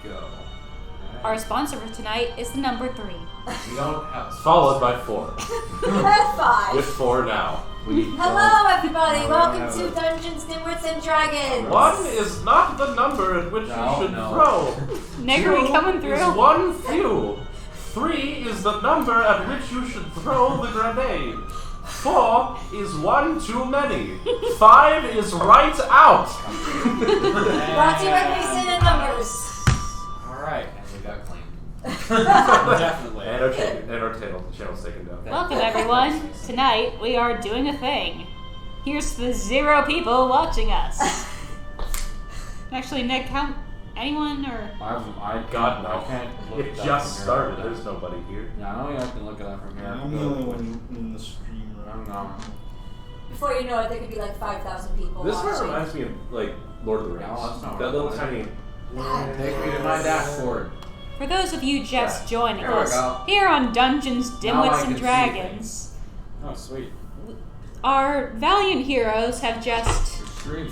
go. Our sponsor for tonight is the number 3. We don't have... Followed by 4. That's 5. With 4 now. Hello, everybody. Welcome to Dungeons, Dimwits, and Dragons. 1 is not the number at which you should throw. Neggery coming 2 through. is 1 few. 3 is the number at which you should throw the grenade. 4 is 1 too many. 5 is right out. Brought to you by Mason and Numbers. Alright, and we got claimed. Definitely. And our channel's taken down. Welcome, everyone. Tonight, we are doing a thing. Here's to the 0 people watching us. Actually, Nick, count anyone or... God, no. I can't look It it up just from started. here. There's nobody here. Yeah, I know I can look it up from here. I'm the only one in the stream. Before you know it, there could be like 5,000 people This watching. one reminds me of, like, Lord of the Rings. No, that's not that little right. tiny... Take me to my dashboard. For those of you just joining Here we us, go. here on Dungeons, Now I Dimwits, can and see Dragons, Oh, sweet. our valiant heroes have just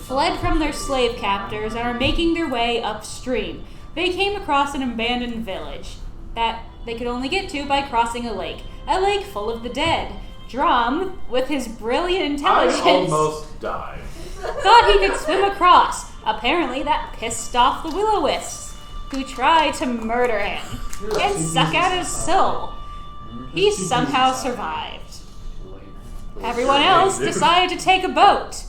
fled from their slave captors and are making their way upstream. They came across an abandoned village that they could only get to by crossing a lake full of the dead. Drum, with his brilliant intelligence, I almost died. thought he could swim across. Apparently that pissed off the Will-O-Wisps, who tried to murder him and suck out his soul. He somehow survived. Everyone else decided to take a boat.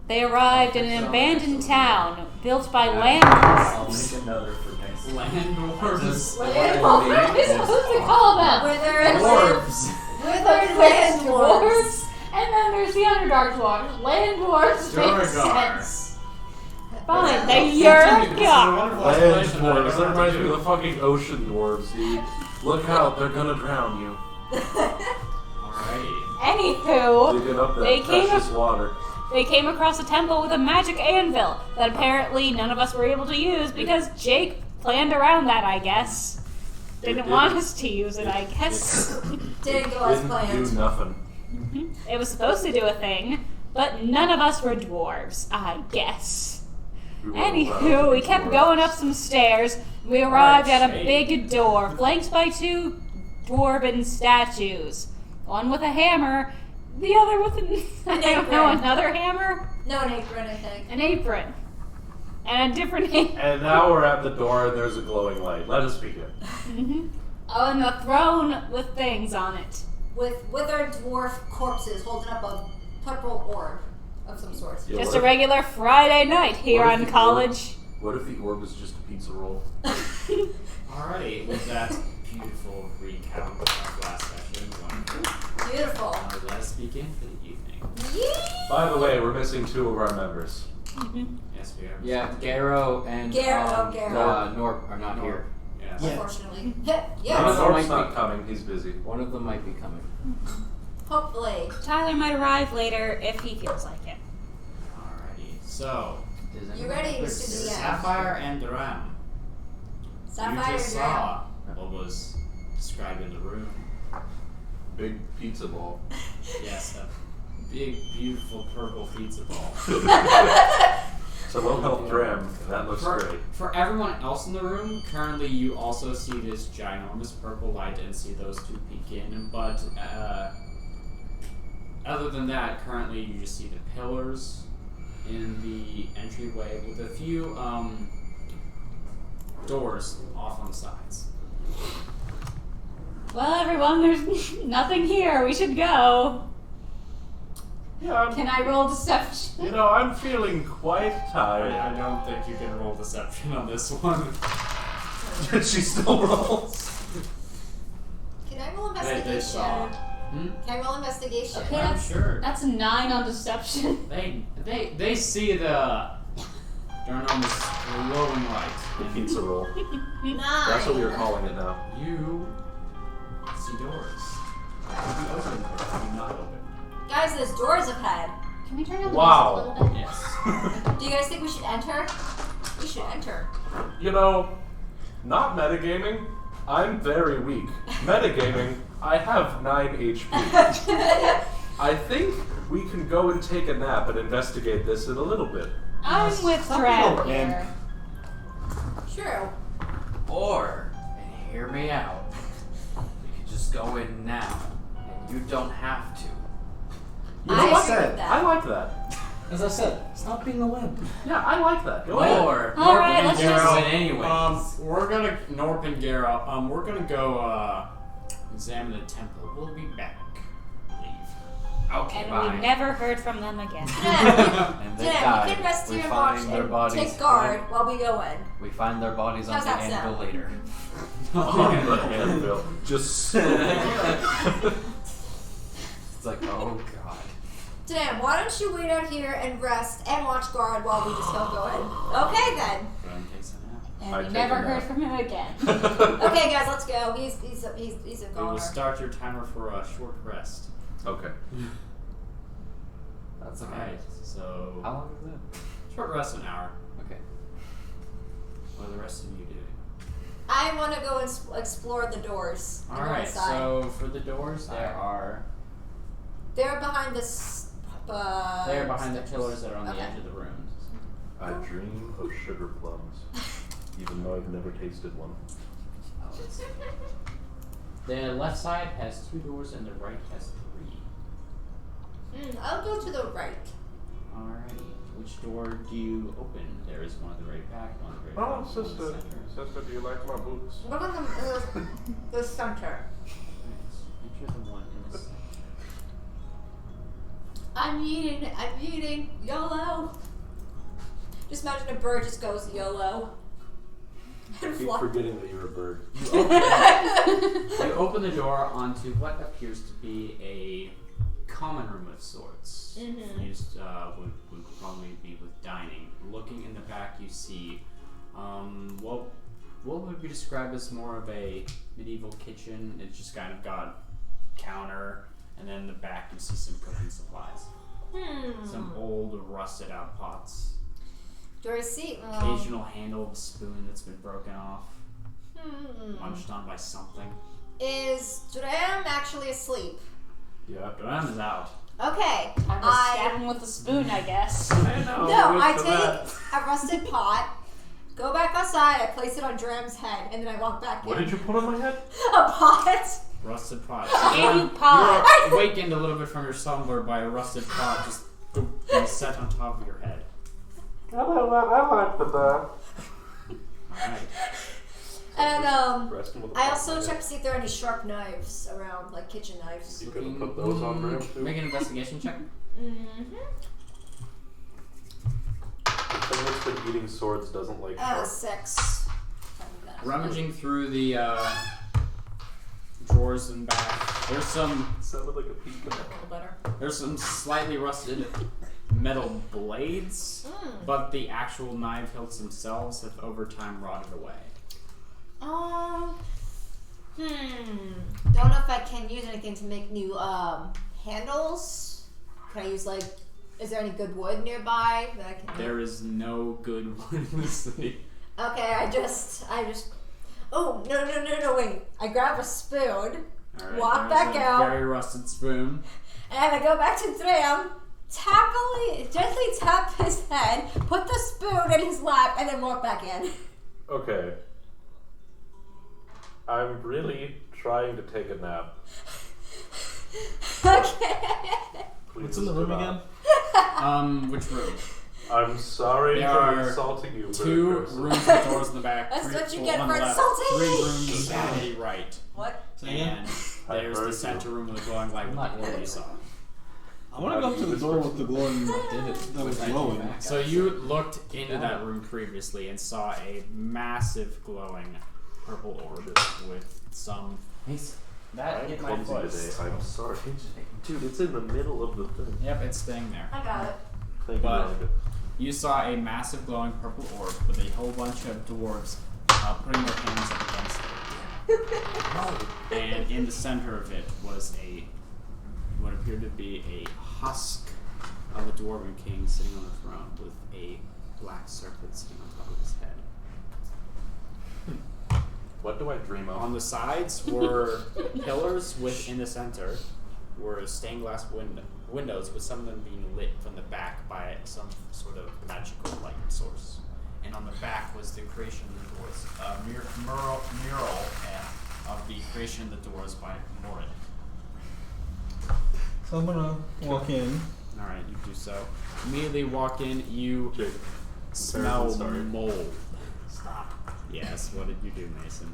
They arrived in an abandoned town built by landlords. I'll make another for next. Landlords. What are we supposed to call them? Withered Dwarves. Withered There's land dwarves, and then there's the Underdark dwarves. Land dwarves makes Durgar. sense. Fine, the Yurgar. Land dwarves. That reminds me of the fucking ocean dwarves, dude. Look out, they're gonna drown you. Alrighty. Anywho, Digging up They that came precious water. they came across a temple with a magic anvil that apparently none of us were able to use because Jake planned around that, I guess. Didn't want us to use it, I guess. Didn't go as Didn't planned. do nothing. It was supposed to do a thing, but none of us were dwarves, I guess. We were Anywho, we kept going up some stairs. We arrived at a Alright, big door, flanked by 2 dwarven statues. One with a hammer, the other with I don't know, another hammer? No, an apron, I think. An apron. And a different hammer. And now we're at the door and there's a glowing light. Let us begin. Oh, and a throne with things on it. With withered dwarf corpses holding up a purple orb of some sort. Yeah, Just what a if- regular Friday night here what if on the college. What if the orb is just a pizza roll? Alrighty, with that beautiful recount of last session, wonderful. Beautiful. Let us begin for the evening. Yee! By the way, we're missing 2 of our members. Yes, we are. Yeah, Garrow and Garrow. Norp are not here. Yes. Unfortunately. One Yes. of them Norp's might not coming, he's busy. One of them might be coming. Hopefully. Tyler might arrive later if he feels like it. Alrighty, so You ready, Mr. DM? Sapphire and Duran. Sapphire You just or Drow? saw what was described in the room. Big pizza ball. Yes, a big, beautiful purple pizza ball. It's a low health dram. That looks great. For everyone else in the room, currently you also see this ginormous purple light and see those 2 peek in, but other than that, currently you just see the pillars in the entryway with a few doors off on the sides. Well, everyone, there's nothing here. We should go. Yeah, Can I roll deception? you know, I'm feeling quite tired. I don't think you can roll deception on this one. She still rolls. Can I roll They investigation? saw. Can I roll investigation? Okay, I'm that's, sure. that's a 9 on deception. They see the ginormous glowing light. The pizza roll. 9. That's what we were calling it now. You see doors. Could be open or could be not open. Guys, there's doors ahead. Can we turn down the Wow. music a little bit? Yes. Do you guys think we should enter? We should enter. You know, not metagaming, I'm very weak. Metagaming, I have 9 HP. I think we can go and take a nap and investigate this in a little bit. I'm with Trav here. True. me out. We could just go in now, and you don't have to. You know what? I like that. As I said, stop being a wimp. Yeah, I like that. Go ahead. Or All right, Norp let's and just- Garrow anyways. We're gonna Norp and Garrow. We're gonna go examine the temple. We'll be back. Leave. Okay, And bye. we never heard from them again. And they Yeah, died. we can rest We here and watch find their and bodies. take guard while we go in. We find their bodies on How's the that anvil sound? later. On the anvil. Just It's like, oh god. Dan, why don't you wait out here and rest and watch guard while we just don't go in? Okay then. Glenn takes a nap. And I we take never a heard nap. from him again. Okay, guys, let's go. He's a We goner. will start your timer for a short rest. Okay. That's okay. Alright, so How long is it? short rest, an hour. Okay. What are the rest of you doing? I want to go and explore the doors. and go Alright, inside. so for the doors, they're They're behind the. they're behind the pillars that are on the Okay. edge of the rooms. I dream of sugar plums, even though I've never tasted one. Oh, let's see. The left side has 2 doors and the right has 3. I'll go to the right. Alrighty. Which door do you open? There is one at the very back, one at the very Oh, front, one in the center. sister, do you like my boots? Look at the center. Nice. Enter the one in the center. I'm eating. YOLO. Just imagine a bird just goes YOLO. I And keep fly. forgetting that you're a bird. You open the door onto what appears to be a common room of sorts. Mhm. Used would probably be with dining. Looking in the back, you see what would be described as more of a medieval kitchen. It's just kind of got counter, and then in the back you see some cooking supplies, some old rusted out pots. Do I see? Occasional handle of a spoon that's been broken off, munched on by something. Is Dram actually asleep? Yeah. Duran is out. Okay. I was stabbing with a spoon, I guess. I know. No, I good for take a rusted pot, go back outside, I place it on Dram's head, and then I walk back in. What did you put on my head? A pot. Rusted pot. And you pot. You're awakened a little bit from your slumber by a rusted pot just being set on top of your head. I like the Alright. And Resting with a I pot also on my check head. to see if there are any sharp knives around, like kitchen knives. You could have put those on Graham too. Make an investigation check. The thing that's been eating swords doesn't like sharp. 6. Rummaging through the drawers and back, there's some Sounded like a pizza. A little better. there's some slightly rusted metal blades, but the actual knife hilts themselves have over time rotted away. Don't know if I can use anything to make new handles. Can I use is there any good wood nearby that I can? There is no good one in the city. Okay, I just. Oh no! Wait! I grab a spoon Alright, Walk there's back a out. very rusted spoon. and I go back to Dram. Gently tap his head, put the spoon in his lap, and then walk back in. Okay. I'm really trying to take a nap. Okay. Please What's in the room stop. again? Which room? I'm sorry There for are insulting you. 2 Bertrand. rooms with doors in the back. That's 3 what you full get on for the left, insulting 3 me. rooms on the right. What? Say again? And I there's heard the you. center room with the glowing light with the door you saw. I want to go up to the door with the glowing that was glowing. So you looked into that room previously and saw a massive glowing purple orb with some. That I'm hit my clumsy foot. today. I'm sorry. Dude, it's in the middle of the thing. Yep, it's staying there. I got it. Thank But- you, Veronica. You saw a massive glowing purple orb with a whole bunch of dwarves putting their hands up against it. And in the center of it was what appeared to be a husk of a dwarven king sitting on a throne with a black serpent sitting on top of his head. What do I dream of? On the sides were pillars within the center were stained glass windows with some of them being lit from the back by some sort of magical light source. And on the back was the creation of the doors, mural and of the creation of the doors by Morid. So I'm gonna walk in. Alright, you do so. Immediately walk in, you Jake, smell comparison, sorry. mold. Stop. Yes, what did you do, Mason?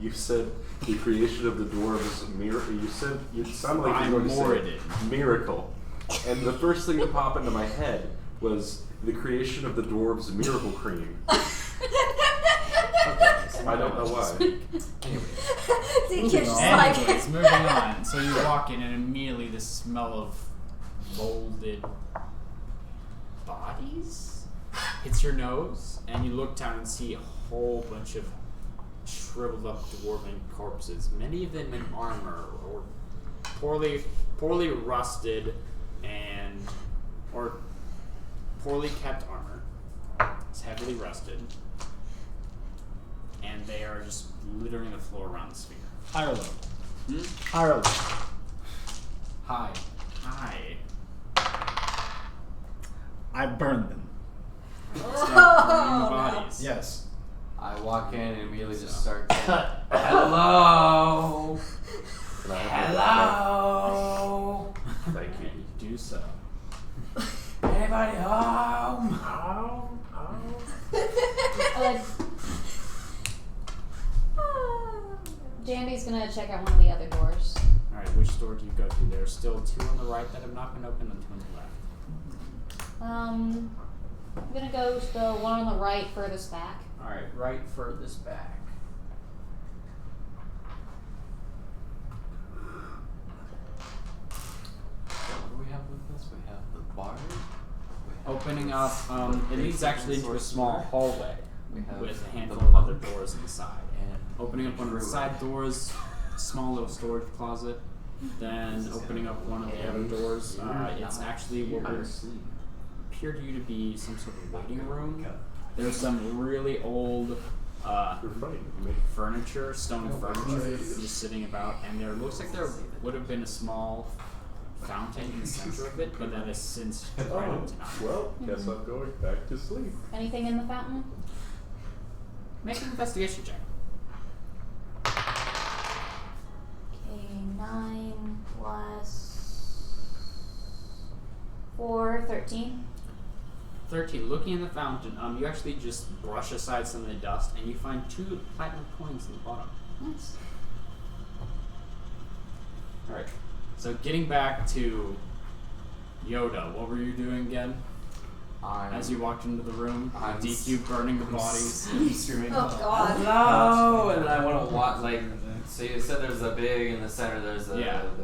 You said the creation of the dwarves is a miracle. You said you sounded like you were going to Morided. say miracle, and the first thing that popped into my head was the creation of the dwarves miracle cream. I don't know why. You're just like. Anyways, moving on. So you walk in and immediately the smell of molded bodies hits your nose, and you look down and see a whole bunch of shriveled up dwarven corpses, many of them in armor or poorly rusted or poorly kept armor. It's heavily rusted, and they are just littering the floor around the sphere. Higher level. Hmm? Higher level. Hi. Hi. I burned them. Start burning the bodies. Yes. I walk in and immediately just start saying, hello! Can I have Hello! Thank you. You do so. Anybody home? Dandy's gonna check out one of the other doors. Alright, which door do you go to? There are still two on the right that have not been opened and two on the left. I'm gonna go to the one on the right furthest back. Alright, right furthest back. What do we have with this? We have the bars. Opening up, it leads actually into a small hallway We have with a the handful of other monk doors on the side. and Opening up one of the druid. side doors, small little storage closet. Then opening up one of the other doors, it's actually what would appear to you to be some sort of waiting room. There's some really old You're funny. furniture, stone furniture, just sitting about, and there looks like there would have been a small fountain in the center of it, but that has since dried up to nothing. Well, guess I'm going back to sleep. Anything in the fountain? Make an investigation check. Okay, 9 plus 4, 13. 13. Looking in the fountain, you actually just brush aside some of the dust, and you find 2 platinum coins in the bottom. Nice. Alright, so getting back to Yoda, what were you doing again? As you walked into the room, I'm DQ burning the bodies. screaming, Oh god. hello! And I want to walk, like, so you said there's a big in the center, there's the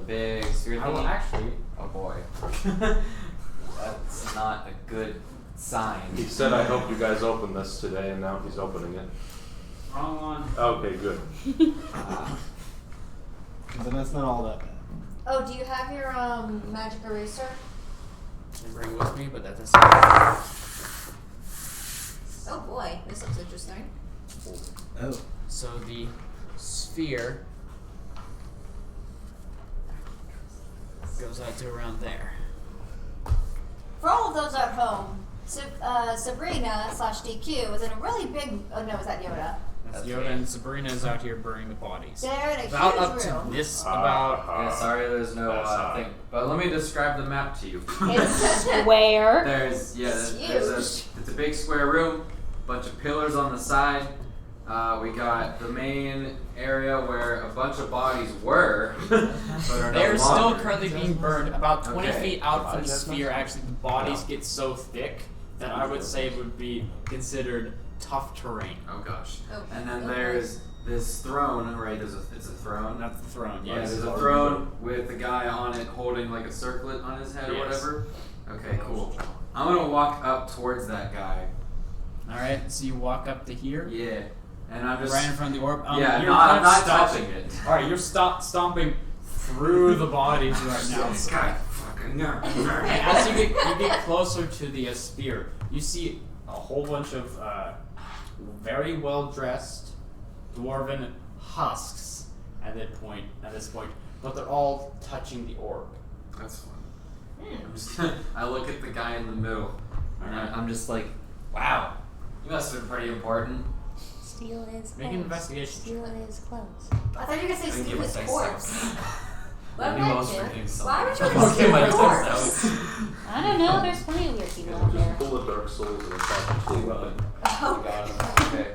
big screw I will thingy. actually. Oh boy. That's not a good sign. He said, I hope you guys open this today, and now he's opening it. Wrong one. Okay, good. Then that's not all that bad. Oh, do you have your magic eraser? Didn't bring it with me, but that doesn't. Oh boy, this looks interesting. Oh. So the sphere goes out to around there. For all of those at home, Sabrina/DQ was in a really big. Oh no, is that Yoda? That's That's Yoda right. and Sabrina is out here burning the bodies. They're in a About up huge to room. this, Yeah, sorry, there's no thing. But let me describe the map to you. It's square. There's It's it's a big square room, bunch of pillars on the side. We got the main area where a bunch of bodies were, but are no They're still longer. currently being burned about 20 Okay. feet out from the sphere. Actually, the bodies get so thick that I would say it would be considered tough terrain. Oh gosh. Oh, And then oh, there's this throne, right? It's a throne. That's the throne, Yeah, yes. there's a throne with a guy on it holding like a circlet on his head or Yes. whatever. Okay, cool. I'm gonna walk up towards that guy. Alright, so you walk up to here, Yeah. And I'm just right in front of the orb. yeah, you're I'm kind of not stopping. touching it. Alright, you're stomping through the bodies right now. This guy fucking And as you get closer to the sphere, you see a whole bunch of very well dressed dwarven husks at this point, but they're all touching the orb. That's fun. I'm just, I look at the guy in the middle, and I'm just like, wow, you must have been pretty important. Steal his clothes. Make an investigation check. Steal his clothes. I thought you were gonna say I think steal it his was corpse. What I knew I was forgetting something. Why would you Okay, want to steal my a dice corpse? out. I don't know. There's plenty of weird people Yeah, out just there. pull a Dark Souls and attack the weapon. Oh, Got it. Okay.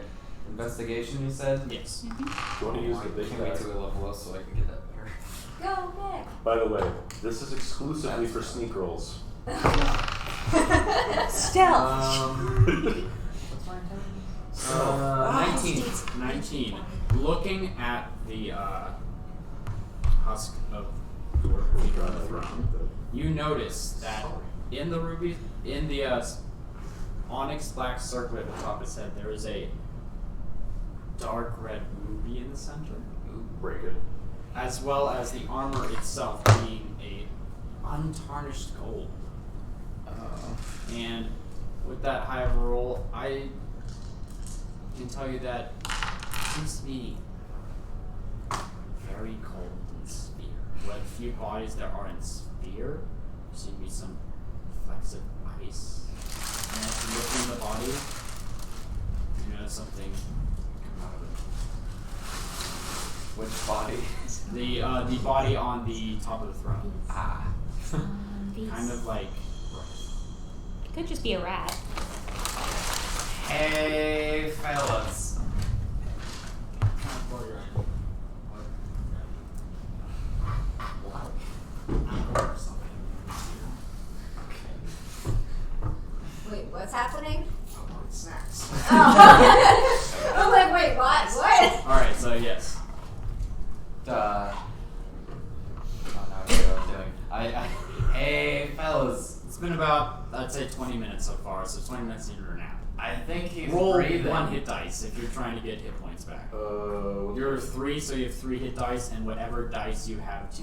Investigation, you said? Yes. Do you want to use the big Can't wait die? till we level up so I can get that better. go back. By the way, this is exclusively for sneak rolls. Stealth. 19. 19. Looking at the husk of your figure on the throne, you notice that in the ruby, in the onyx black circlet at the top of its head, there is a dark red ruby in the center, Break it. as well as the armor itself being a untarnished gold. And with that high of a roll, I can tell you that it seems to be very cold in Sphere. With a few bodies that are in Sphere, there seem to be some flecks of ice. And as you look in the body, you notice something come out of it. Which body? The body on the top of the throne. Ah. Kind of like It could just be a rat. Hey, fellas. Wait, what's happening? snacks. Oh. I'm like, wait, what? What? Alright, so yes. Oh, no, I forget what I'm doing. Hey, fellas. It's been about, I'd say 20 minutes so far, so 20 minutes into your nap. I think he's Roll breathing. 1 hit dice if you're trying to get hit points back. You're You're 3, so you have 3 hit dice, and whatever dice you have to,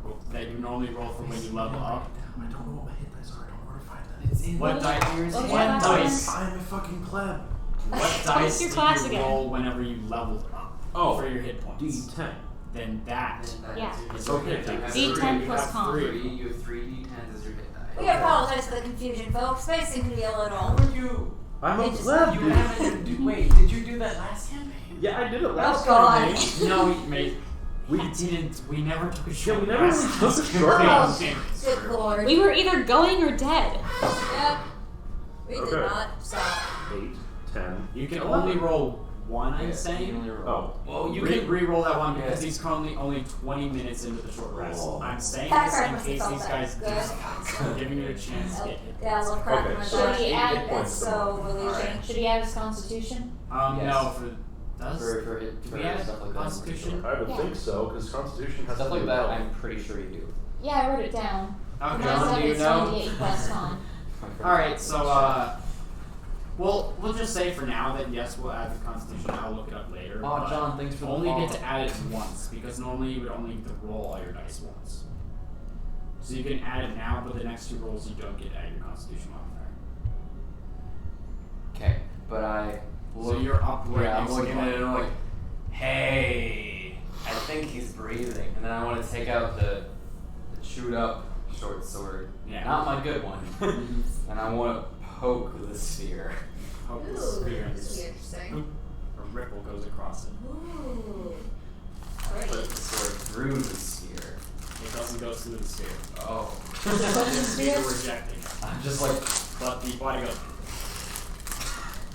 roll, that you normally roll for when you level up. I don't know what my hit dice are. I don't know where to find them. It's in What the dice? player's What hand. dice? I'm a fucking pleb. What dice your did class you again? roll whenever you leveled up for your hit points? D10. Then that Yeah. is your hit Okay. dice. D10 You plus have con. 3. You have 3 d10s as your hit die. We apologize for the confusion, folks. Spacing can be a little. You. I'm a They just- pleb, You dude. haven't. Wait, did you do that last campaign? Yeah, I did it last God. campaign. No, we didn't. We never took a short we never rest. really took a This short campaign. rest. Good lord. We were either going or dead. Yep. We did Okay. not stop. 8, 10. You can 11. only roll 1, I'm Yeah, you saying. only roll. Oh. Well, you You can. re-roll that one because Yeah. he's currently only 20 minutes into the short rest. Oh. I'm saying That this card in must have case felt these that guys good. do, so I'm giving you a chance to get hit. Yeah, a little crack in my so Should back. we add It's points so relieving. Alright. Should he add his constitution? Yes. No, for does For hit, do for we add stuff like that. Constitution? I would Yeah. think so, because Constitution has Stuff to like do that, with I'm pretty sure you do. Yeah, I wrote it down. Okay, Mine's do you it's know? 98 plus con. Alright, so we'll just say for now that yes, we'll add the Constitution. I'll look it up later. Oh, but John, thanks for the only follow. get to add it once because normally you would only get to roll all your dice once. So you can add it now, but the next 2 rolls you don't get to add your Constitution modifier. Okay, but I. So you're up right Yeah, I'm next to looking the at it and I'm body. like, hey, I think he's breathing. And then I want to take out the chewed up short sword. Yeah. Not my good one. And I want to poke the sphere. Hope the Ooh, spear this is is interesting. a ripple goes across it. Ooh. Put Great. the sword through the sphere. It doesn't go through the sphere. Oh. You're rejecting it. I'm just like, But the body goes.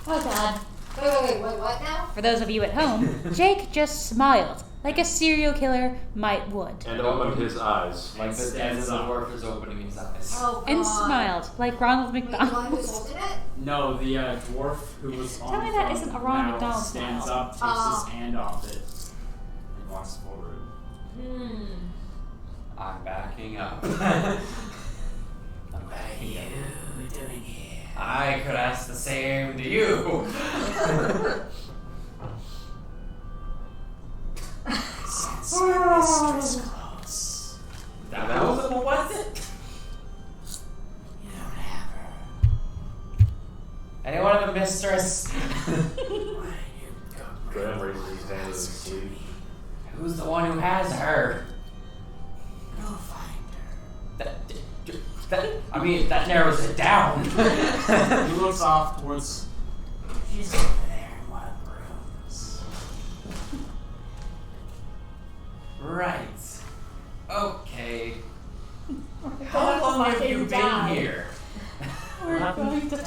Oh god. Wait, what now? For those of you at home, Jake just smiled, like a serial killer might would. And opened his eyes. like the stands the up. dwarf is opening his eyes. Oh, God. And smiled, like Ronald Wait, the one who's McDonald. holding it? No, the dwarf who was on Tell me the that throne isn't a Ronald now McDonald stands smile. up, takes his hand off it, and walks forward. I'm backing up. I'm backing up. What are you doing here? I could ask the same to you. Sense your mistress close. That wasn't a what? You don't have her. Anyone have a mistress? Why don't you go Graham raises his hand in his sleeve. Who's the one who has her? go find her? I mean, that narrows it down. He looks off towards. She's over there in one room.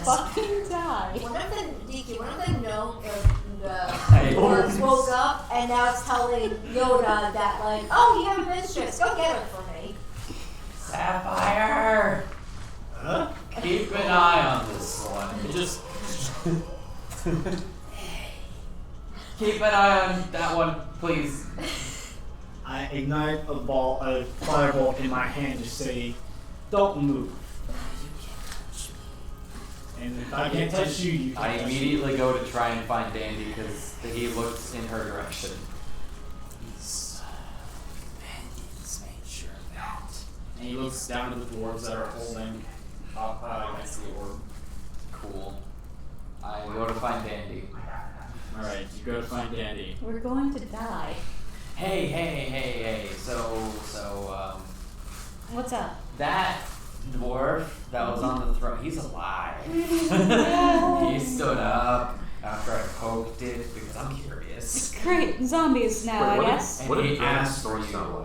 fucking die. One of the dwarves woke up and now it's telling Yoda that like, oh, you have a mistress, go get her for me. Sapphire! Huh? Keep an eye on this one. It just Keep an eye on that one, please. I ignite a fireball in my hand to say, don't move. And if I can't touch you, you I can't touch immediately me. go to try and find Dandy because he looks in her direction. he's made sure of that. And he looks down to the dwarves that are holding up against the orb. Cool. I go to find Dandy. Alright, you go to find Dandy. We're going to die. Hey. So, What's up? that dwarf that was on the throne, he's alive. He stood up after I poked it because I'm curious. Great. Zombies now, I guess. And What did he the asked story for sound you.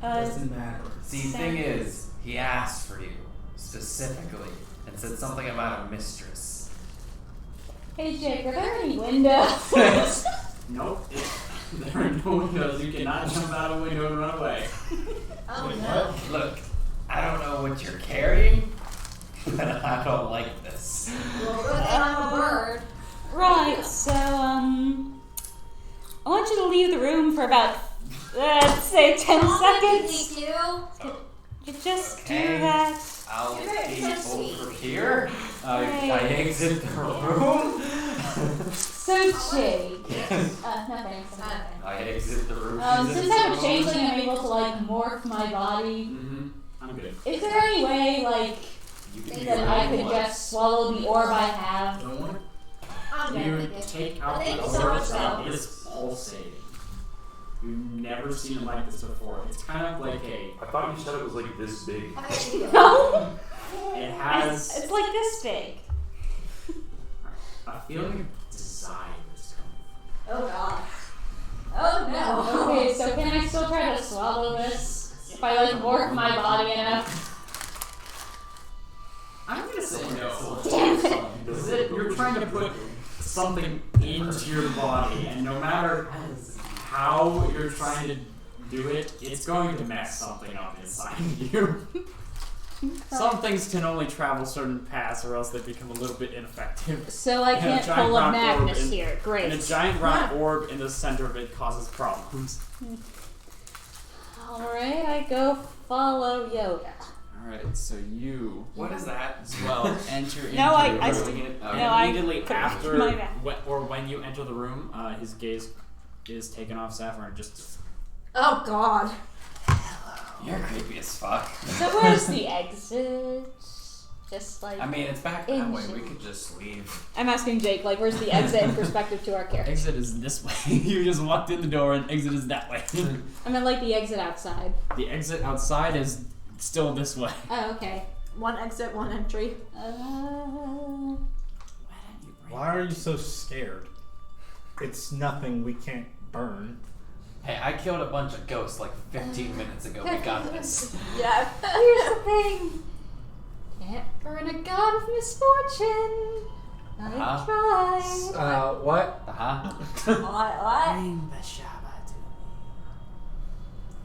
like? Doesn't matter. See, the thing is, he asked for you specifically and said something about a mistress. Hey Jake, are there any windows? Nope. There are no windows. You cannot jump out a window and run away. Oh Wait, no. what? Look, I don't know what you're carrying, but I don't like this. Well, good thing I'm a bird. Right, so, I want you to leave the room for about, let's say 10 seconds. You just Okay. do that. I'll You're very be thirsty. over here. I Right. exit the room. So, Jake. Yes. Nothing. I exit the room. Since I'm a changeling, I'm able to, like, morph my body. Mm-hmm. I'm good. Is there any way, like, You can do that I whatever you could want. just swallow the orb I have? Don't worry. I'm You gonna think take out Thank the you so orb much, and though. it is pulsating. You've never seen it like this before. It's kind of like I thought you said it was like this big. No! it has It's like this big. a feeling of desire is coming. Oh god. Oh no. Okay, so can I still try to swallow this? If I, like, morph my body enough? I'm gonna say no. Damn it! Is it, you're trying to put something into your body, and no matter how you're trying to do it, it's going to mess something up inside you. Some things can only travel certain paths, or else they become a little bit ineffective. So I And a can't giant pull a rock orb Magnus in- here. Great. And a giant rock orb in the center of it causes problems. Alright, I go follow Yoda. Alright, so you What is that? as well enter into No, I- the I room. st- it? And no, I immediately put after, my back. when you enter the room, his gaze is taken off Sapphire and just Oh god. You're creepy as fuck. So where's the exit? Just like... I mean, it's back that way. We could just leave. I'm asking Jake, like, where's the exit in perspective to our character? exit is this way. You just walked in the door and exit is that way. I mean, like, the exit outside. The exit outside is still this way. Oh, okay. One exit, one entry. Why are you so scared? It's nothing we can't burn. Hey, I killed a bunch of ghosts like 15 minutes ago. We got this. Yeah. Here's the thing. Can't burn a god of misfortune. I Uh-huh. tried. What? Uh-huh. What? Bring the Shabba to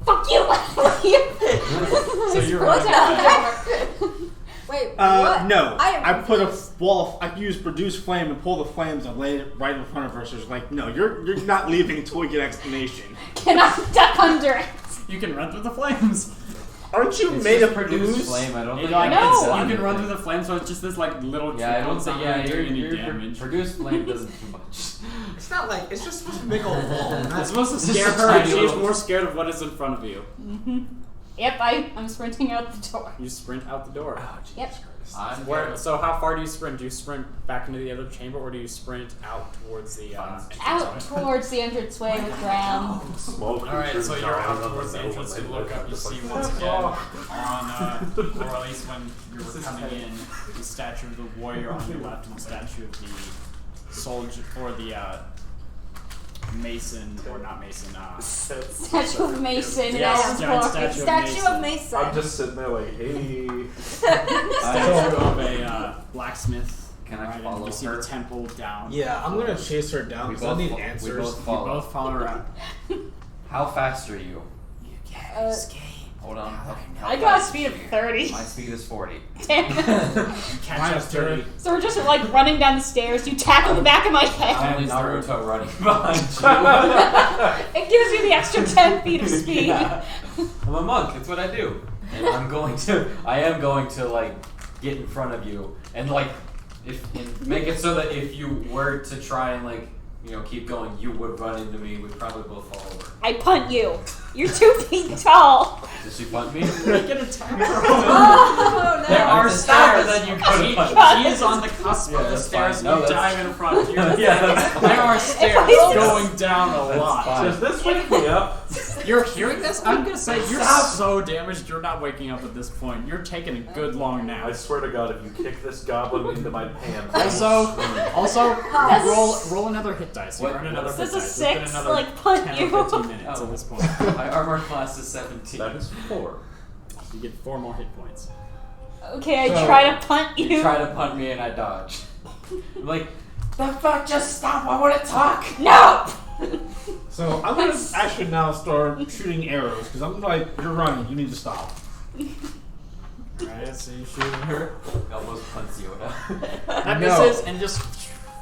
Fuck you! So you're Close running it. Wait, what? No. I am I put a confused. wall. I use produce flame and pull the flames and lay it right in front of her. So it's like, no, you're not leaving until we get explanation. Can I duck under it? You can run through the flames. Aren't you It's made just of produced produce? flame. I don't It, think like, No. it's- it's you can run through the flames, so it's just this like little. Yeah, I don't it's think. not Yeah, really doing any your damage. produced flame doesn't do much. It's not like it's just supposed to make a wall. It's supposed to This scare is her, and tiny she's little- more scared of what is in front of you. Yep, I'm sprinting out the door. You sprint out the door. Oh, Jesus Yep. Christ. I'm Where? So how far do you sprint? Do you sprint back into the other chamber, or do you sprint out towards the Out entranceway? towards the entranceway with Graham. Smoke. Alright, so you're out towards the entrance. You look up, you see once again on, or at least when you were coming in, the statue of the warrior on your left and the statue of the soldier, or the Mason, or not Mason, Statue of Mason. Yes, giant statue Statue of Mason. I'm just sitting there like, hey. statue of a blacksmith. Can I right, and follow you see her? the temple down. Yeah, I'm gonna chase her down We because I both need fo- we answers. both You follow. both follow her out. How fast are you? Uh, Hold on. Okay, how I got a fast speed is of she? 30. My speed is 40. Damn. Catch up to her. So we're just like running down the stairs. You tackle the back of my head. I'm Naruto running behind you. It gives me the extra 10 feet of speed. Yeah. I'm a monk. That's what I do. And I am going to like get in front of you and like and make it so that if you were to try and like keep going, you would run into me. We'd probably both fall over. I punt you. You're 2 feet tall. Did she punt me? Make an attack. Oh, no. There are It's stop, stairs. and then you go to punch me. She is on the cusp of the that's stairs. fine. No, You that's- dive in front. Yeah, that's fine. There are stairs I- going down a That's lot. fine. Does this wake me up? You're hearing this? I'm gonna say you're Stop. so damaged. You're not waking up at this point. You're taking a good long nap. I swear to God, if you kick this goblin into my pants. Also, roll another hit dice. You What- earn another Is hit this a dice. It's been 6? another Like, punt 10 you? or 15 minutes Oh. at this point. My armor class is 17. That is 4. You get 4 more hit points. Okay, I So- try to punt you. You try to punt me and I dodge. I'm like, the fuck, just stop, I want to talk! No! So I'm gonna actually now start shooting arrows because I'm like, you're running. You need to stop. Alright, so you shooting her. Almost punts Yoda. That No. misses and just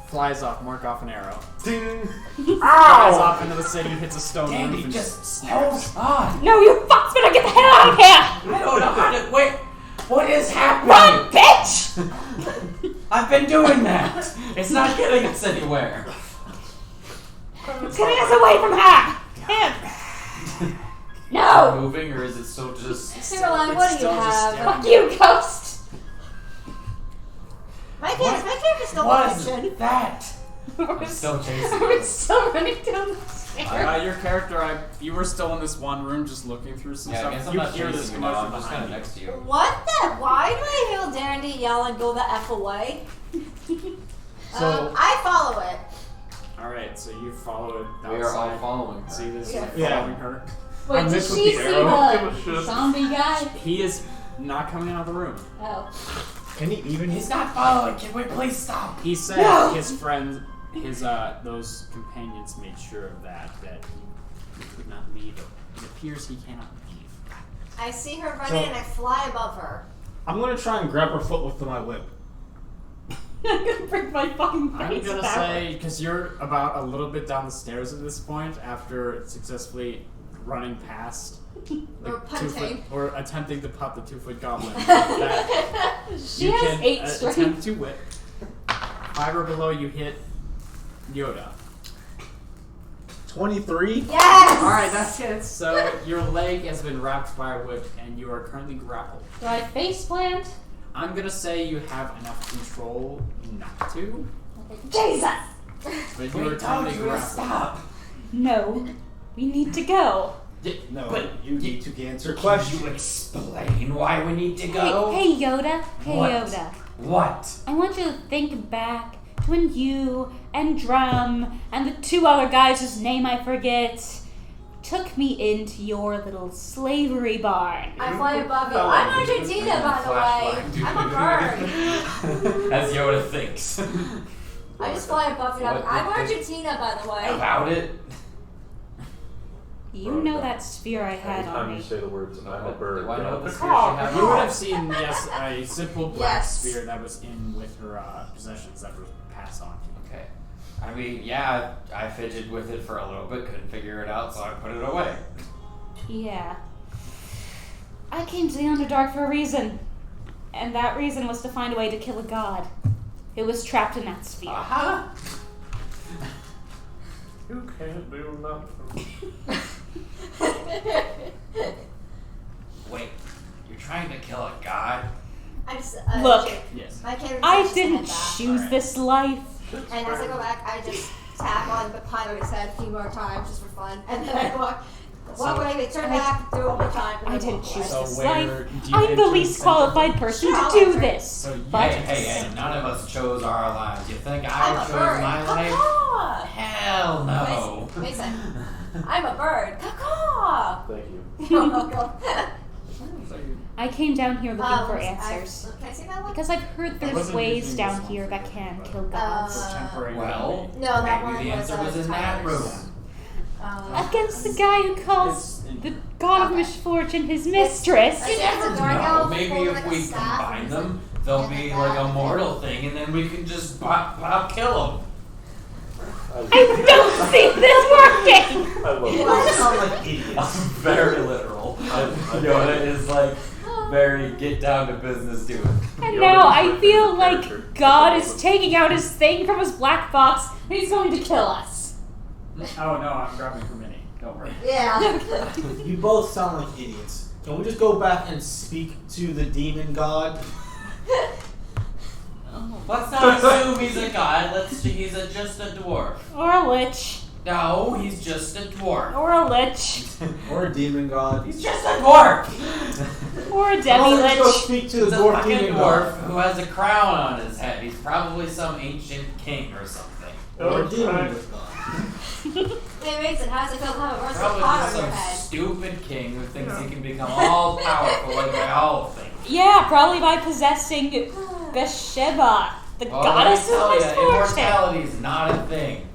flies off. Mark off an arrow. Ding! Flies Ow! off into the city, hits a stone roof, Andy, and just hold on! No, you fucks better get the hell out of here! I don't know how to, wait, what is happening? Run, bitch! I've been doing that! It's not getting us anywhere. It's getting us away from her! Damn! No! Moving, or is it still just... Caroline, what do you still just have? staring. Fuck you, ghost! My character's still What action. is that? We're still chasing We're you. still running down the stairs. Your character, you were still in this one room just looking through some Yeah, I guess stuff. I'm You not hear this chasing you now, commotion I'm just kind of behind you. next to you. What the? Why do I hear Dandy yell and go the F away? So- I follow it. Alright, so you follow it We are all outside. following her. See this Yeah. following her? Wait, I did missed with she the see arrow. Give a shit. the zombie guy? He is not coming out of the room. Oh. Can he even? He's not following, can we please stop? He said No! his friends, those companions made sure of that he could not leave. It appears he cannot leave. I see her running So- and I fly above her. I'm gonna try and grab her foot with my whip. I'm gonna break my fucking I'm face gonna out. say, because you're about a little bit down the stairs at this point, after successfully running past Or punting. or attempting to putt the 2-foot goblin, that She you has can 8 strength. attempt to whip. 5 or below, you hit Yoda. 23. Yes! Alright, that's it. So your leg has been wrapped by a whip, and you are currently grappled. Do I face plant? I'm gonna say you have enough control not to, Jesus! but you We are told currently you to grappled. stop. No. We need to go. No, But you need to answer Can questions. you explain why we need to Hey, go? hey Yoda. Hey What? Yoda. What? I want you to think back to when you and Drum and the 2 other guys whose name I forget took me into your little slavery barn. I fly above you. I'm Argentina, by the way. I'm a bird. As Yoda thinks. I just fly above you. What? I'm Argentina, by the way. About it? You know that sphere I had on Anytime you me. say the words, I'm a bird. Do I know go, what the "Caw, sphere she You would had? have seen, yes, a simple black Yes. spear that was in with her possessions that were passed on to you. Okay. I mean, yeah, I fidgeted with it for a little bit, couldn't figure it out, so I put it away. Yeah. I came to the Underdark for a reason. And that reason was to find a way to kill a god who was trapped in that sphere. Aha! You can't do nothing. Wait, you're trying to kill a god? I just, Look. Yes. My character I just didn't said that. choose this life. And as I go back, I just tap on the pilot his head a few more times just for fun. And then I walk away, turn back, do it one more time. and I then didn't walk choose away. So this where life. do you I'm the enter least the qualified person Sure, to I'll do enter. this. So But Hey, none of us chose our lives. You think I'm I a chose bird. my life? Caw. Hell no. Wait, Mason. I'm a bird. Caw. Thank you. You're welcome. I came down here looking for answers. Can I say that one? Because I've heard there's wasn't ways using down this here one that for can but- kill gods. Temporary. Well, No, that maybe one the was, answer was in that Tyler's. room. Against the guy who calls the god of misfortune his mistress. It's a dark No, elf maybe holding, if like, a we staff combine and them, they'll be like a mortal thing, and then we can just kill them. I don't see this working! I love You it. all sound like idiots. I'm very literal. Yoda is like very get down to business dude. And Yoda now is my I feel favorite like character. God is taking out his thing from his black box and he's going to kill us. Oh no, I'm grabbing for Minnie. Don't worry. Yeah. You both sound like idiots. Can we just go back and speak to the demon god? Let's not assume he's a god. He's just a dwarf. Or a lich. No, he's just a dwarf. Or a lich. Or a demon god? He's just a dwarf. Or a Let's go demi-lich. speak to He's the a dwarf fucking demon dwarf god. who has a crown on his head. He's probably some ancient king or something. Or a demon god. Hey, Mason, how does it feel to have a rusted Probably pot just on your some head? stupid king who thinks he can become all powerful like they all think. Yeah, probably by possessing Bathsheba, the goddess of misfortune. Immortality is not a thing.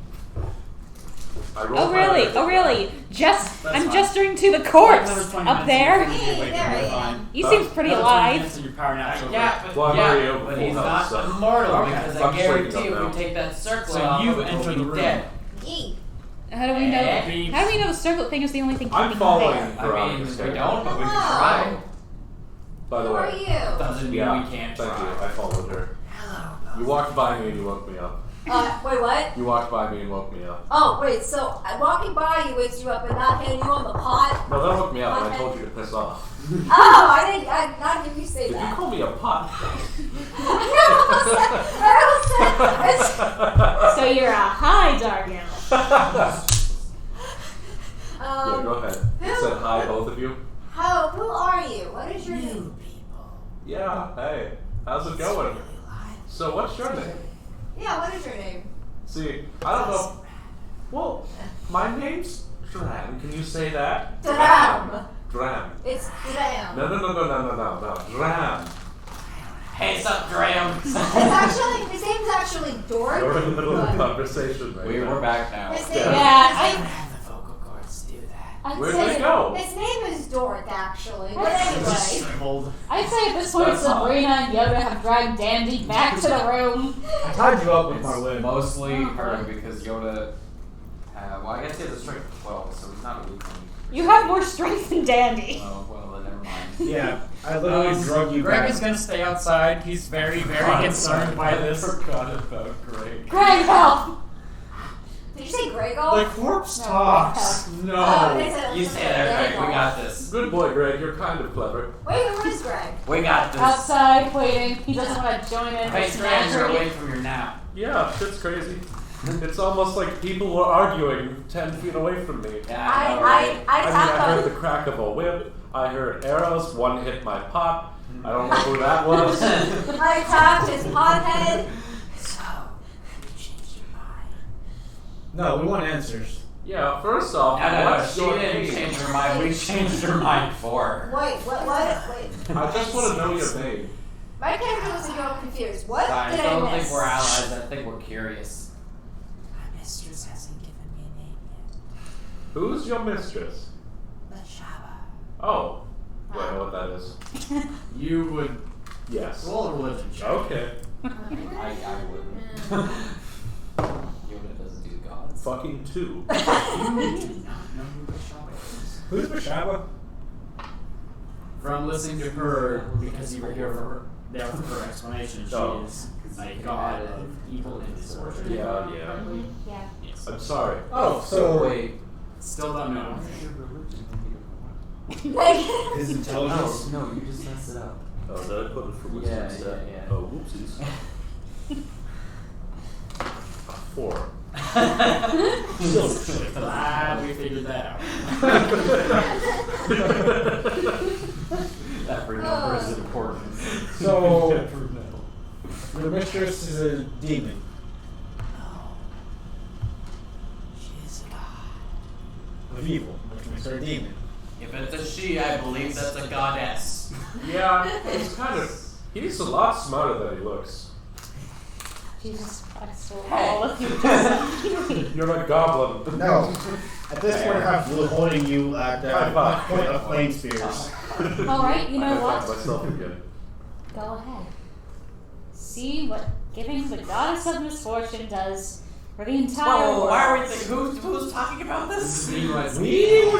I rolled Oh my really? dice. Oh really? That's I'm fine. gesturing to the Another corpse 20 up minutes there. and you're gonna be awake, Hey, there you're I fine. am. He Huh? seems pretty Another 20 alive. minutes and your power naturally Yeah, awake. but, Well, I'm yeah, already but full he's health, not so- immortal Okay. because I'm I just waking guarantee up if now. we take that circle So off, you we'll enter be the room. dead. Yeet. How do we know? Eh? How do we know the circle thing is the only thing I'm keeping him following. there? I mean, Veronica's we character. don't, but we can Oh. try. By the Who are way, you? Doesn't mean yeah, we can't thank you. try. I followed her. You walked by me and you woke me up. Wait, what? You walked by me and woke me up. Oh, wait, so walking by you wakes you up and not hitting you on the pot? No, that woke me up, and I told you to piss off. Oh, I did not hear you say Did you that. call me a pot? So you're a high dark elf. Yeah, go ahead. You said hi, both of you. Who are you? What is your name? Yeah, hey. How's it going? So, what's your name? Yeah, what is your name? See, I don't know. Well, my name's Dram. Can you say that? Dram. Dram. It's Dram. No. Dram. Hey, sup, Graham? His name's actually Dork. You're in the middle of the but conversation right We're now. back now. His name Yeah. The vocal cords do that. I'd Where'd say they go? His name is Dork, actually. But anyway. Shriveled. I'd say at this point That's all. Sabrina and Yoda have dragged Dandy back to the room. I tied you up with my It's whip. mostly her because Yoda. Well, I guess he has a strength of 12, so he's not a weak one. You have more strength than Dandy. Oh, well, then never mind. Yeah, I literally drug you Greg back. is gonna stay outside. He's very, very concerned by this. forgot about Greg. Greg, help! Did you say Grego? The corpse No, talks. Oh, No. they said- You stay there, Greg. We got this. Good boy, Greg. You're kind of clever. Wait, where is Greg? We got this. Outside, waiting. He doesn't want to join in. Hey, It's Greg, you're naturally- away from your nap. Yeah, shit's crazy. It's almost like people were arguing 10 feet away from me. Yeah, I know, right? I I mean, I tap heard the on. crack of a whip. I heard arrows. One hit my pot. I don't know who that was. I tapped his pot head. So, you changed your mind. No, we want answers. Yeah, first off, No, what's she your didn't name? change her mind. We changed her mind for her. Wait, what? Wait. I just want to know your name. My character was a little confused. What Guys, did I don't miss? think we're allies. I think we're curious. My mistress hasn't given me a name yet. Who's your mistress? Bathsheba. Oh, do I know what that is? You would Yes. roll a religion check. Okay. I wouldn't. Yoda doesn't do gods. Fucking 2. You do not know who Bathsheba is. Who's Bashaba? From listening to her, because you were here for her, there for her explanation, she Oh. is a god of evil and disorder. Yeah. Yeah. Yes. I'm sorry. Oh, so Wait. Still don't know. his intelligence. No, you just messed it up. Oh, did I put it for wisdom Yeah, instead? yeah. Oh, whoopsies. 4. Glad we figured that out. That for number is important. So, your mistress is a demon. No. She is a god. of evil, which makes her a demon. If it's a she, I believe that's a goddess. Yeah, he's a lot smarter than he looks. Jesus Christ, all of you. You're a goblin. No. At this point, I'm holding you at the point of flame spears. Alright, you know I found what? myself again. Go ahead. See what giving the goddess of misfortune does for the entire Whoa, world. why are we who's talking about this? We were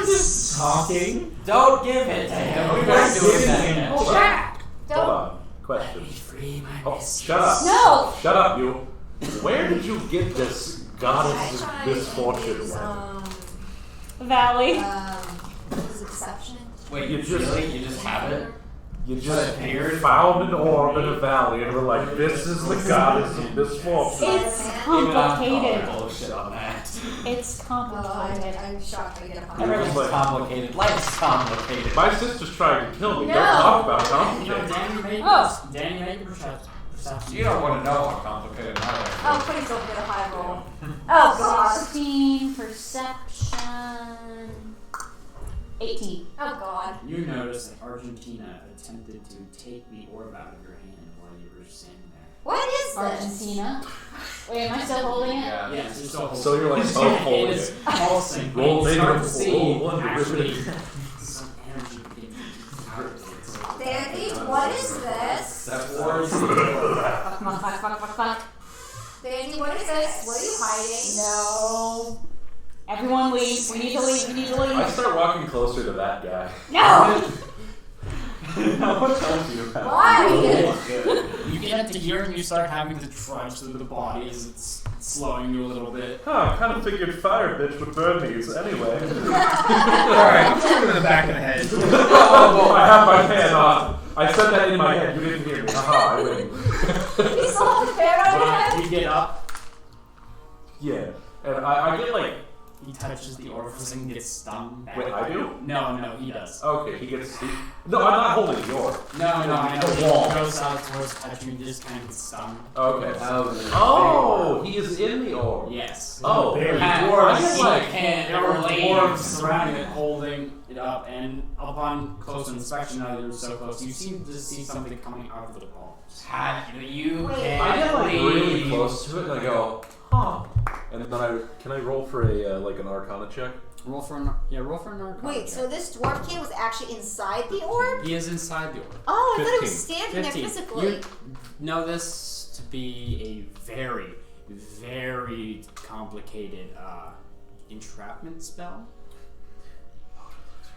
just talking. Don't give it to him. We weren't doing that. Hold Don't. on. Question. Free my Oh, mistress. shut up. No! Shut up, you. Where did you get this goddess of I misfortune use, weapon? Valley. what was it, deception? Wait, You you just- you just have it? You just Appeared? found an orb in a valley and were like, this is the goddess of misfortune. It's Even I'm complicated. calling bullshit on that. It's complicated. I'm shocked I get a Everything's Like- complicated. Life's complicated. My sister's trying to kill me. No. Don't talk about You know, complicated. Danny made perception. You don't want to know how complicated my life is. Oh, please don't get a high roll. Oh, God. 16, perception. 18. Oh, God. You notice that Argentina attempted to take the orb out of your hand while you were standing there. What is this? Argentina. Wait, am I still holding it? Yeah. Yes, you're still So you're like, oh, it holding is it. pulsing. Roll You maybe start a to see roll one to actually rip it. some energy beginning to out of it. Danny, what is this? That's Towards worse. the door. Fuck. Danny, what is this? What are you hiding? No. Everyone leave. We need to leave. We need to I leave. start walking closer to that guy. No! What told you about Why? You get to here and you start having to trudge through the bodies. It's slowing you a little bit. Huh, kind of figured fire bitch would burn these anyway. Alright, shoot him in the back of the head. Oh, I have my hand on. I said that in my head. You didn't hear me. Haha, I win. You still have the bear on your head? You get up, Yeah. And I get like, he touches the orifice and gets stung. wait, I do? No, he does. Okay, he gets. No, I'm not holding the orb. No, I know. The wall. He goes out towards touching and just kind of gets stung. Okay. Oh, he is in the orb. Yes. Oh, Very I get like, There were dwarves surrounding it, holding it up, and upon close inspection, now they were so close, you seem to see something coming out of the ball. You Wait. I get like really leave. close to it and I go, huh. And then can I roll for a like an Arcana check? Roll for an Arcana. Wait, so this dwarf kid was actually inside the orb? He is inside the orb. Oh, I thought he was 15. standing there 15. physically. You know this to be a very, very complicated entrapment spell.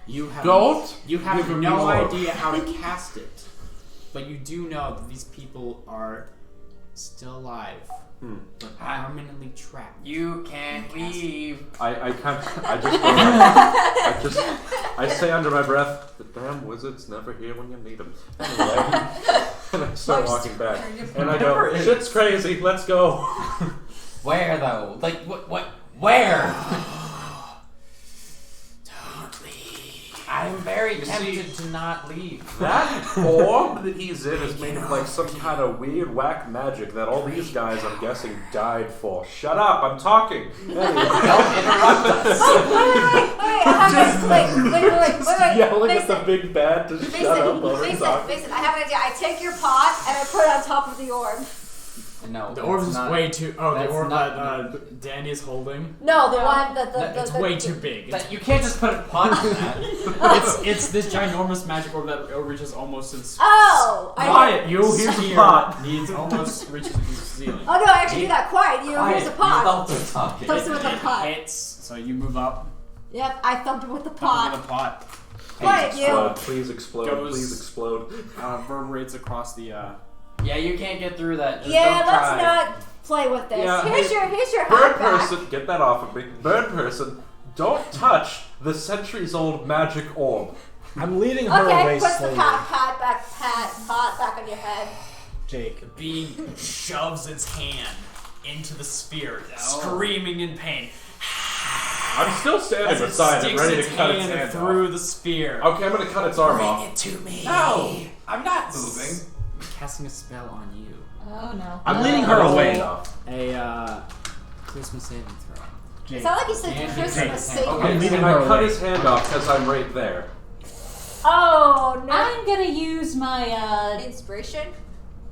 You have Give him no the orb. idea how to cast it, but you do know that these people are still alive, but permanently trapped. You can't leave. I say under my breath, the damn wizard's never here when you need them. Anyway, and I start walking back, and I go, Never is. shit's crazy, let's go. Where though? Like what? Where? Don't leave. I'm very You tempted see- to not leave. That orb that he's in is made of like some kind of weird whack magic that all these guys, I'm guessing, died for. Shut up, I'm talking. Anyway. Don't interrupt us. Wait, I have an wait. Yelling at Mason, the big bad to shut up while we're talking. Mason, I have an idea. I take your pot and I put it on top of the orb. No, The orb that's is not- way too. Oh, the that's orb not- that Danny is holding. No, the one that It's way too big. That you can't just put a pot in that. It's this ginormous magic orb that reaches almost its. Oh, I Quiet, you, here's the here. pot. Needs almost reaches the ceiling. Oh no, I actually do that. Quiet, you. Here's a pot. You're talking. Close to with the pot. Hits, so you move up. Yep, I thumped it with the Up pot. with the pot. Quiet, you. Explode, please explode, Goes- please explode. Reverberates across the. Yeah, you can't get through that. Just Yeah, don't let's try. not play with this. Yeah, here's your Bird hat back. person, get that off of me. Bird person, don't touch the centuries-old magic orb. I'm leading her Okay, away put the slowly. pot back on your head. Jake. The beam shoves its hand into the sphere, screaming in pain. I'm still standing As it beside it, sticks ready its to cut its hand hand through off. the sphere. Okay, I'm gonna cut its arm Bring off. it to me. No, I'm not moving. Casting a spell on you. Oh no. I'm leading her away. A charisma saving throw. Jake. It's not like you said Dandy Christmas Jake. thing. Okay, leaving and her I cut away. his hand off because I'm right there. Oh no! I'm gonna use my Inspiration.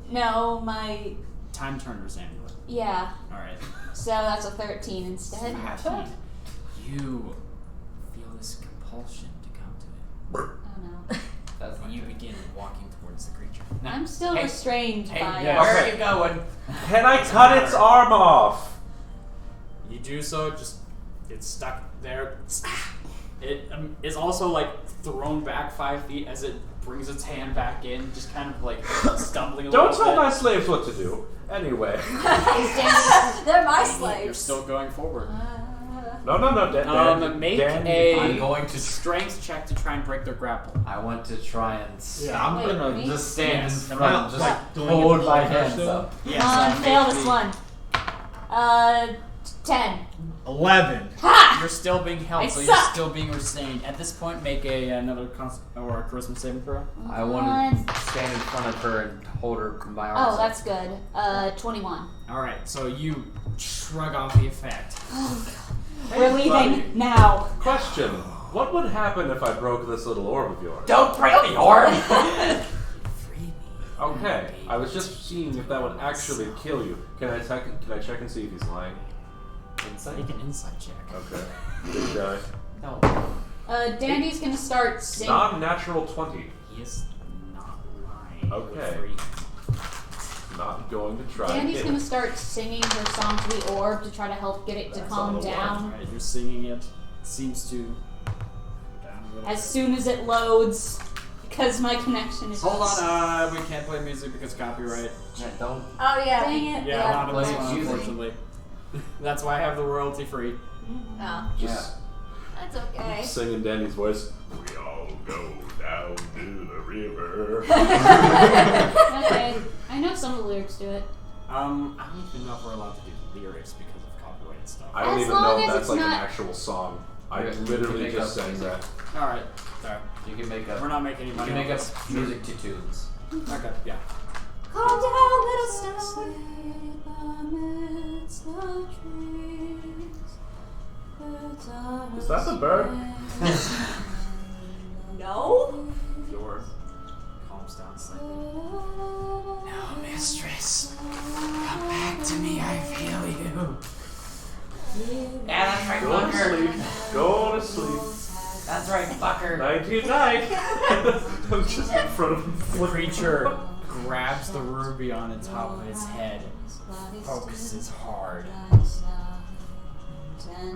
no, my Time Turner's amulet. yeah. Alright. So that's a 13 instead. 13. You feel this compulsion to come to it. Oh no. That's And you begin walking towards the creature. I'm still Hey, restrained Hey, by yeah. where Okay. are you going? Can I cut its arm off? You do so, just it's stuck there. It is also like thrown back 5 feet as it brings its hand back in, just kind of like stumbling a Don't little tell bit. my slaves what to do. Anyway. They're my You're slaves. still going forward. No. Make I'm a going to strength check to try and break their grapple. I want to try and Yeah, I'm Wait, gonna me? just stand Yes. in Am I front, just like doing hold it my first, hands though? up. Yes, Come on, make fail the- this one. 10. 11. Ha! You're still being held, I so suck. you're still being restrained. At this point, make another or a charisma saving throw. I want to stand in front of her and hold her in my arms. Oh, that's good. 21. All right, so you shrug off the effect. We're leaving buddy. now. Question. What would happen if I broke this little orb of yours? Don't break the orb! Free me. Okay, I was just seeing if that would actually kill you. Can I check and see if he's lying? Make an insight check. Okay. Good guy. No. Dandy's gonna start singing. Non-natural 20. He is not lying. Okay. Free. Not going to try. Dandy's again. gonna start singing her song to the orb to try to help get it to That's calm on the down. Alright, you're singing it. Seems to go down a little As bit. soon as it loads, because my connection is. Hold on, we can't play music because copyright. Yeah, don't. Oh yeah. Dang it. Yeah, not on this Play one, music. unfortunately. That's why I have the royalty free. Oh, Just that's okay. singing Danny's voice. We all go down to the river. Okay, I know some of the lyrics to it. I don't even know if we're allowed to do lyrics because of copyright and stuff. I don't As even long know as if that's it's like an not- actual song. I Yeah, you literally can just make up sang that. Alright, sorry. You can make We're up. not making any You money. can make off up this. music to tunes. Okay, yeah. Calm down, little star. Is that the bird? No. Your calms down slightly. No, mistress. Come back to me, I feel you. Yeah, that's right, Go to sleep. fucker. Go to sleep. That's right, fucker. Nighty night. I was just in front of him. The creature grabs the ruby on the top of its head, focuses hard. Oh,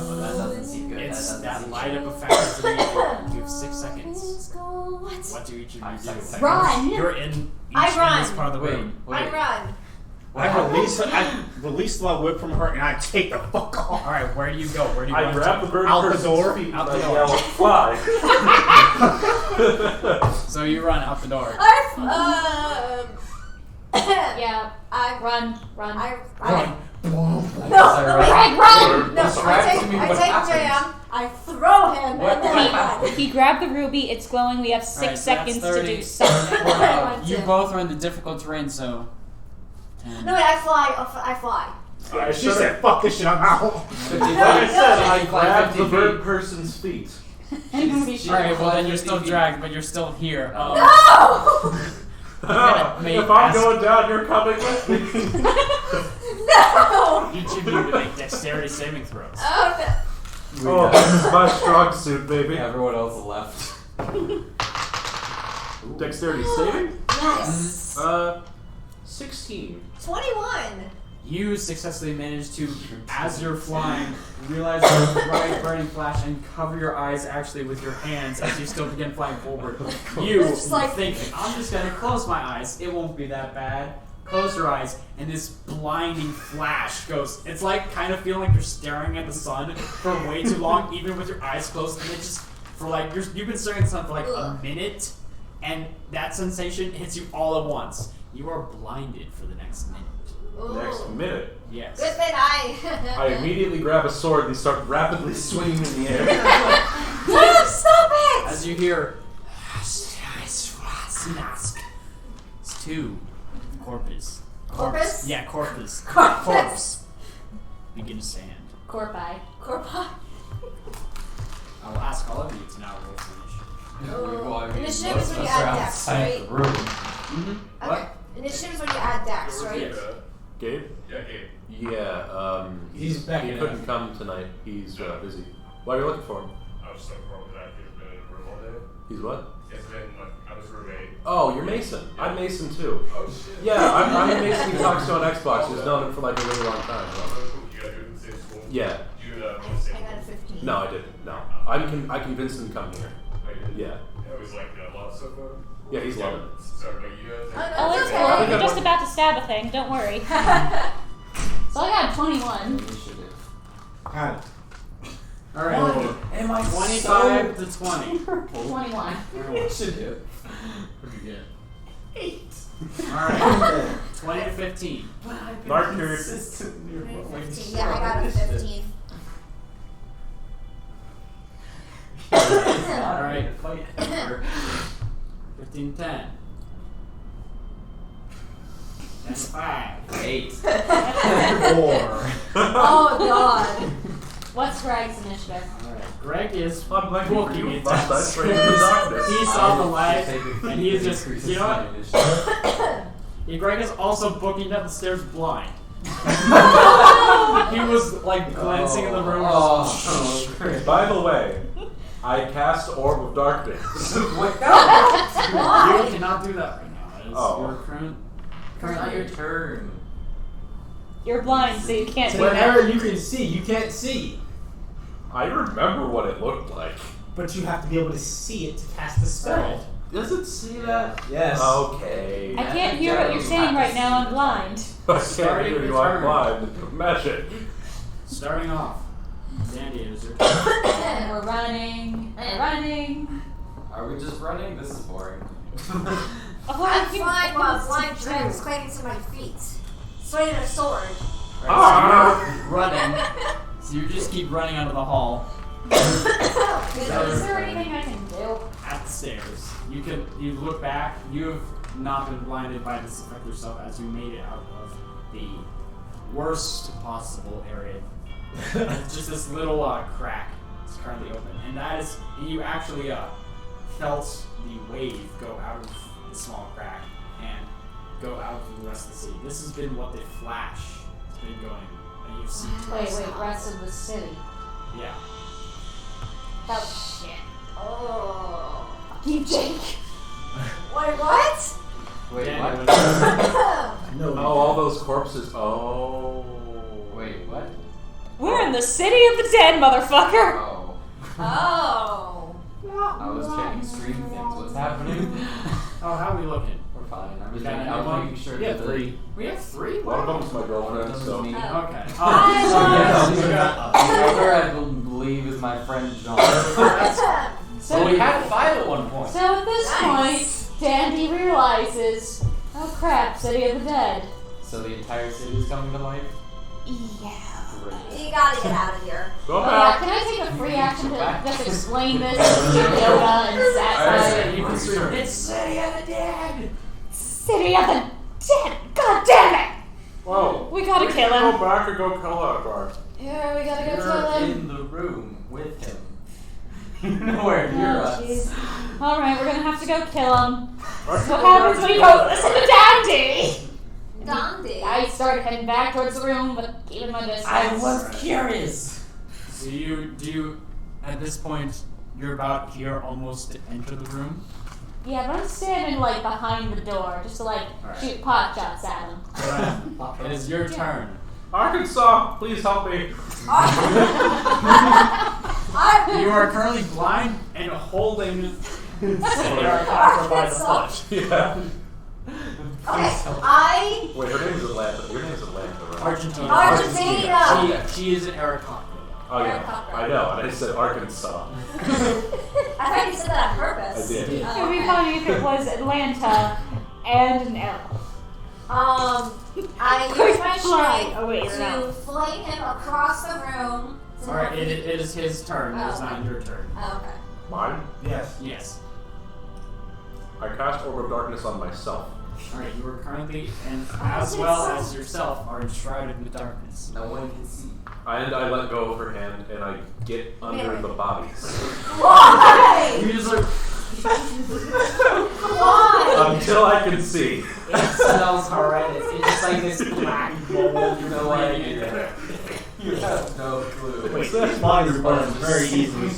well, that doesn't seem good. It's doesn't that seem light good. up effect is immediate. You have 6 seconds. What? What do each of 5 you seconds. do? Run. You're in each I in run. this part of the Wait, room. wait. I run. I release the whip from her and I take the fuck off. Alright, where do you go? Where do you I run grab to? the bird Out the person's door. feet Out and the I door. yell, fly. So you run out the door. Yeah, I run. I Run. no, Greg, run! no. Describe to me I what take happens. Jam. I throw him What and then I happened? run. He grabbed the ruby, it's glowing, we have 6 Alright, so that's seconds to 30. do something. You both are in the difficult terrain, so. 10. No, wait, I fly. I fly. Yeah, she said, fuck this shit, I'm out. Like I said, I She's grabbed 50 the bird feet. person's feet. She's Alright, well then you're 50 still feet. dragged, but you're still here. No! Make If I'm ask- going down, you're coming with me. No! Each of you to make dexterity saving throws. Oh Oh, this is my strong suit, baby. Everyone else left. Dexterity saving? no! Yes! 16. 21! You successfully managed to, as you're flying, realize the bright burning flash and cover your eyes actually with your hands as you still begin flying forward. You It's just like- think, I'm just gonna close my eyes, it won't be that bad. Close your eyes, and this blinding flash goes. It's like kind of feeling like you're staring at the sun for way too long, even with your eyes closed, and it just, for like, you've been staring at the sun for like a minute, and that sensation hits you all at once. You are blinded for the next minute. Next Ooh. minute. Yes. Good thing I immediately grab a sword and start rapidly swinging in the air. No, stop it! As you hear, it's 2 corpus. Corpus? Yeah, corpus. Corpus. Corpse. begin to stand. Corpi. Corpa. I will ask all of you to now roll for initiative. Well, I mean, Initiative most is when of you us are add dex, outside right? the room. Mm-hmm. Okay. Initiative is when you add dex, right? Gabe? Yeah, Gabe. Yeah, He's back he in couldn't it. come tonight. He's busy. Why are you looking for him? I was just looking for him because he's been in the room all day. He's what? He's been like, I'm his roommate. Oh, you're Mason. I'm Mason too. Oh shit. Yeah, I'm Mason who talks to on Xbox. Who's known him for like a really long time. You guys do it in the same school? Yeah. You both same I got a 15. No, I didn't. No. I convinced him to come here. Yeah. It was like a lot so far. Yeah, he's loving it. Sorry, but you guys. Oh, it's okay. cool. think You're I just won. about to stab a thing. Don't worry. So I got 21. Initiative. God. Alright. Am I 25 to 20. 21. Initiative. What did you get? 8. Alright. 20 to 15. Mark your- 15. Yeah, I got a 15. Alright, fight. 15 10. 10 to 5. 8. 4. Oh god. What's Greg's initiative? Alright. Greg is I'm like booking it last night for the downstairs. darkness. He saw the light and he's just, you know what? Yeah, Greg is also booking down the stairs blind. He was like glancing in the room. By the way, I cast Orb of Darkness. What? No! You cannot do that right now. That is Oh. your current It's not your turn. You're blind, so you can't do Whatever that. you can see, you can't see. I remember what it looked like. But you have to be able to see it to cast the spell. Does it see that? Yes. Okay. I can't hear what you're saying right now. I'm blind. I can't hear you. I'm blind. Magic. starting off. Sandy, it is your turn. And we're running. And running. Are we just running? This is boring. Oh, I'm flying while blind trends clinging to my feet. Swinging a sword. Running. So you just keep running out of the hall. Is there anything I can do? At the stairs. You look back, you have not been blinded by this effect yourself as you made it out of the worst possible area. It's just this little crack is currently open. And that is, you actually felt the wave go out of the small crack and go out of the rest of the city. This has been what the flash has been going, and you've seen twice. Wait, rest of the city. Yeah. Oh shit. Oh. Fuck you, Jake. Wait, what? Wait, Yeah, what? No. Oh, all those corpses. Oh. Wait, what? We're in the city of the dead, motherfucker. Oh. Oh. I was checking stream things. What's happening? Oh, how are we looking? We're fine. I'm We just got making, I anyone? was making sure We that have 3. We have 3? One of them's my One girlfriend, of them so. is me. Oh. Okay. Hi, so yes, Yes, we got- the other I believe is my friend John. So we had 5 at one point. So at this Nice. point, Dandy realizes, oh crap, city of the dead. So the entire city is coming to life? Yeah. Great. You gotta get out of here. Go Oh yeah, back. can I take a free action to just explain this to Yoda and Satire? You can scream, It's City of the Dead! City of the dead! God damn it! Whoa. We gotta kill Go him. back or go kill that guard. Yeah, we gotta go You're kill him. in the room with him. Nowhere near Oh, us. jeez. Alright, we're gonna have to go kill him. What What happens when you don't listen to Dandy? Gandhi. I started heading back towards the room, but keeping my distance. I was curious. So you, at this point, you're about here almost to enter the room. Yeah, but I'm standing like behind the door, just to like Alright. shoot pot shots at him. It is your turn. Arkansas, please help me. You are currently blind and holding Sarah by the foot. Yeah. Okay, Wait, her name is Atlanta. Your name is Atlanta, right? Argentina. Argentina. She is an Araucana. Oh yeah, I know. And I said Arkansas. I thought you said that on purpose. I did. It Oh, would be okay. funny if it was Atlanta and an arrow. I use my Flying. strength Oh wait, you're to not. fling him across the room. To Alright, my it feet. is his turn. It is not your turn. Oh, okay. Mine? Yes. Yes. I cast Orb of Darkness on myself. Alright, you are currently, and as well as yourself, are enshrouded with darkness. No one can see. And I let go of her hand and I get under the bodies. Why? You just like, Why? Until I can see. it smells horrendous. It's just like this black mold. You're No idea. You have no clue. Wait, these bodies burn very easily.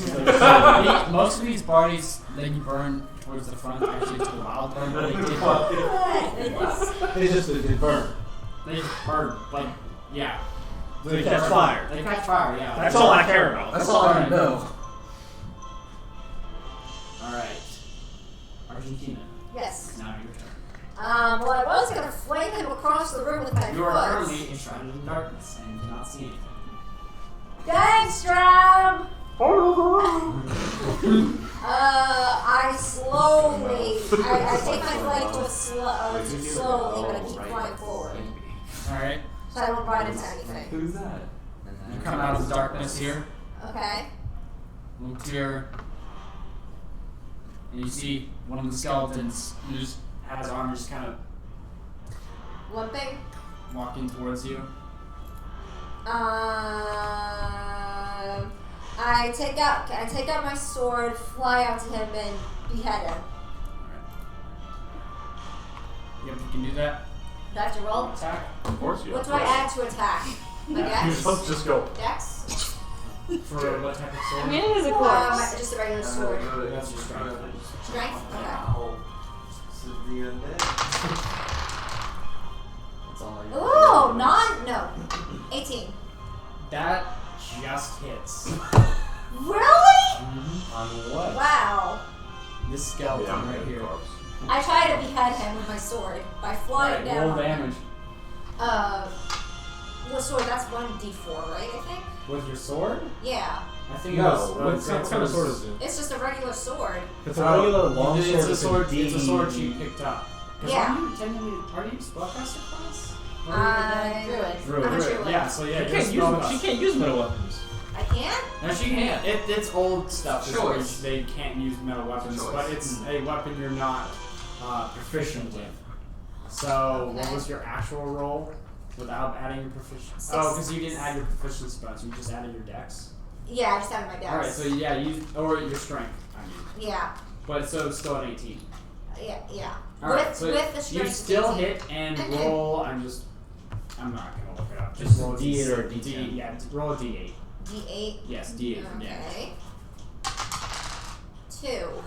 Most of these bodies that you burn towards the front actually to the wild burn, but They just burn. they burn, like, yeah. They catch fire. They catch fire, yeah. That's all I care about. That's all I know. Alright. Argentina, Yes. now your turn. Well, I was gonna flame him across the room with my You are foot. currently enshrouded in darkness and cannot see anything. Thanks, Drum! I slowly, I take my flight to slowly, but I keep flying forward. Alright. So I don't run into anything. Who's that? You come out of the darkness here. Okay. Look here. And you see one of the skeletons who just has armor just kind of Limping. walking towards you. I take out my sword, fly out to him, and behead him. Yep, you can do that. Do I have to roll? Attack. Of course you What do have I to. add to attack? My You're dex? supposed to just go. Dex? For what type of sword? I mean, it is a corpse. Just a regular sword. That's your strength. Strength? Okay. This is the Undead. That's all I Ooh, no. 18. That just hits. Really? On what? Wow. This skeleton Yeah, right here. I try to behead him with my sword by flying Alright, down. roll damage. The sword, that's 1d4, right, I think? With your sword? Yeah. I think No, it was. what kind of sword is it? It's just a regular sword. It's a regular long sword. It's a with sword. D. It's a sword you picked up. 'Cause Yeah. Are you technically? Are you spellcaster class? Druid. Druid. I'm a druid. Yeah. So yeah, She you're can't use spellcaster. she can't use metal weapons. I can't? No, she can. It's old stuff. It's Choice. which they can't use metal weapons, Choice. but it's a weapon you're not proficient with. So, what Okay. was your actual roll without adding your proficiency? Six. Oh, because you didn't add your proficiency bonus. You just added your dex. Yeah, I just have my dex. All right. So yeah, or your strength. I mean, Yeah. but so it's still an 18. Yeah. All right. With So the strength. you still 18. hit and roll. I'm not gonna look it up. Just roll a D8 or a D8. D10? Yeah, roll a D8. D8. Yes, D8 for damage. Okay. 2.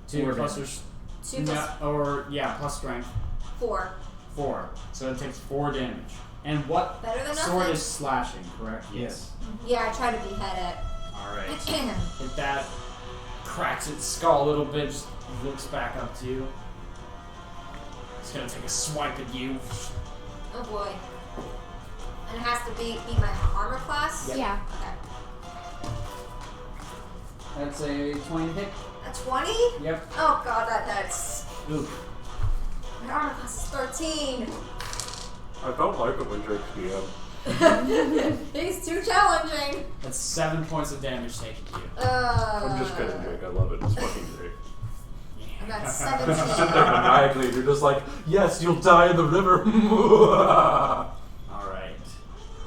2 Four plus your damage. 2 plus plus strength. 4. 4. So it takes 4 damage. And what Better than sword nothing. is slashing, correct? Yes. Yeah, I try to behead Alright. it. Hit that, cracks its skull a little bit, just looks back up to you. It's gonna take a swipe at you. Oh boy. And it has to be my armor class? Yeah. Okay. That's a 20 to hit. A 20? Yep. Oh god, that's. Ooh. My armor class is 13. I don't like it when Drake's DM. He's too challenging. That's 7 points of damage taken to you. I'm just kidding, Drake. I love it. It's fucking great. I'm at You 17. sit there maniacally and you're just like, yes, you'll die in the river. Alright.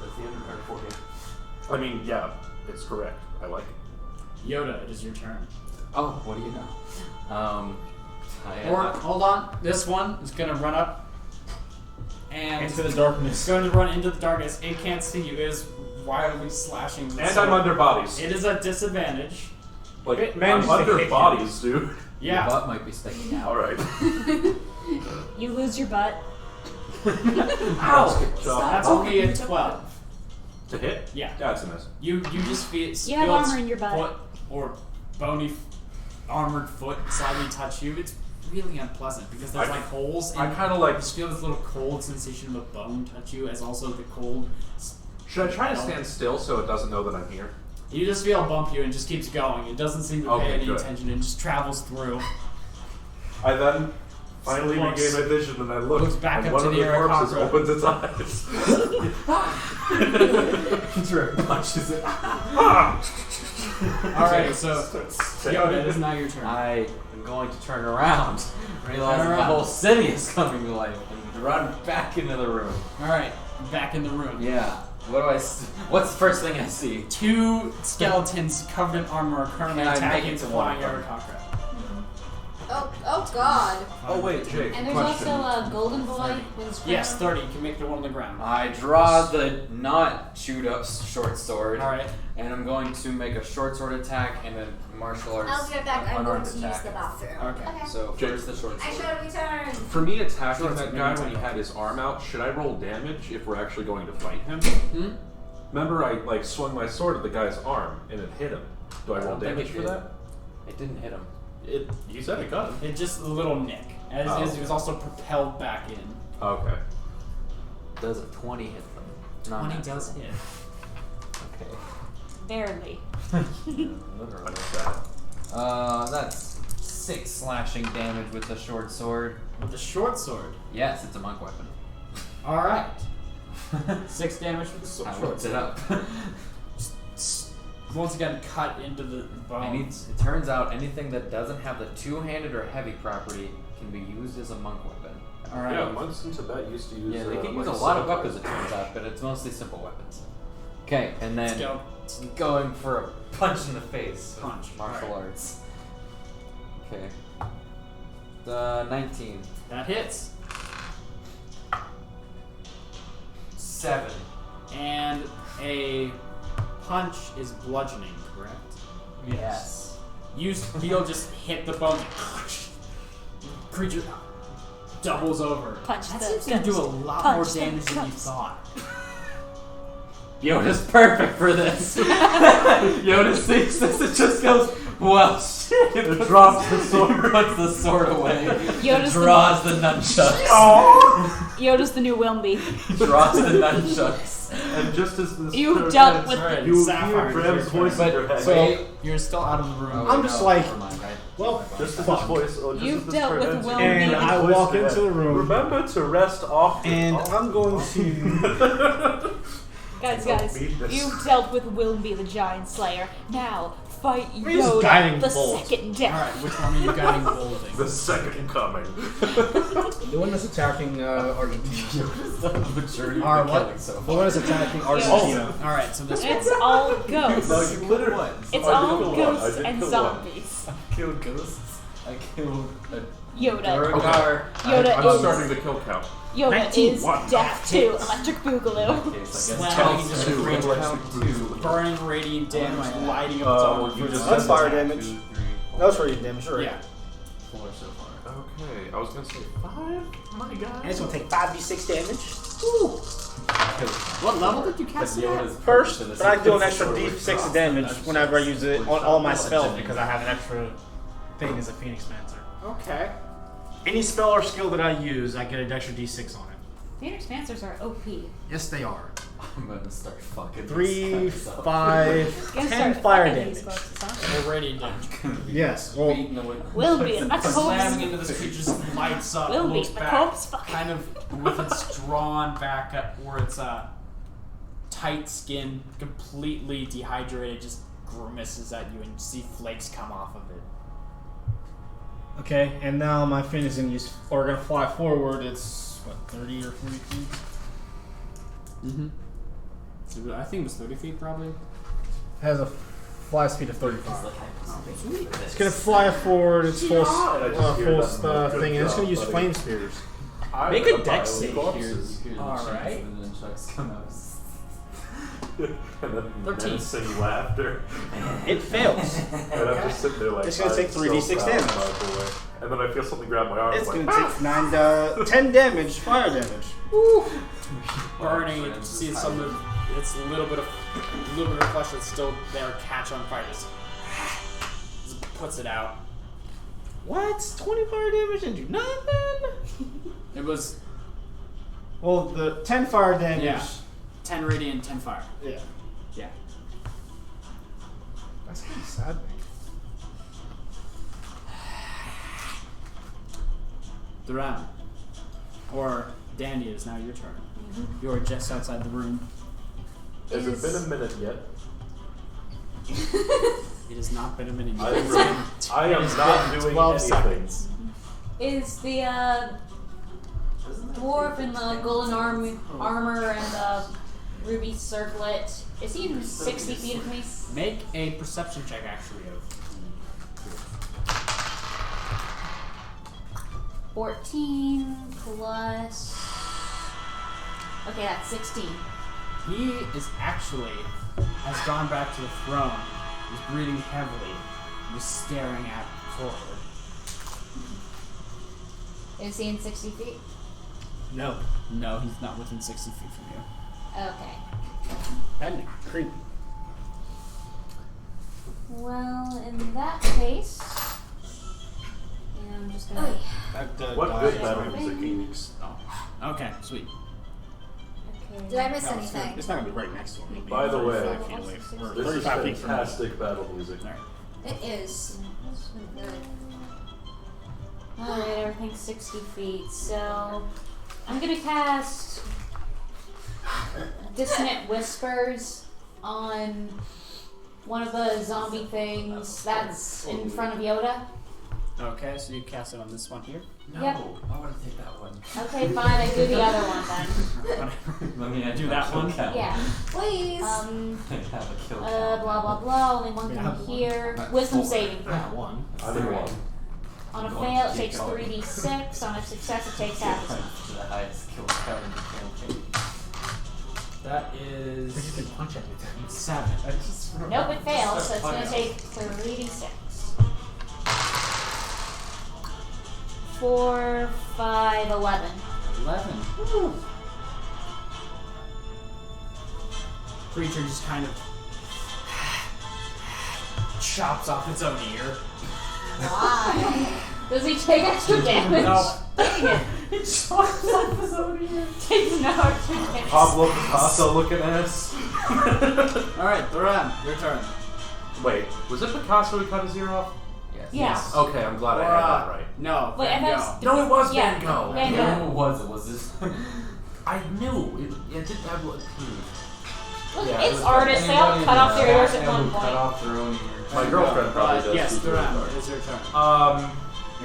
That's the Underdark for you. I mean, yeah, it's correct. I like it. Yoda, it is your turn. Oh, what do you know? Or, hold on. This one is gonna run up. And Into the darkness. it's going to run into the darkness. It can't see you. It is wildly slashing. with And sword. I'm under bodies. It is a disadvantage. Like, It I'm manages to under hit bodies, dude. Your Yeah. butt might be sticking out. Alright. You lose your butt. Ow! That's only a 12. To hit? Yeah. Yeah, it's a miss. You just feel You have armor in your butt. foot or bony armored foot slightly touch you. It's really unpleasant because there's like holes and I kind of like. you just feel this little cold sensation of a bone touch you as also the cold. Should I try to stand still so it doesn't know that I'm here? You just feel it bump you and just keeps going. It doesn't seem to pay Okay, any good. attention and just travels through. I then finally Looks- regain my vision and I look. looks back and up one to of the the corpses Aarakocra. opens its eyes. Drake punches it. Alright, so Yoda, it is now your turn. I am going to turn around, realizing the whole city is coming to life, and run back into the room. Alright, back in the room. Yeah. What's the first thing I see? 2 skeletons covered in armor are currently Can I make attacking it to the one flying of them? aristocrat. Oh God. Oh wait, Jake. And there's question. also a golden boy with his Yes, crown. 30. You can make the one on the ground. I draw the not chewed up short sword, Alright. and I'm going to make a short sword attack and then martial arts. I'll be right back. I'm going unarmed to use attack. the bathroom. Okay. So Jake. first the short I sword. shall return. For me attacking Sure, that it's guy maybe when he 10. had his arm out, should I roll damage if we're actually going to fight him? Remember, I like swung my sword at the guy's arm and it hit him. Do I I roll don't think damage it for did. that? It didn't hit him. You said it got him. It's just a little nick. As Oh. he was also propelled back in. Okay. Does a 20 hit them? 20 Not does hit. Okay. Barely. Literally. That's 6 slashing damage with the short sword. With the short sword. Yes, it's a monk weapon. Alright. 6 damage with the I short looked it sword. up. Once again, cut into the bones. It turns out anything that doesn't have the two-handed or heavy property can be used as a monk weapon. Alright. Yeah, monks in Tibet used to use. Yeah, they can use like a lot of scimitars. weapons, it turns out, but it's mostly simple weapons. Okay, and then Let's go. going for a punch in the face. Punch, Martial alright. arts. Okay. 19. That hits. 7. And a punch is bludgeoning, correct? Yes. You feel just hit the bone. Creature doubles over. Punch That the seems to do a lot punch more the damage than you ghost. thought. Yoda's perfect for this. Yoda sees this, it just goes, well, shit. It drops the sword. He puts the sword away. Yoda's Draws the nunchucks. Yoda's the new Wilmby. Draws the nunchucks. And just as this You dealt with Right, you Sapphire, hear Bram's it's your voice turn. in your head. So You're still out of the room. I'm just like, well, just as fuck. his voice. Oh, just You've as this dealt with turns Will into And Bean. I voice walk in your into head. the room. Remember to rest off. And I'm going to. Guys, beat this. you've dealt with Wilmby the Giant Slayer. Now, fight He's Yoda, guiding the bolt. second death. Alright, which one are you guiding bolding? The second coming. The one that's attacking Argentina. Maturity Or of what? killing so The far. one that's attacking Argentina. Alright, so this It's all ghosts. No, you literally. It's I did all kill one. I ghosts did and kill zombies. I killed ghosts. I killed a Yoda. Durgar. Yoda I'm is starting the kill count. Yoda 19. is What? death to Electric Boogaloo. Okay, so I Slamming guess into the count creature. count 2. burning radiant damage, Oh my lighting up its armor. you just That's said fire attack. damage. 2, 3, 4. That was for you damage, right? Yeah. 4 so far. Okay, I was gonna say 5. My God. And it's gonna take 5d6 damage. What level did you cast it at? First, but I do an extra d6 of damage whenever I use it on all my spells because I have an extra thing as a Phoenix Mancer. Okay. Any spell or skill that I use, I get an extra d6 on it. Phoenix Mancers are OP. Yes, they are. I'm gonna start fucking 3, these guys up. 5, Gonna 10 start fire fucking these damage. folks, huh? Or radiant damage. Yes. Well, Beating the wind. Wilmby, a Slamming corpse. into this creature just lights up, Will be looks the back, corpse fuck. kind of with its drawn back up where it's tight skin, completely dehydrated, just grimaces at you and you see flakes come off of it. okay, and now my fin is gonna use, or gonna fly forward. It's what, 30 or 40 feet? Mm-hmm. So I think it was 30 feet probably. Has a fly speed of 35. Sweet. It's gonna fly forward. It's full, I just hear that. Good thing, and it's gonna job, use buddy. flame spears. Make a dex save. Alright. And then Chuck's come out. And then 13. menacing laughter. It fails. And I'm just sitting there like, It's gonna take I'm 3d6 so proud damage. of my boy. And then I feel something grab my arm. It's I'm gonna like, take 10 damage, fire damage. Burning, you see some of it's a little bit of flesh that's still there, catch on fire. Just puts it out. What? 20 fire damage and do nothing? It was Well, the 10 fire damage. yeah, 10 radiant, 10 fire. Yeah. Yeah. That's kind of sad. The round. Or Dandy, it is now your turn. You're just outside the room. Has it been a minute yet? It has not been a minute. I am not doing 12 anything. seconds. Is the dwarf in the golden armor and the ruby circlet, is he in 60 feet of me? Make a perception check, actually, of 14 plus... Okay, that's 16. He is actually has gone back to the throne. He's breathing heavily, just staring at forward. Is he in 60 feet? No. No, he's not within 60 feet from you. Okay. That'd be creepy. Well, in that case... Yeah, I'm just gonna... What Dies good is battle right. music games? Oh. Okay, sweet. Okay. Did I miss No, anything? it's not gonna be right next to him. It'll be By the way, 35 feet away. Or This is 35 feet from me. fantastic battle music. Alright. It is. Good. Alright, everything's 60 feet, so... I'm gonna cast... Dissonant Whispers on one of the zombie things that's in front of Yoda. Okay, so you cast it on this one here. No, Yep. I want to take that one. Okay, fine, I do the other one then. Let me Do that one? Yeah. Please. Have a kill Blah blah blah, only one Yeah. thing here. Right, Wisdom four. saving I throw. got one. I did one. On a I'm going fail, to it keep takes going. 3d6. On a success, it takes half as much. To the highest kill count in the campaign. That You is can punch everything. 7. Nope, it fails, so it's Fuck gonna it. take 3d6. 4, 5, 11. 11. Creature just kind of chops off its own ear. Why? Does he take extra damage? No. It chops off his own ear. Takes no extra damage. Pablo Picasso looking ass. Alright, Duran, your turn. Wait, was it Picasso who cut his ear off? Yes. Yeah. Okay, I'm glad I had that right. No, Wait, Van I Gogh. thought No, it was Yeah. Van Gogh. Van I Gogh. don't know who was it. Was this? I knew. It didn't have. Look, Yeah, it it's was artists. They all cut off their ears at one Cut point. off their own ear. My girlfriend probably does. Yes, She's Duran, really it is your turn. Are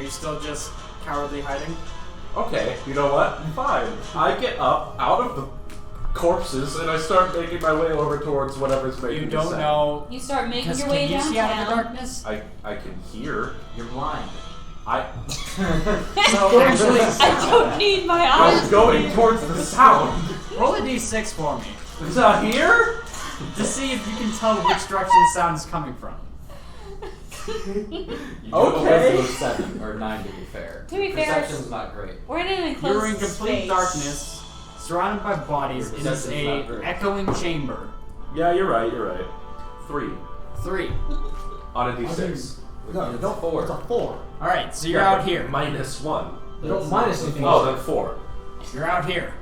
you still just cowardly hiding? okay, you know what? Fine. I get up out of the corpses and I start making my way over towards whatever's making You the don't sound. know. You start making Because your can way you see out of the downtown. darkness? I can hear. You're blind. I So actually, I don't need my I was eyes. going towards the sound. roll a d6 for me Is that here? to see if you can tell which direction the sound is coming from. You do Okay. a wisdom of 7 or 9 to be fair. To be fair, Perception's not great. We're in an enclosed You're in complete space. darkness, surrounded by bodies. It is Perception's not a great. echoing chamber. Yeah, you're right. You're right. 3 3. on a d6. No, you don't. 4. It's a 4. All right, so you're Yeah, out but here. -1. You don't minus anything. Oh, then 4. You're out here.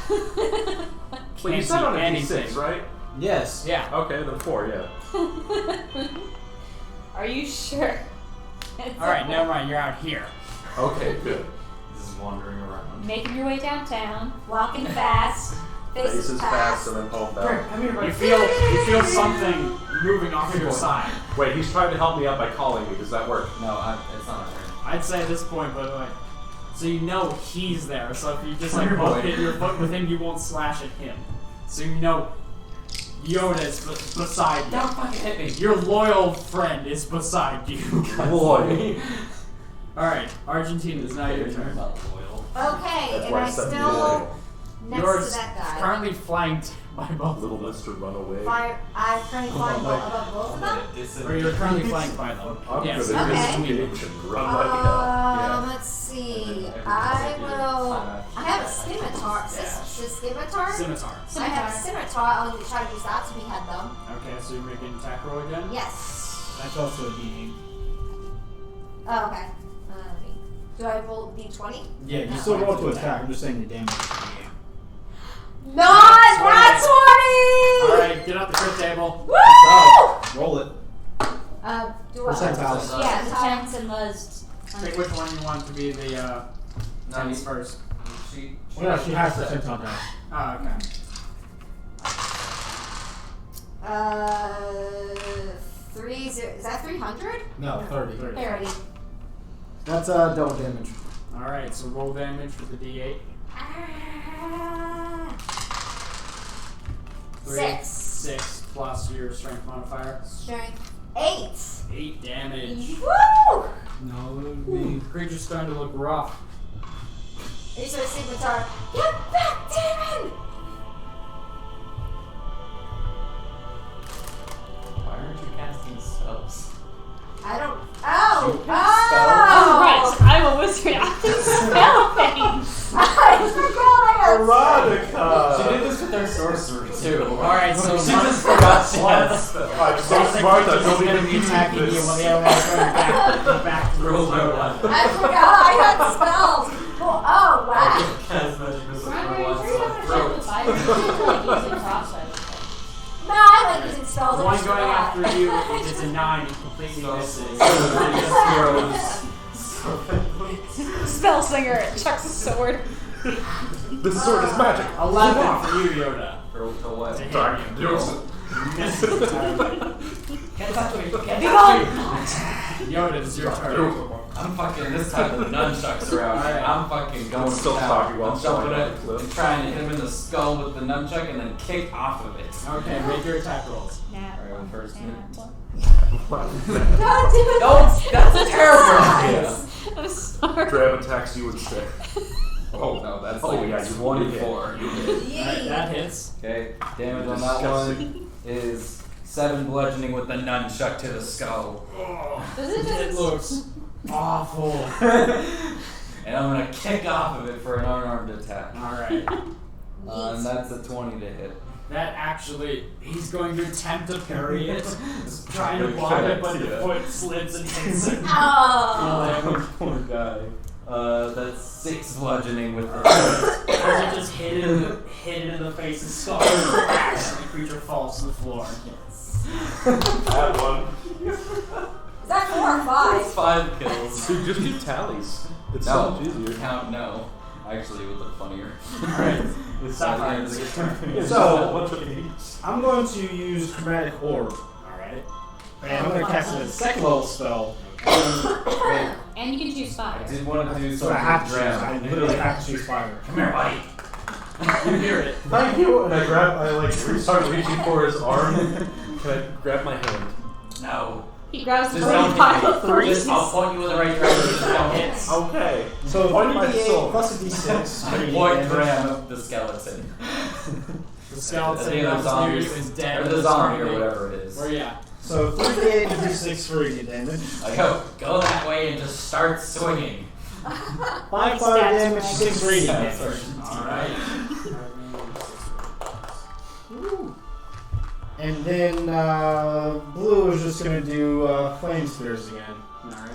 Wait, you Can't said see on a anything. d6, right? Yes. Yeah. Okay, then 4. Yeah. Are you sure? All right, never mind. You're out here. Okay, good. This is wandering around. Making your way downtown, walking fast. Faces fast and then hold Greg, down. come here, You buddy. feel something moving off to your side. Wait, he's trying to help me out by calling me. Does that work? No, it's not my turn. I'd say at this point, by the way. So you know he's there. So if you just Come like here, both boy. hit your foot with him, you won't slash at him. So you know Yoda is beside you. Don't fucking hit me. Your loyal friend is beside you. Boy. Alright, Argentina is now your turn. Not loyal. Okay, That's and why I I said still loyal. next You're to that guy. currently flanked by both. Little Mr. Run Away. I currently flying above both of them. Or you're currently flanked by them. I'm Yes. gonna Okay. disengage and run like hell. Let's see. I will. I have a scimitar. Is this scimitar? Scimitar. I have a scimitar. I'll try to use that to behead them. Okay, so you're making an attack roll again? Yes. That's also a D8. Oh, okay. Do I roll d20? Yeah, you No. still roll to attack. I'm just saying the damage is D8. Not nat 20! Alright, get out the crit table. Woo! Roll it. Do I? Percentiles. Yeah, the time. tens and the Pick which one you want to be the No, tens you- first. She Well, no, she has percentile dice. Oh, okay. 3, Is that 300? No, 30. 30. That's double damage. Alright, so roll damage with the D8. Ah. 3, 6. 6 plus your strength modifier. Strength 8. 8 damage. Woo! No, the creature's starting to look rough. He's a scimitar. Get back, demon! Why aren't you casting spells? I don't. Oh! Oh, right. I'm a wizard. I can spell things. I forgot I had Erotica! She did this with her sorcerer too. Alright, so she just forgot she had a spell. I'm so smart that He's nobody going can to be use attacking you this. while the other one's going back to Roll my Yoda. one. I forgot I had spells. Well, oh, wow. Cast magic missile Remember, for you're once. sure you don't have to check the fire. You can like using crossbow. No, I like using spells. The one going after you, if it's a 9, it completely misses. Spell singer chucks a sword. This sword is magic. 11 for you, Yoda. For what? To hit Dark. you. Misses entirely. Be gone. Yoda, it's your turn. I'm fucking this time the nunchucks around. Alright. I'm fucking going Still to town. talking while I'm jumping falling it off the cliff. and trying to hit him in the skull with the nunchuck and then kick off of it. Okay, make your attack rolls. Alright, well, first hit. Don't do it. No, that's a terrible idea. I'm sorry. Drab attacks you instead. Oh no, that's Oh, like yeah, you 24. Alright, Yee. that hits. Okay, damage on that one is 7 bludgeoning with the nunchuck to the skull. Does it It just... looks awful. And I'm gonna kick off of it for an unarmed attack. Alright. And that's a 20 to hit. That actually, he's going to attempt to parry it. Trying to block it, but the foot slips and hits it. Oh. Poor guy. That's 6 bludgeoning with the As it just hit it in the face and skull cracks, and the creature falls to the floor. Add one. Is that 4 or 5? 5 kills. Dude, just do tallies. It's No, so much easier. count no. Actually, it would look funnier. Alright. Sapphire. So, I'm going to use Chromatic Orb. Alright. And I'm going to cast a second level spell. And you can choose I fire. did want to do So I something have to choose. drab. I literally have to choose fire. Come here, buddy. You hear it. Thank you. And I like start reaching for his arm. Can I grab my hand? No. He grabs the Just green don't pile hit of me. threes. I'll point you in the right direction. Just don't hit. Okay. So Point my 3d8 sword. plus a d6. I point Graham the skeleton. The skeleton The that was near you is dead. Or and the is zombie or currently- whatever it is. Or yeah. So 3d8 and d6 for radiant damage. I go that way and just start swinging. 5 fire damage, 6 radiant Yeah, damage. Alright. And then blue is just going to do flame spears again. Alright.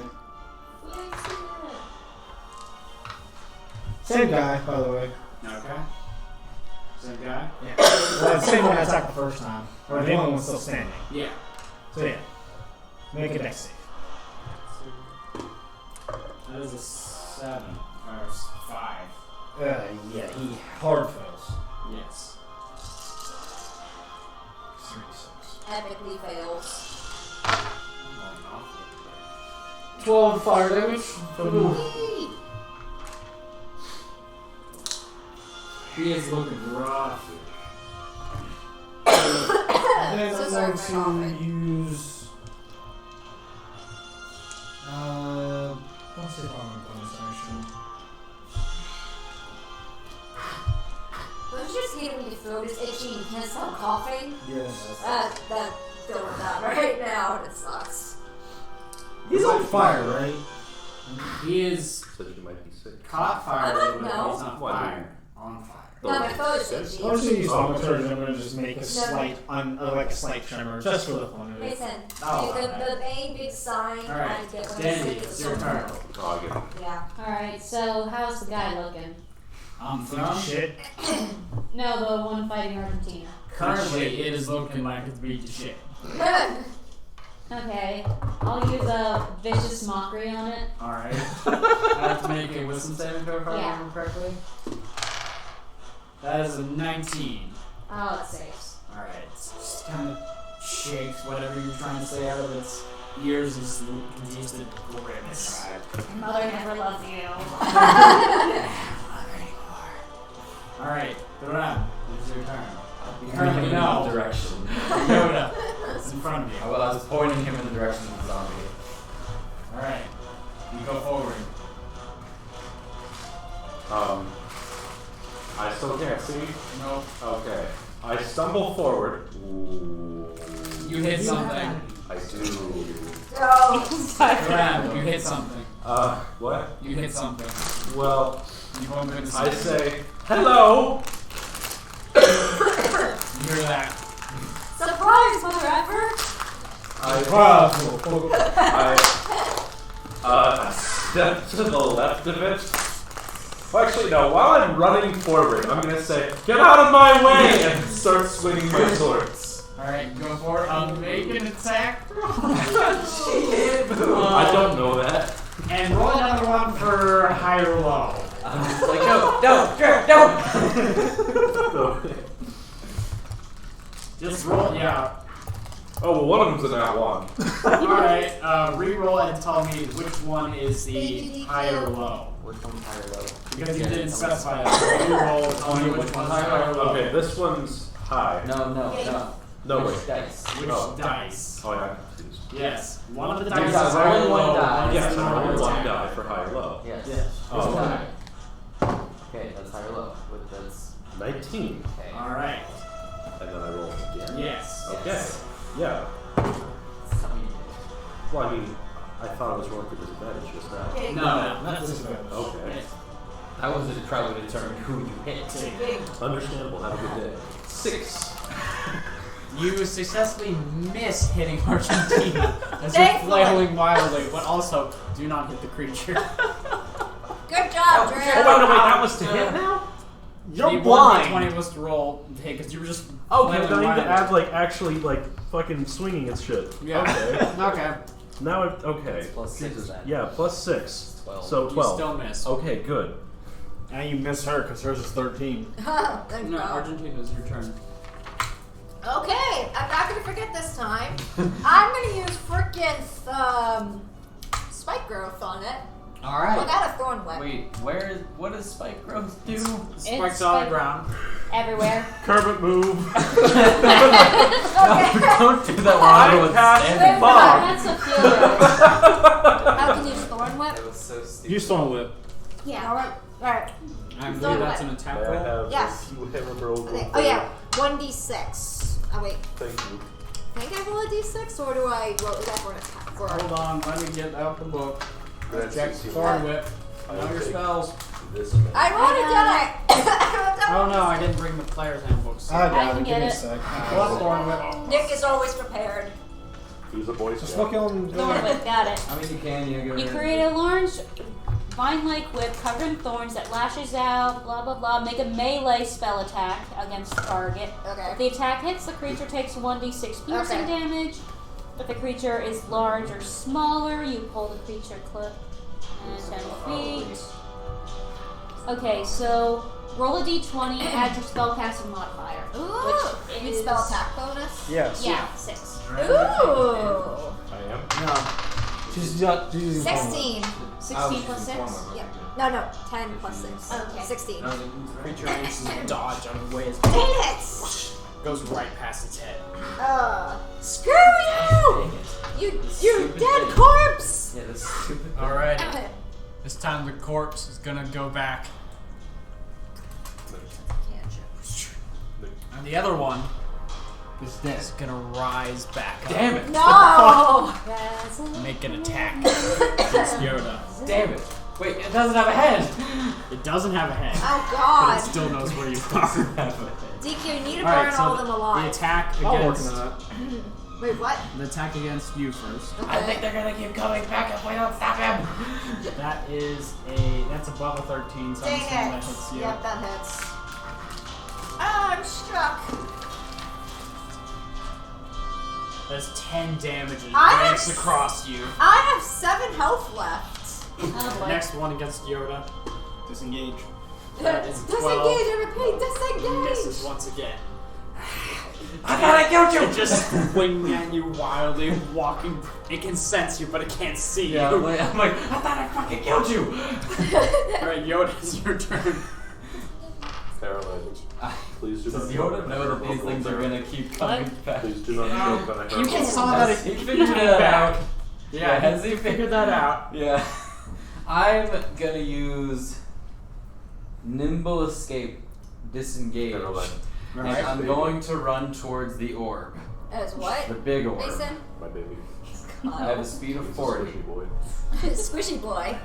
Same guy, by the way. Okay. Same guy? Yeah. Well, same one I attacked the first time. Or the only one still standing. Yeah. So yeah. Make a dex save. That is a 7. Or 5. Yeah, he hard fails. Yes. 36. Epically fails. 12 fire damage. He is looking rough. Then So I'm sorry going for to coughing. use. What's the common concentration? Don't you just hate when your throat is itchy and you can't stop coughing? Yes. That dealing with that right now, and it sucks. He's on fire, right? He is Said you might be sick. caught fire, I don't but know. he's not Why? fire. On fire. No, my throat is itchy. I'm just gonna use thaumaturgy. I'm gonna just make a slight, like a slight tremor, just for the fun of it. Listen, Oh, the main big sign Alright, I get when Danny, I see it's is your a turn. Oh, I get it. Yeah. Alright, so how's the guy looking? Shit. No, the one fighting Argentina. Currently, it is looking like it's beat to shit. Okay, I'll use a vicious mockery on it. Alright. I have to make a wisdom saving throw if I Yeah. remember correctly. That is a 19. Oh, it saves. Alright, it's just kind of shakes whatever you're trying to say out of its ears is just a grimace. Mother never loved you. Alright, Doran, it's your turn. You Pointing currently him in know the direction. Yoda is in front of you. I was pointing him in the direction of the zombie. Alright, you go forward. I still can't see. No. Okay. I stumble forward. Ooh. You hit something. I do. Doran, you hit something. What? You hit something. Well, You won't go to I say, hello! You hear that? Surprise, Mother Effer! I step to the left of it. Well, actually, no. While I'm running forward, I'm gonna say, "Get out of my way!" and start swinging my swords. Alright, go for it. Make an attack. I don't know that. And roll another one for high or low. I'm just like, no. Just roll, yeah. Oh, well, one of them's a nat one. Alright, re-roll and tell me which one is the high or low. Which one's high or low? Because you didn't specify it. Re-roll, tell me which one's high or low. Okay, this one's high. No. No, Which wait. dice? Which Oh. dice? Oh, yeah, I'm confused. Yes. One of the There's dice is high only or one low. die. One Yes, is I lower rolled one attack. die for high or low. Yes. Oh, Which okay. die? Okay, that's high or low. That's 19. okay. Alright. And then I roll again. Yes. Okay. Yes. Yeah. Something you Well, I mean, I thought I was rolling for disadvantage just now. No. Not disadvantage. Okay. did. That was to try to determine who you hit. Understandable. Have a good day. 6. You successfully miss hitting Argentina as you're Thankfully. flailing wildly, but also do not hit the creature. Good job, Dre. that was to hit now? The 1d20 was to roll to hit because you were just Okay, flailing then I need to wildly. add, like, actually, like, fucking swinging and shit. Yeah. Okay. Okay. Now it, okay. It's plus 6 Jesus. then. Yeah, plus 6. 12. So You 12. still miss. Okay, good. And you miss her because hers is 13. Thank No, God. Argentina's your turn. Okay, I'm not gonna forget this time. I'm gonna use frickin' spike growth on it. Well, I Alright. got a thorn whip. Wait, what does spike growth do? Spikes on the ground. Everywhere. Kermit move. Okay. Don't do that while everyone's standing. That's a feeling. How can you use thorn whip? That was so stupid. You Stone Whip. Yeah. Alright. Alright. I Thorn believe that's whip. an attack May I roll. have Yes. a few hammer rolls? Okay. Oh yeah. 1d6. Oh wait. Thank you. I think I roll a d6 or do I roll? Is that for an attack? For Hold on, let me get out the book. That's Check easy. Thorn Whip. I Know will your take spells. This amount. I rolled it, did I? Oh no, I didn't bring the player's handbooks. I I got can it. Give me get a it. sec. Plus Thorn Whip. Nick is always prepared. He's a boy Just scout. fucking. Thorn whip, got it. I mean, you can, go You ahead. create a large vine-like whip covered in thorns that lashes out, blah blah blah. Make a melee spell attack against the target. Okay. If the attack hits, the creature takes 1d6 piercing Okay. damage. If the creature is large or smaller, you pull the creature clip 10 feet. Okay, so roll a d20, add your spellcasting modifier. Ooh. Which You is spell attack bonus. Yes. Yeah, 6. Ooh. I am. No. She's not. She's using Stone Whip. 16. 16 plus 6. Yep. No, 10 plus 6. Okay. 16. Creature manages to dodge out of the way. His Dang it! goes right past its head. Screw you! You dead corpse! Yeah, that's stupid. Alright. This time the corpse is gonna go back. And the other one It's dead. is gonna rise back up. Damn it! No! Make an attack against Yoda. Damn it! Wait, it doesn't have a head! It doesn't have a head, Oh but god. it still knows where you are. DQ, you need to burn Alright, so all of them the alive. attack I'm working against on it. Wait, what? the attack against you first. I think they're gonna keep coming back if we don't stop him! That's above a 13, so I'm Dang assuming that it. hits you. Yep, that hits. Oh, I'm struck. That's 10 damage and it I breaks have- across you. I have 7 health left. Oh boy. Next one against Yoda. Disengage. That is 12. Disengage, I repeat, He misses disengage. once again. I thought I killed you! Just swinging at you wildly, walking. It can sense you, but it can't see Yeah, you. I'm like, I thought I fucking killed you! Alright, Yoda, it's your turn. Caroline, please do not. Does Yoda know that these things are gonna keep coming back? Please do not joke on a You hair. saw that Has it he figured it out? Yeah, has he figured that out. Yeah. I'm gonna use Nimble Escape Disengage. Caroline, And Alright. I'm going to run towards the orb. As what? The big orb. Mason? my baby. I have a speed of He's a 40. squishy boy. Squishy boy.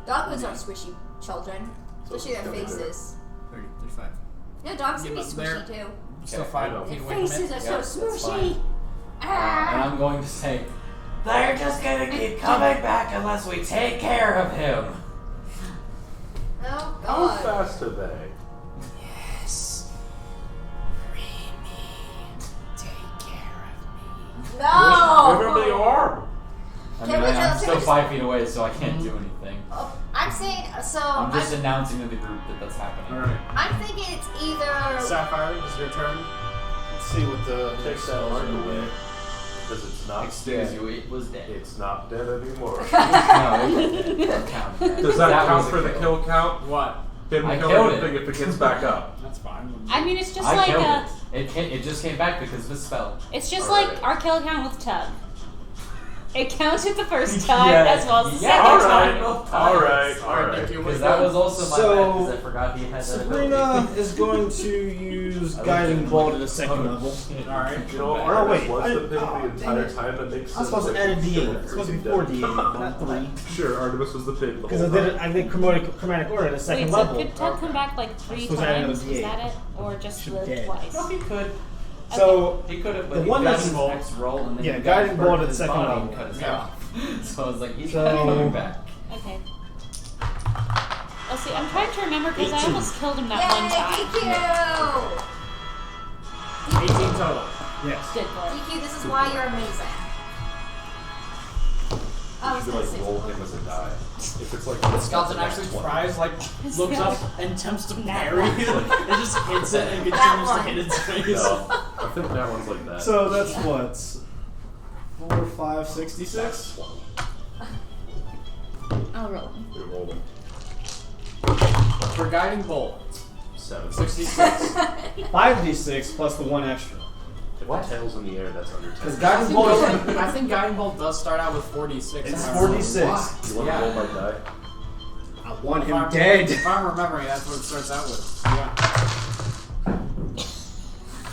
Dogwoods are squishy children. Especially their So, faces. 30, 35. Yeah, dogs can Yeah, be but they're- squishy too. Still Okay, 5 I know. feet Their away from it. faces are Yeah, so that's smushy. And Ah. I'm going to say, they're just gonna keep coming back unless we take care of him. Oh How god. fast are they? Yes. Free me. Take care of me. No! Give him the orb! I Can mean, we I'm just- still 5 feet away, so I can't do anything. Oh, I'm saying, so I'm just announcing to the group that that's happening. Alright. I'm thinking it's either. Sapphire, it's your turn. Let's see what the Take next that spells mark are. away. Because it's not Excuse dead. you, it was dead. It's not dead anymore. No, it doesn't count. Does that count was a for the kill count? What? Didn't I kill killed anything if it gets back up. That's fine. I mean, it's just I like killed a. it just came back because of a spell. It's just Alright. like our kill count with Tug. It counted the first time Yeah. as well as the Yeah, second alright. time. both times. Alright, Alright, alright. Because that was also my So, bad because I forgot he had that Sabrina ability. is going to use I Guiding looked Bolt at at the second my- level. Alright. You know, Oh, Artemis wait, was I- the pin oh, the entire dang it. time. That makes I was sense. supposed to add a D8. It's supposed to be 4 D8, not 3. Sure, Artemis was the pig the Because whole I did time. it. I did chromatic order at the second Wait, so level. could Tug come back like 3 supposed to add times? another Is D8. that it? Or just Should live dead. twice? No, he could. So He could have, The but he one got that's- his next roll and then Yeah, he got guiding hurt bolt in at the his second body level. and cut his head Yeah. off. So I was like, he's So- coming back. Okay. Well, see, I'm trying to remember because I 18. almost killed him that Yay, one time. DQ! 18 total. yes. Good boy. DQ, this is why you're amazing. I was You gonna should say like roll something. him as a die. If it's like The skeleton actually tries, like, looks up and attempts to parry. It just hits it and continues to hit its face. No, I think that one's like that. So that's what? 4, 5, 66? I'll roll. We rolled him. For guiding bolt, 7. 66. 5d6 plus the 1 extra. If the tail's in the air, that's under 10. Because I Guiding think, Bolt I think guiding bolt does start out with 46. it's if I remember. 46. You want Yeah. to roll my die? I want If him I'm- dead. If I'm remembering, that's what it starts out with. Yeah.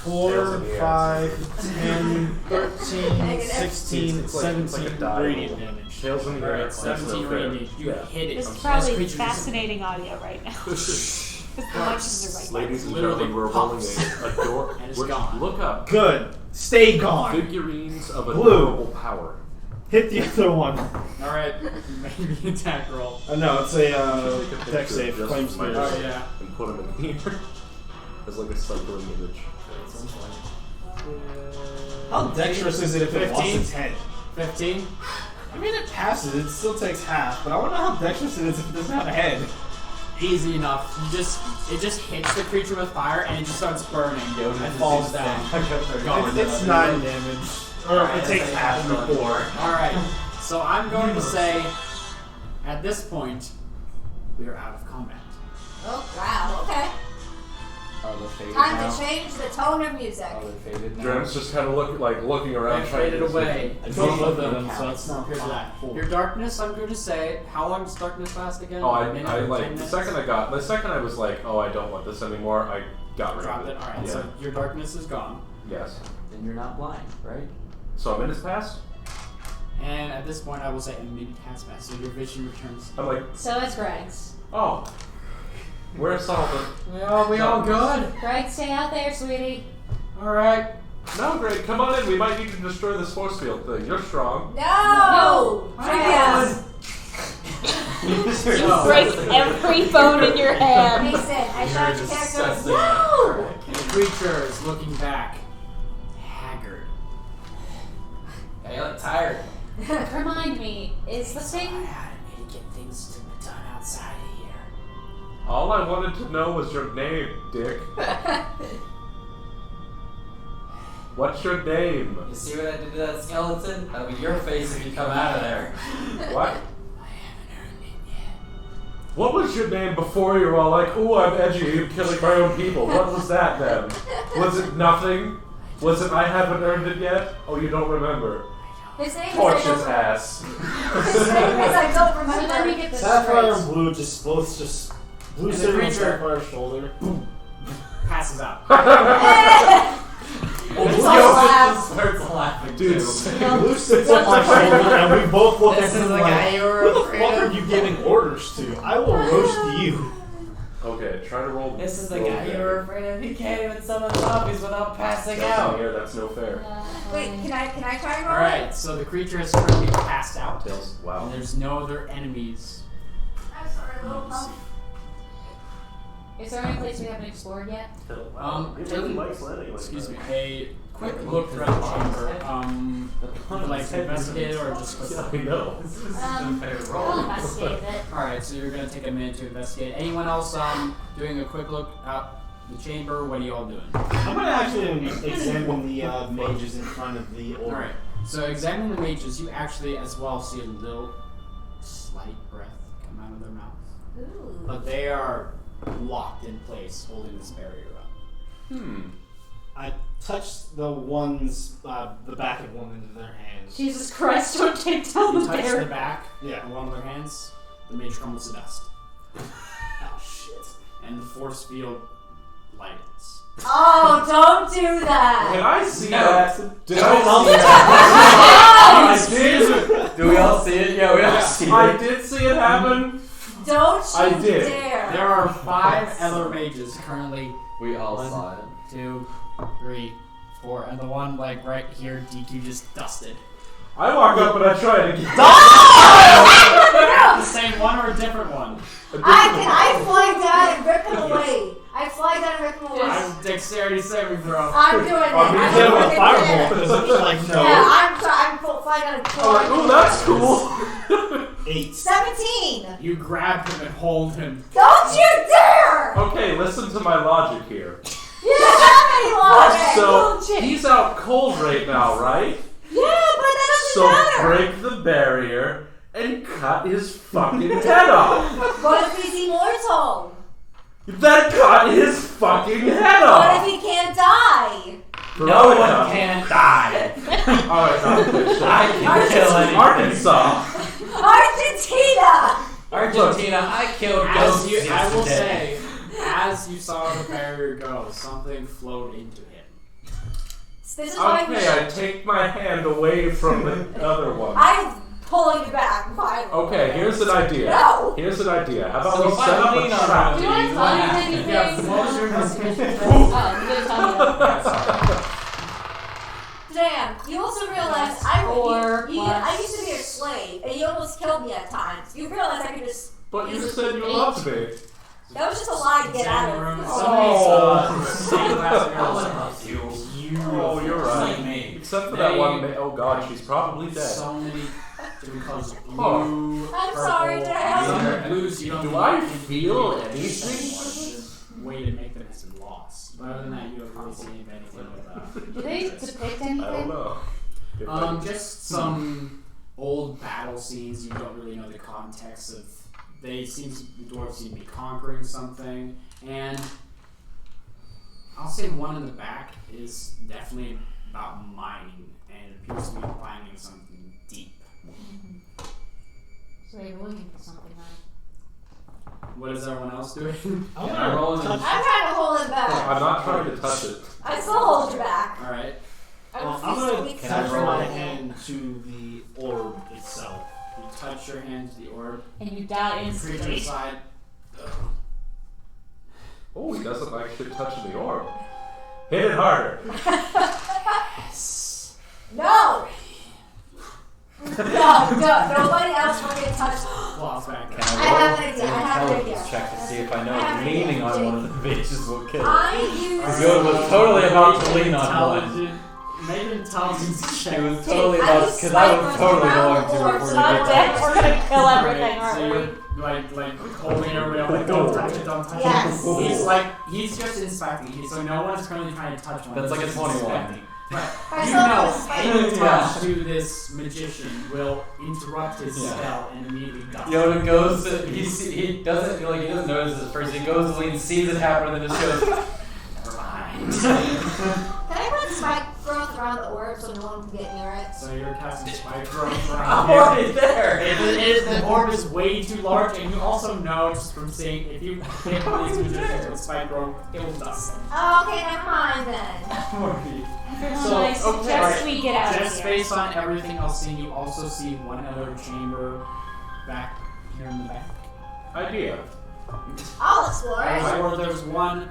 4, Tails in the air. 5, 10, 13, 16, It's like a 17 die radiant roll. damage. Tails in the air. Alright, that's 17 no fair. radiant. You Yeah. hit it. This is This probably creature fascinating audio right now. Because the monsters are right Ladies and Literally gentlemen, we're rolling pops. a door. And it's we're- gone. Look up. Good. Stay gone. Figurines of Blue. adorable power. Hit the other one. Alright, maybe attack roll. No, it's a Take a deck picture save. just Flame of my spears. Oh, yeah. And put them in here. As like a cycling image. How dexterous is it if it lost 15? its head? 15? I mean, it passes. It still takes half, but I wonder how dexterous it is if it doesn't have a head. Easy enough. It just hits the creature with fire and it just starts burning. Yoda and falls down. Gone. It's 9 damage. Or Alright, it takes half of the 4. Alright, so I'm going to say, at this point, we are out of combat. Oh, wow, okay. Are they faded Time now? to change the tone of music. Are they faded now? Drum's just kind of looking around, They trying faded to away. I Both don't of know them. them, so it's not Here's that. Your darkness, I'm going to say, how long does darkness last again? Oh, A minute, I 10 like the minutes? second I was like, oh, I don't want this anymore. I got rid Drop of it. it. Alright, Yeah. so your darkness is gone. Yes. Then you're not blind, right? So a minute's passed. And at this point, I will say a minute has passed, so your vision returns. I'm like, So is Greg's. oh, where's all the? We all good? Greg, stay out there, sweetie. Alright. No, Greg, come on in. We might need to destroy this force field thing. You're strong. No! Yes! You break every bone in your hand. Mason, I shot your character. disgusting. No! The creature is looking back, haggard. I look tired. Remind me, is the I thing? had to get things done outside of here. All I wanted to know was your name, Dick. What's your name? You see what I did to that skeleton? That'll be your face if you come out of there. What? What was your name before you were all like, ooh, I'm edgy, I'm killing my own people? What was that then? Was it nothing? Was it I haven't earned it yet? Oh, you don't remember? His name Torch is his ass. His name is I don't remember. So let me get this Sapphire straight. and Blue just both just Blue And the sitting on creature- Sapphire's shoulder. Passes out. It's Yo, all laugh. just starts laughing Dude, too. Blue sits on my shoulder and we both look This at is him the guy like, you were who the afraid fuck of? are you giving orders to? I will roast you. Okay, try to roll. This is the roll guy you better. were afraid of. He can't even summon zombies without passing That's not out. fair, that's no fair. Wait, can I try and roll? Alright, so the creature is currently passed out. Wow. And there's no other enemies. I'm sorry, little pump. Is there any place we haven't explored yet? Excuse me. A quick look around the chamber. Would you like to investigate it or just quick I know. I'll investigate it. Alright, so you're gonna take a minute to investigate. Anyone else doing a quick look out the chamber? What are you all doing? I'm gonna actually examine the mages in front of the orb. Alright, so examining the mages, you actually as well see a little slight breath come out of their mouths. Ooh. But they are locked in place, holding this barrier up. I touched the one's the back of one into their hands. Jesus Christ, don't take down You the touch bear. the back Yeah. of one of their hands, the mage crumbles to dust. Oh shit. And the force field lightens. Oh, don't do that. Can I see No. that? Did No. I see it? Do we all see it? Yeah, we all see I it. did see it happen. Don't you I did. dare. There are 5 other mages currently. We all One, saw it. 2, 3, 4, and the one like right here, DQ just dusted. I walk up and I try it again. The same one or a different one? I fly down and rip him away. I fly down and rip him away. I'm dexterity saving throw. I'm doing it. I'm I'm doing doing it. it. Firebolt because it's like no. Yeah, I'm flying down and I'm like, ooh, that's cool. 8. 17. You grab him and hold him. Don't you dare! Okay, listen to my logic here. You don't have any logic. So, he's out cold right now, right? Yeah, but that So doesn't matter. break the barrier and cut his fucking head off. What if he's immortal? Then cut his fucking head What off. if he can't die? No one can die. Alright, I can kill anything. Arkansas. Argentina! Argentina, I killed As ghosts you, I will yesterday. say, as you saw the barrier go, something flowed into him. This is why Okay, I take my hand away from the other one. I'm pulling you back, finally. Okay, here's an idea. No! Here's an idea. How about So we if I set up lean a on trap? Do you want to tell me anything? Yeah, what was your investigation? Oh, you didn't tell me. Dan, you also realize I Plus- used to be a slave, and you almost killed me at times. You realize I could just. But you said you loved me. That was just a lie to get out of it. Oh. Somebody No one loves you. Oh, you're right. Like me. Except for that one. Oh god, she's probably dead. So many different colors of blue, Oh. I'm sorry, purple, Dad. and blues. You don't Do need I anything feel to make anything? the way to make them has been lost. But other than that, you don't really see anything with Do they depict I don't anything? know. If I- just some old battle scenes. You don't really know the context of. The dwarves seem to be conquering something, and I'll say one in the back is definitely about mining, and appears to be finding something deep. So they were looking for something, right? What is everyone else doing? I'm Can I roll gonna in? touch. I'm trying to hold him back. I'm not trying to touch it. I still hold you back. All right. Well, I'm gonna Can I touch roll my it? hand to the orb itself. You touch your hand to the orb. And you die Creature instantly. inside. Oh, he doesn't actually touch the orb. Hit it harder. No! No, nobody else will get touched. Claws back. Can I I have roll an idea, I have an idea. intelligence check to see if I I know have an leaning on idea. one of the bitches will kill it? I Because use. Yoda was totally about to lean on one. Intelligent. Make an intelligence She check. was totally I about was because I was snipers totally around going to the before you board, get so that. We're gonna kill everything, Alright, so aren't we? you're like holding everybody up, like don't touch it, don't touch Yes. it. He's just inspecting. So no one's currently trying to touch one. That's like a He's 21. inspecting. You know, any touch to this magician will interrupt his spell and immediately die. Yoda goes to, he doesn't feel like he doesn't notice this first. He goes to lean, sees it happen, and then just goes, never mind. Can I run spike growth around the orb so no one can get near it? So you're casting spike growth I'm around already here. there. The orb is way too large, and you also know just from seeing if you hit one of these magicians with spike growth, it will dust them. Oh, okay, never mind then. So, I suggest we get out of Just here. based on everything else seen, you also see one other chamber back here in the back. Idea. I'll explore it. Or there's one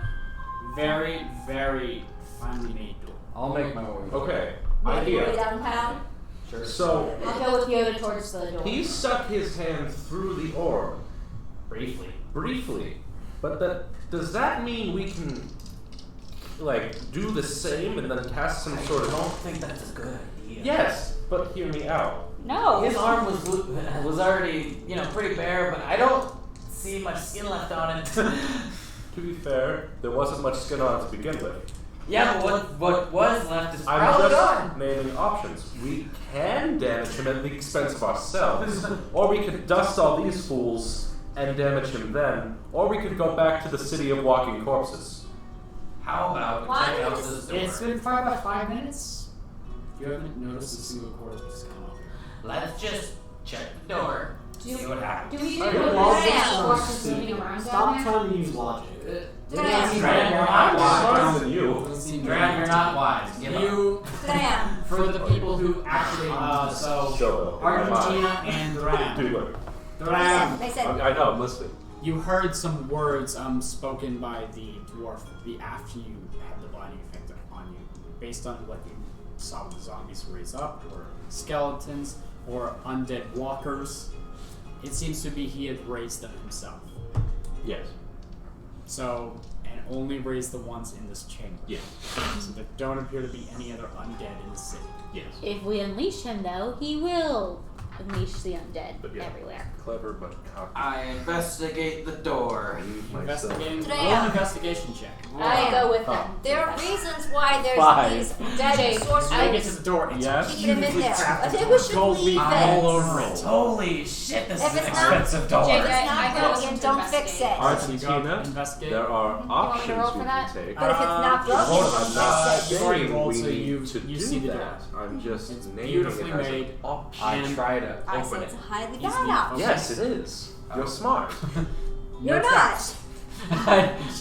very, very finely made door. I'll make my way. Okay. Maybe way Idea. downtown. Sure. So I'll go with Yoda towards the door. he stuck his hand through the orb briefly, but does that mean we can like do the same and then cast some sort I of? don't think that's a good idea. Yes, but hear me out. No. His arm was already, pretty bare, but I don't see much skin left on it. To be fair, there wasn't much skin on it to begin with. Yeah, but what was left is I'm probably just gone. naming options. We can damage him at the expense of ourselves, or we could dust all these fools and damage him then, or we could go back to the city of walking corpses. How about Why check out is- this door? It's been probably about 5 minutes. You haven't noticed a single corpse come up here. Let's just check the door. See what happens. Do we do I the don't horses moving around Stop down there? trying to use logic. Dran, you're not I'm wise. smarter than you. Dran, you're not wise. Give up. You, Damn. for the people who actually, so Show up. Argentina and Do Duran. it. Duran, They said, I know. I'm listening. you heard some words spoken by the dwarf after you had the blinding effect on you, based on what you saw the zombies raise up, or skeletons, or undead walkers. It seems to be he had raised them himself. Yes. So, and only raised the ones in this chamber. Yes. So there don't appear to be any other undead in the city. Yes. If we unleash him, though, he will unleash the undead But yeah. everywhere. Clever but cocky. I investigate the door. Investigating. Today, Roll an investigation check. I go with them. there are reasons why there's 5. these dead Jake, I sorcerers. get to the door. It's Yes. Keep them in there. I think we should gold leave leaf it. all over it. Holy shit, this If is an it's not- expensive door. Jake, If it's I not go broken, to don't fix it. Argentina, Investigate. there are me to options roll we for can that? take. But if it's not broken, I'm don't not fix it. You've already saying rolled, we so need you to see do the door. that. I'm just It's naming beautifully it as made. an option. I try to I open say it. it's highly He's bad. being Yes, it is. You're smart. You're No not. traps.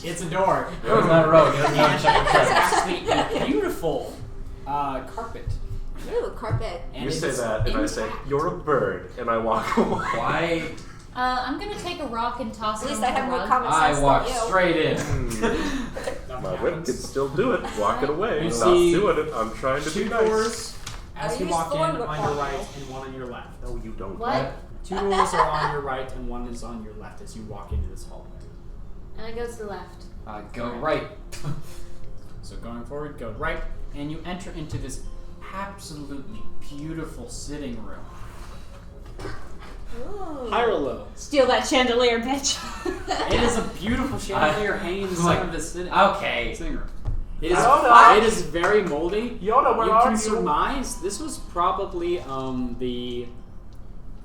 It's a door. You're not rogue. You don't know how to check the It's traps. actually a beautiful carpet. Ooh, carpet. And You it say is that, and I say, intact. "You're a bird," and I walk away. Why? I'm gonna take a rock and toss At it least on I have the more rug. common sense I walk than you. straight in. Nothing My whip happens. can still do it. Walk it away. You Stop see doing it. I'm trying to be Two nice. doors as I you use walk in, thorn on whip your on right you. and one on your left. No, you don't. What? Two doors are on your right and one is on your left as you walk into this hallway. And I go to the left. I go right. So going forward, go right, and you enter into this absolutely beautiful sitting room. Ooh. High or low? Steal that chandelier, bitch. It is a beautiful chandelier hanging in the center of the sitting Okay. room. It is, Yoda! it is very moldy. Yoda, where You are can you? surmise this was probably the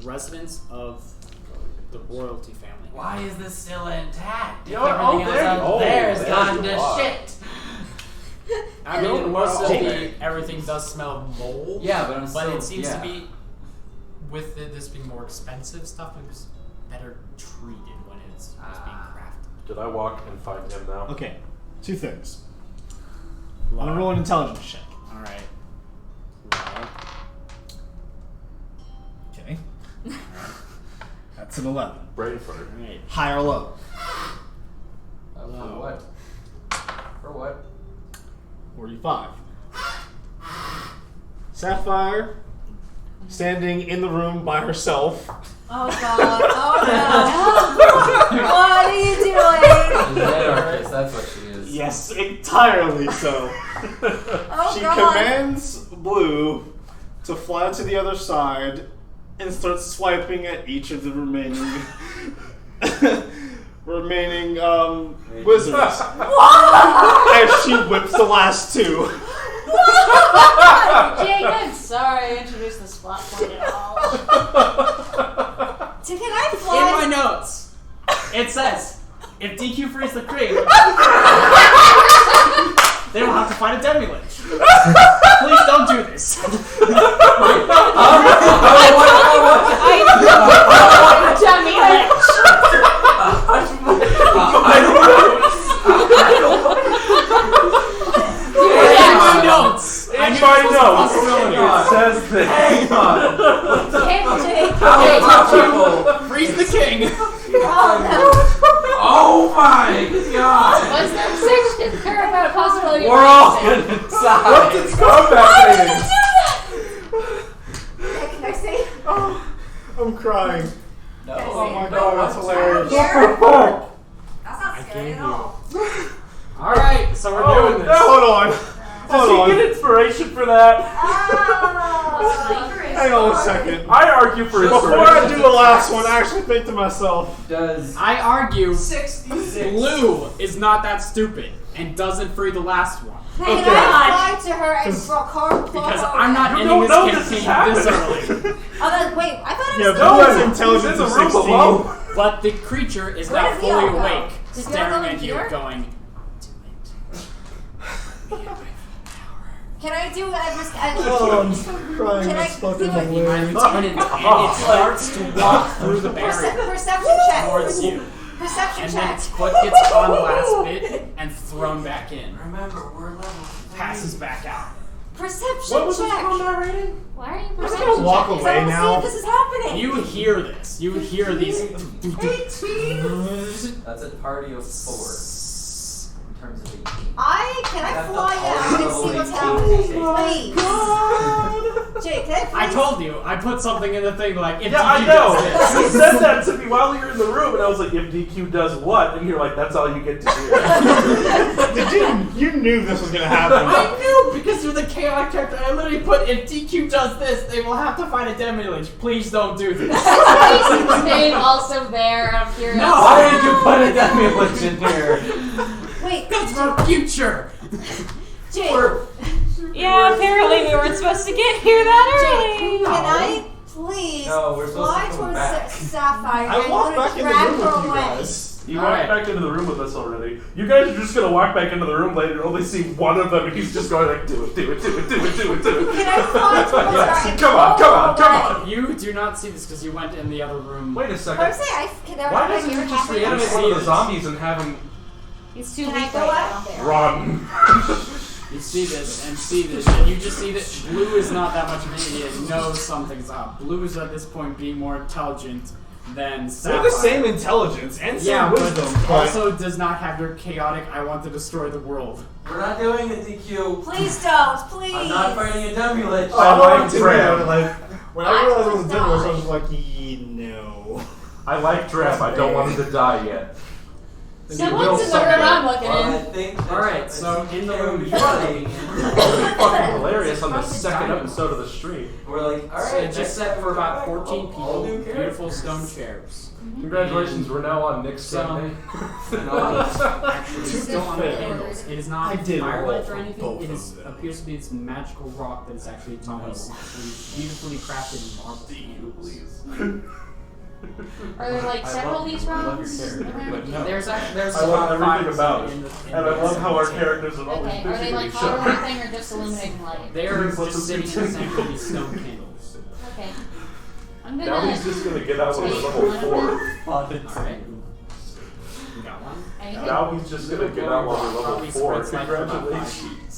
residence of the royalty family. Why is this still intact? If Yo, everything there else you- out there is there gone you to are. shit. I mean, Yo, most of okay. everything does smell of mold. Yeah, but I'm But still, it seems yeah. to be, with this being more expensive stuff, it was better treated when it's being crafted. Did I walk and find him now? Okay, two things. I'm gonna roll an intelligence check. Alright. Okay. That's an 11. Brainford. Alright. High or low? For what? For what? 45. Sapphire, standing in the room by herself. Oh god. Oh no. What are you doing? She's anarchist, that's what she is. Yes, entirely so. Oh She god. commands Blue to fly to the other side and start swiping at each of the remaining wizards as she whips the last two. Jake, I'm sorry I introduced this plot point at all. Can I In fly? my notes, it says, if DQ frees the cream, they will have to fight a demilich. Please don't do this. In my notes, it says this. Hang on. Freeze the king. Oh my god. What's that section care about a possibility of We're all racing? gonna die. What's its combat rating? Can I say? I'm crying. No. Oh my god, that's hilarious. That's not scary at gave all. Alright, so we're Oh, doing this. no. Hold on. Does Hold he on. get inspiration for that? Hang on a second. I argue for Before inspiration. I do the last one, I actually think to myself, Does I argue 66 Blue is not that stupid and doesn't free the last one. Can Okay. I fly to her and call Because I'm not You ending don't know this this is campaign this happening. early. Oh, then, wait, I thought it yeah, was Blue has He's in intelligence the of room 16. below. But the creature is Where now did fully Theo go? awake, Did Theo staring go in at you, here? going, Can I do Oh, I'm crying. Can I That's fucking do it? hilarious. and it starts to walk through the barrier perception check. towards you. Perception And then check. its foot gets on the last bit and thrown back in. Remember, we're level 3. Passes back out. Perception What was his check. combat rating? Why are you I'm perception gonna walk checking? away I want to see now. if this is happening. You hear this. You hear these. 18. That's a party of 4 in terms of 18. Can I That's fly the out and level see what's 18. happening? Please. Jake, can I please? I told you. I put something in the thing like, if Yeah, I DQ know. does You this. said that to me while you were in the room, and I was like, if DQ does what? And you're like, that's all you get to do. You knew this was gonna happen. I knew, because you're the chaotic character. I literally put, if DQ does this, they will have to fight a demilich. Please don't do this. Is Dave also there? I'm curious. No. Why did you put a demilich in here? Wait, That's for future. Jake. Yeah, apparently we weren't supposed to get here that early. Can I please No, we're supposed fly to come towards back. Sapphire I and walked let back it in the drag room her with you away? guys. You Alright. walked back into the room with us already. You guys are just gonna walk back into the room later and only see one of them, and he's just going like, do it, do it, do it, do it, do it, do it. Can I fly towards her and Come on, come on, come on. You do not see this because you went in the other room. Wait a I'm second. saying I can never. Why doesn't he just reanimate one of the zombies and have him He's too Can I weak go right out now. there? run? You see this and see this, and you just see that Blue is not that much of an idiot, knows something's up. Blue is at this point being more intelligent than Sapphire. They're the same intelligence and same Yeah, wisdom. but also does not have your chaotic, I want to destroy the world. We're not doing the DQ. Please don't, please. I'm not fighting a demilich. I like to Dram. know, like, when I realized it was I Denver, was I was like, no. I like Dram. I don't want him to die yet. Someone's in the room I'm looking Well, I in. think that Alright, so in the room DQ you're running. Fucking hilarious on the second episode of the stream. We're like, So alright, it's just set for about 14 all new people, beautiful stone chairs. Congratulations, we're now on Nick's Sunday. Actually, still on the fair. handles. It is not I did roll firelight for or anything. both It of is, them. appears to be this magical rock that is actually almost beautifully crafted marble. Are there like several of these rooms? but no. There's I love about five everything about it. in the, And I love how our characters have always Okay, are busy they with like each hot or other. anything or just illuminating light? They are Please let just us sitting in the continue. center of these stone candles. Okay. I'm Now gonna. he's just gonna get out with Take level one of 4. Alright. You got one? Now he's just gonna get out with level Probably 4. spreads like about 5 Congratulations.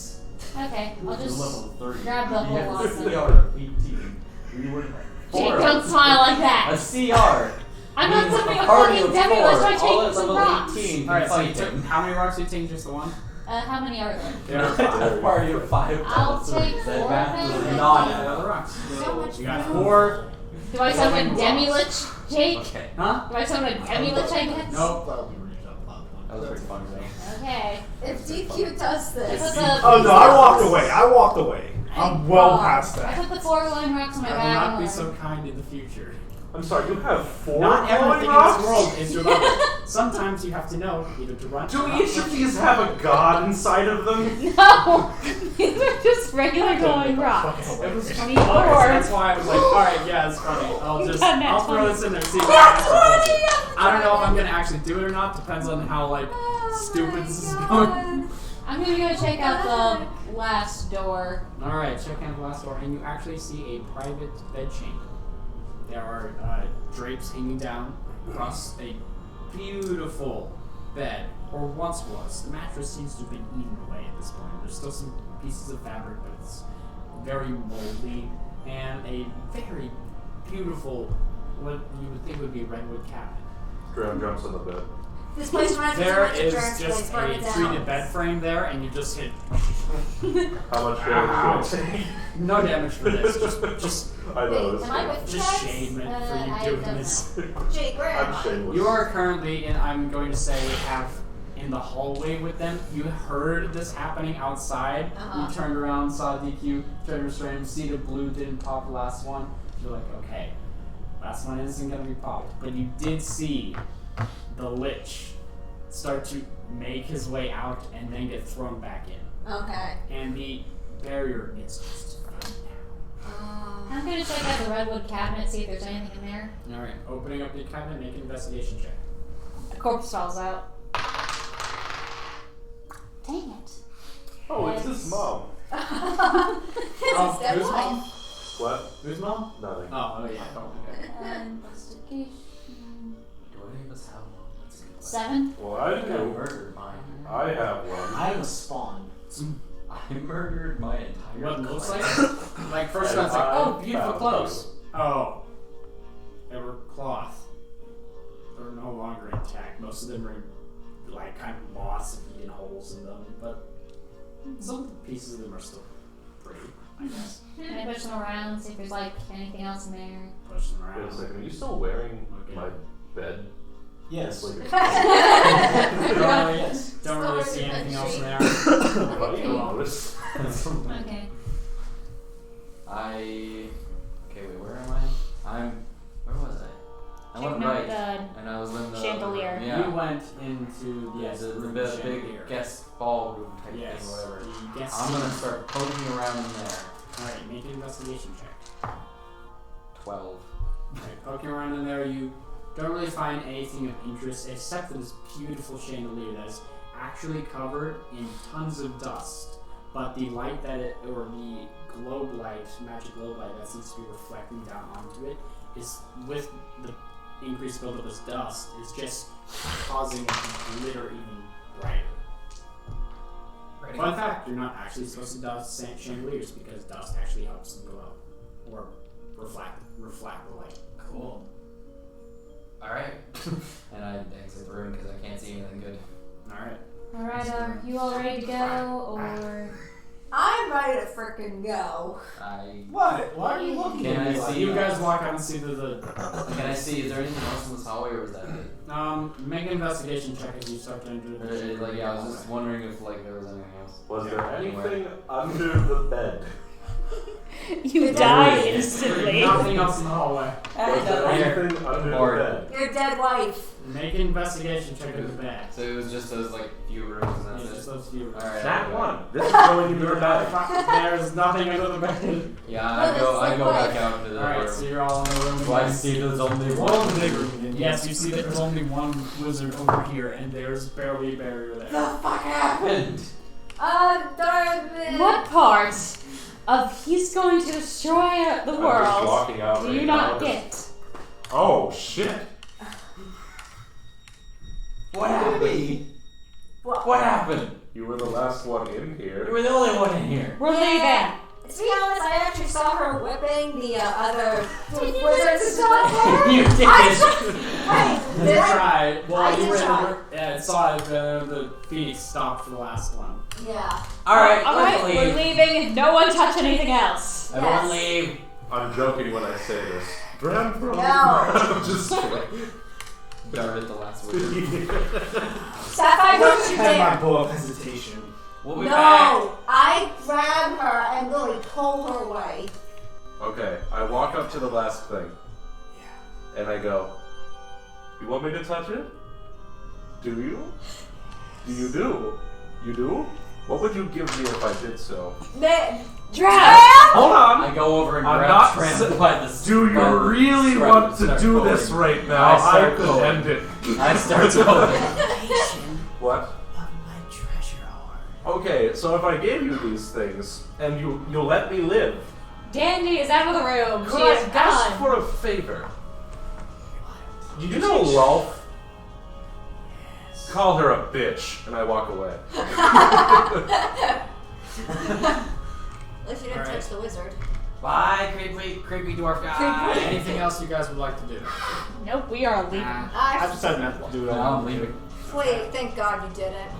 feet. Okay, I'll just 3. grab the whole lot. then. CR 18. We were Jake, don't smile like a that. CR. I'm not means sending a party fucking of demi. 4. Let's try All taking at some level rocks. 18 can Alright, so you fight took, him. how many rocks did you take? Just the one? How many are there? There are A party of 5. I'll take 4 then. Not Yeah, the rocks. So much You got food. 4. Do I summon a demilich, Jake? Okay. Huh? Do I summon a demilich, I guess? Nope. That was pretty fun, though. Okay. If DQ does I this, put the. Oh no, I walked away. I walked away. I'm well past I that. put the 4 glowing rocks in my I will bag not and be so kind in the future. I'm sorry, you have 4 Not glowing everything in rocks? this world is your level. Sometimes you have to know either to run. Do or not each of run. these have a god inside of them? No! These are just regular glowing rocks. It was 24. Okay, so that's why I was like, alright, yeah, it's funny. I'll You got nat throw 20. this in there. See if Nat I don't know if I'm gonna actually do it or not. Depends on how stupid this is going. I'm gonna go check out the last door. Alright, check out the last door, and you actually see a private bed chamber. There are drapes hanging down across a beautiful bed, or once was. The mattress seems to have been eaten away at this point. There's still some pieces of fabric, but it's very moldy, and a very beautiful, what you would think would be a redwood cabinet. Graham jumps on the bed. This place reminds me so There much of is Dragon's just Place. Burn a it down. treated bed frame there, and you just hit How much damage do I take? no damage for this. Just I know Wait, this. am I with you just guys? shame it for I you doing don't this. Jake, where am I'm I? shameless. You are currently in, I'm going to say, in the hallway with them. You heard this happening outside. Uh-huh. You turned around, saw DQ, tried to restrain him, see the blue didn't pop the last one. You're like, okay, last one isn't going to be popped. But you did see the Lich start to make his way out and then get thrown back in. Okay. And the barrier is just fine I'm gonna check out the redwood cabinet, see if there's anything in there. now. Alright, opening up the cabinet, make an investigation check. A corpse falls out. Dang it. Oh, it's his mom. Oh, That who's one. mom? What? Who's mom? Nothing. Oh yeah. Oh, okay. Investigation. Do any of us have one? That's a good question. 7. Well, I I think I do. murdered mine. I have one. I have a spawn. I murdered my entire What it looks clan. like? First And one's like, I oh, beautiful found clothes. Oh. They were cloth. They're no longer intact. Most of them are kind of moss and eating holes in them, but some pieces of them are still pretty, I guess. Can I push them around, see if there's anything else in there? Push them Wait a around. second, are you still wearing Okay. my bed? Yes. Like, Don't really see anything else in there. what do you notice? Okay. Okay, wait, where am I? Where was I? I went Checking out right, the and I was in the chandelier. Yeah. You went into The room big chandelier. guest ballroom type Yes. thing, whatever. The guest I'm gonna room. start poking around in there. Alright, make an investigation check. 12. Alright, poking around in there, you don't really find anything of interest except for this beautiful chandelier that is actually covered in tons of dust. But the light the globe light, magic globe light that seems to be reflecting down onto it, is with the increased buildup of dust, is just causing it to glitter even brighter. Fun fact, you're not actually supposed to dust chandeliers because dust actually helps them glow. Or reflect the light. Cool. Alright. And I exit the room because I can't see anything good. Alright. Alright, are you all ready to go, or... I'm ready to freaking go. What? Why are you looking Can at I me like see You that? guys walk out and see the Can I see, is there anything else in this hallway or was that it? make an investigation check as you start to enter the I was just wondering if there was anything else. Was Yeah, there anyway. anything under the bed? You die instantly. Nothing else in the hallway. Was there anything under Or- the bed? Your dead wife. Make an investigation check of the bed. So it was just those few rooms and Yeah, that's just it. those few. Alright. That one. This is going into the bed. There's nothing under the bed. Yeah, No, I this go is like back life. out into the Alright, so room. you're all in the room. Do I see there's only one? Yes, you see that there's only one wizard over here, and there's barely a barrier there. The fuck happened? happened? What part of he's going to destroy the I'm just world walking out do right you now. not get? Oh shit! What happened? What happened? You were the last one in You here. were the only one in here. We're Yeah. leaving. To be honest, I actually saw her whipping the other wizards and stuff. You did I it. saw- Wait, You did I? tried. I Well, you did were in try. the yeah, it saw it, the Phoenix stopped for the last one. Yeah. Alright, Alright, let's we're leave. leaving. No one touch anything else. Everyone Yes. leave. I'm joking when I say this. Grandpa. No. I'm just kidding. Dart at the last word. Sapphire, don't you Had my dare. bow of hesitation. We'll be back. No, I grab her and literally pull her away. Okay, I walk up to the last thing. And I go, you want me to touch it? Do you? Do you do? You do? What would you give me if I did so? Hold on! I go over and I'm grab not Tram s- by the Do you by the really scrub want and to start do going. this right now? I start could going. end it. I start going. What? Of my treasure hoard. Okay, so if I gave you these things and you let me live, Dandy is out of the room. could She I is ask gone. for a favor? You know Rolf? Call her a bitch, and I walk away. At least you didn't touch the wizard. Bye, creepy dwarf guy. Anything else you guys would like to do? Nope, we are leaving. I decided not to do it. No, I'm leaving. Wait, thank God you didn't.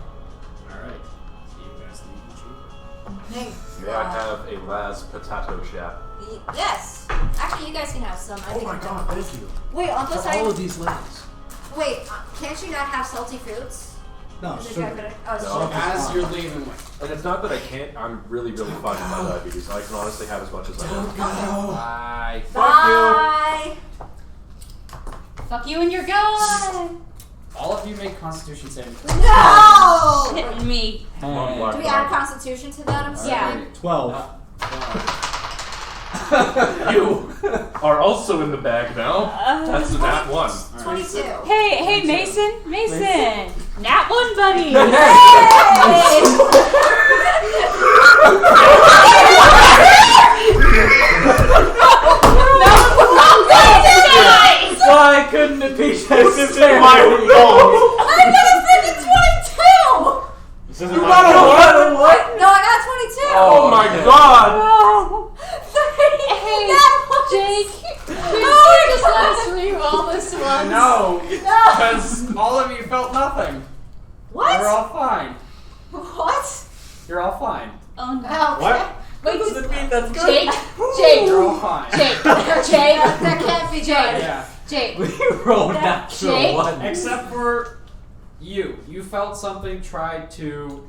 Alright. So you guys leave the Thank May I God. have a Laz potato chap? Yes. Actually, you guys can have some. I Oh think my I'm god, done. thank you. Wait, on the For side. all of these legs. Wait, can't you not have salty fruits? No, Is it sugar. good? Oh, No. sugar. As you're leaving, And it's not that I can't, I'm really, really fine with my diabetes. I can honestly have as much as I want. bye. Bye. Fuck you and you're gone. All of you make Constitution saving throws. No! Hitting me. Come on, Do Black we add Dog. Constitution to that? I'm Yeah. assuming? 12. You are also in the bag now. That's the nat one. 22. Hey, Mason. Nat one, buddy. Why couldn't it be just This is my fault. I got a freaking 22! This isn't You my got a fault. what? No, I got a 22! Oh my god! Oh. Hey, Jake. Can you just let us re-roll this one? No, No! because all of you felt nothing. What? We're all fine. What? You're all fine. Oh no. Oh, What? Wait, doesn't mean that's good. Jake. You're all fine. Jake. That can't be good. Yeah. Jake. We rolled natural Jake? one. Except for you. You felt something try to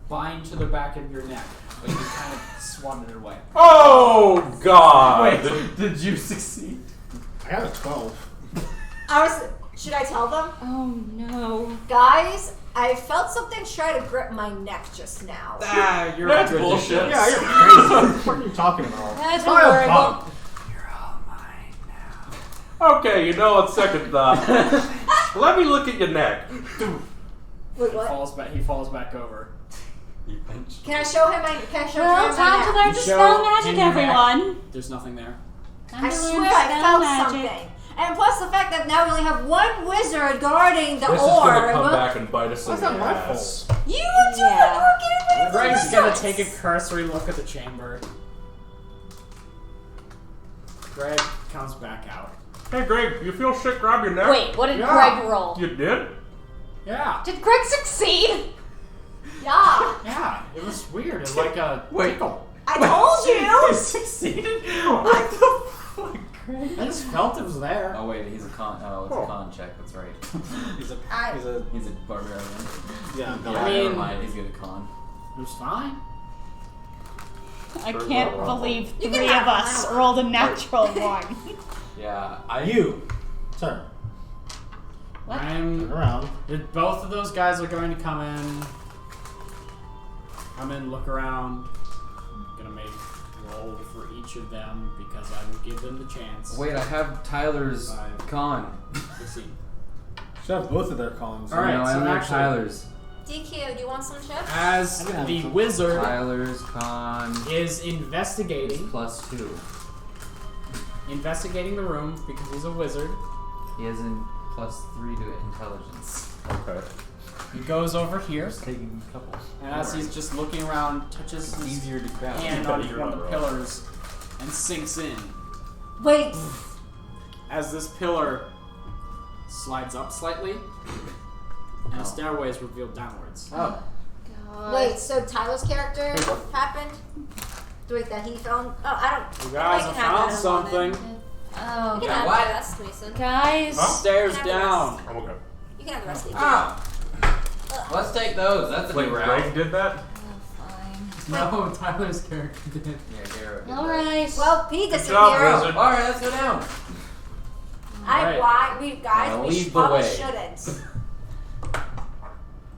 bind to the back of your neck, but you kind of swatted it away. Oh god! Wait, did you succeed? I got a 12. Should I tell them? Oh no. Guys, I felt something try to grip my neck just now. Ah, you're That's ridiculous. bullshit. Yeah, you're crazy. What are you talking about? That's Probably a horrible. bump. You're all mine now. Okay, you know what, second thought. Let me look at your neck. Wait, He what? falls back over. Can I show him my Well, my time to neck? learn You to show spell magic, in your neck. everyone. There's nothing there. Time I to learn swear to I spell felt magic. something. And plus the fact that now we only have one wizard guarding the This is gonna come orb. back and bite us in That's the not my ass. You were doing Yeah. working with Greg's wizards. gonna take a cursory look at the chamber. Greg comes back out. Hey Greg, you feel sick? Grab your neck. Wait, what did Yeah. Greg roll? You did? Yeah. Did Greg succeed? Yeah, Yeah. It was weird. It's like a Wait. tickle. I told you. succeeded? What the fuck, Greg? I just felt it was there. Oh wait, he's a con. Oh, it's a con check. That's right. He's a, I- he's a, He's a barbarian. yeah, no. Yeah, I mean- never mind. He's good at con. It was fine. I can't believe You can three have of us one. rolled a natural one. Yeah, I. You. Turn. What? I'm. Turn around. Both of those guys are going to come in. Look around. I'm gonna make roll for each of them because I will give them the chance. Wait, I have Tyler's Five. con. 16. Should have both of their cons. All right, no, I so only have actually- Tyler's. DQ, do you want some chips? As I can have the some. wizard Tyler's con is is investigating +2. the room because he's a wizard, He has a +3 to intelligence. Okay. he goes over here, Just taking a couple. and as he's just looking around, touches It's his easier to grab. hand Yeah, on you're one not of the wrong. pillars and sinks in. Wait, As this pillar slides up slightly, and a Oh. stairway is revealed downwards. Oh. wait. So Tyler's character happened. Wait, that he found. Oh, I don't. You guys I have can have found that something. Oh, You can Yeah, have what? the rest, Mason. guys. Huh? Stairs Can I have the down. I'm okay. You can have the rest. Of Ah! Let's take those. That's a Wait, new Greg round. did that? No, Tyler's character did. Yeah, Garrett did All that. right. Well, he Good disappeared. job, wizard. Alright, let's go down. Now We lead should the probably way. shouldn't.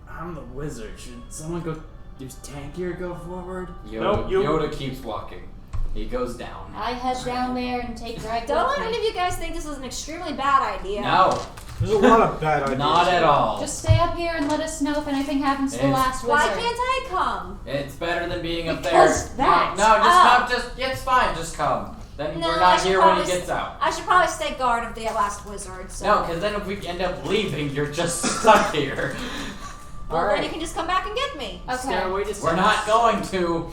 I'm the wizard. Should someone go? Does Tankier go forward? No, you- Yoda keeps walking. He goes down. I head down there and take Greg Don't with let me. any of you guys think this is an extremely bad idea. No, There's a lot of bad ideas. not at all. Just stay up here and let us know if anything happens to the It's- last wizard. Why can't I come? It's better than being up Because there. that. No, just come. It's fine. Just come. Then No, we're I not should here when he probably gets out. I should probably stay guard of the last wizard. So. No, because then if we end up leaving, you're just stuck here. Well, All then right. you can just come back and get me. Okay. Stairway descends We're not going to.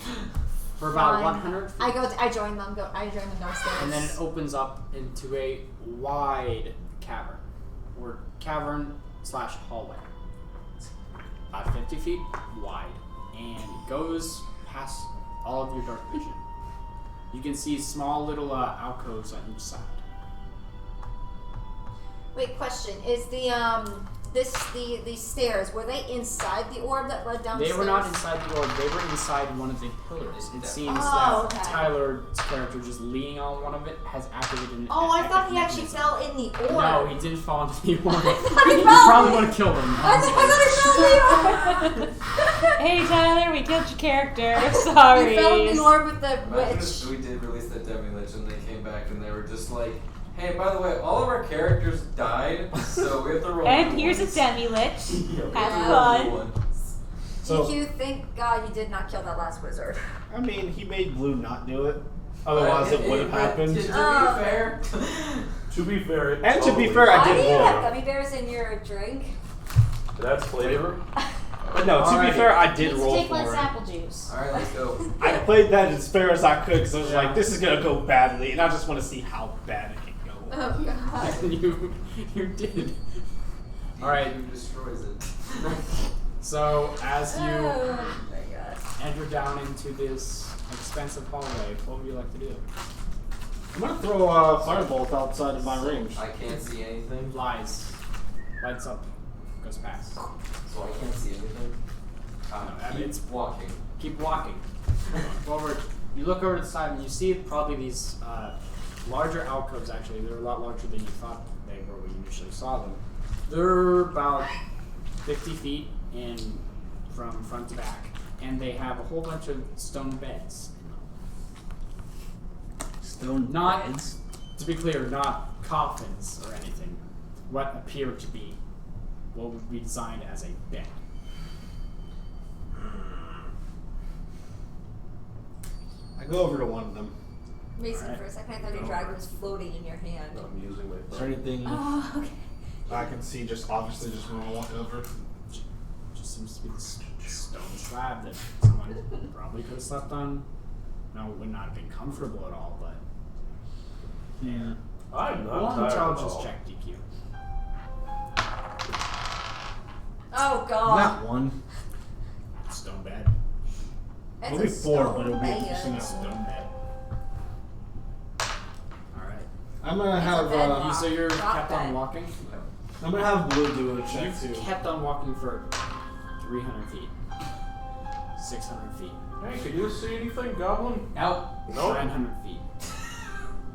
for about Fine. 100 feet. I join them. I join them downstairs. And then it opens up into a wide cavern, or cavern/hallway. About 50 feet wide, and goes past all of your dark vision. You can see small little alcoves on each side. Wait, question: is the stairs, were they inside the orb that led downstairs? They were not inside the orb, they were inside one of the pillars. It seems Oh, that okay. Tyler's character, just leaning on one of it, has activated an Oh, I thought he mechanism. actually fell in the orb. No, he didn't fall into the orb. he You fell- probably would have killed him. I thought he fell in the orb. Hey Tyler, we killed your character. Sorry. He fell in the orb with the Imagine witch. if we did release that demilich and they came back and they were just like, hey, by the way, all of our characters died, so we have to roll And new here's a ones. demi-lich. Yeah, we Have have to roll new fun. ones. So- DQ, thank God you did not kill that last wizard. I mean, he made Blue not do it. Otherwise, it would have happened. To be Oh. fair, To be fair, it And to be totally- fair, I Why do did you have roll. gummy bears in your drink? That's flavor. But no, to be Alrighty. fair, I did Let's roll take for less it. apple juice. all right, let's go. I played that as fair as I could because I was Yeah. like, this is gonna go badly, and I just want to see how bad it can go. Oh God. you did. Alright, Who destroys it? so as you Oh my God. enter down into this expensive hallway, what would you like to do? I'm gonna throw a firebolt outside of my range. I can't see anything, Lies. Lights up. Goes past. so I can't see anything. I mean, It's walking. Keep walking. Forward. You look over to the side and you see probably these larger alcoves actually. They're a lot larger than you thought they were when you initially saw them. They're about 50 feet in from front to back. And they have a whole bunch of stone beds. Stone Not, beds. to be clear, not coffins or anything. What appear to be what would be designed as a bed. I go over to one of them. Mason, Alright. for a second, I thought your dragon was floating in your hand. I'm using my Is there phone. anything? Oh, okay. I can see just obviously just when I walk over. Just seems to be this stone slab that someone probably could have slept on. No, it would not have been comfortable at all, but Yeah. I'm not one tired at intelligence all. check, DQ. Oh God. Not one. Stone bed. That's It'll be a 4, but stone it'll be bed. interesting. Stone bed. Alright. I'm gonna It's a have bed. So you're Rock kept on bed. walking? I'm gonna have Blue do a check You've too. kept on walking for 300 feet. 600 feet. Hey, can you see anything, Goblin? Nope. Nope. 900 feet.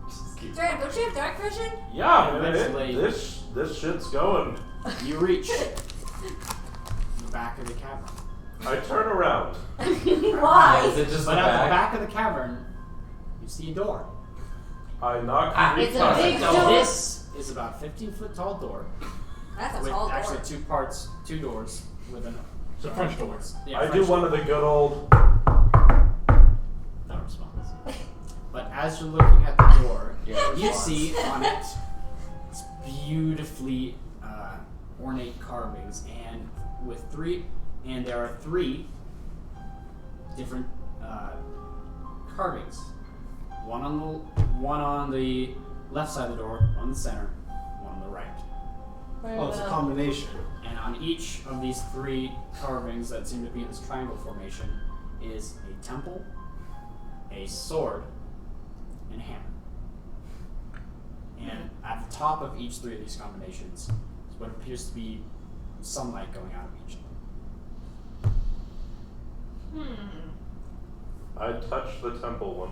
Just keep Dragon, don't you have dark vision? Yeah, Eventually- this shit's going. You reach the back of the cavern. I turn around. Why? Is it just But the at the back? back of the cavern, you see a door. I knock Ah, 3 it's a times. big So door. this is about 15-foot tall door. That's a With tall actually door. 2 parts, 2 doors with an. It's a French door. Yeah, I do French one door. of the good old. No response. But as you're looking at the door, Yeah, you response. see on it it's beautifully ornate carvings, and there are 3 different carvings. One on the left side of the door, one in the center, one on the right. Oh, it's a combination. And on each of these 3 carvings that seem to be in this triangle formation is a temple, a sword, and a hammer. And at the top of each 3 of these combinations is what appears to be sunlight going out of each of them. I touch the temple one.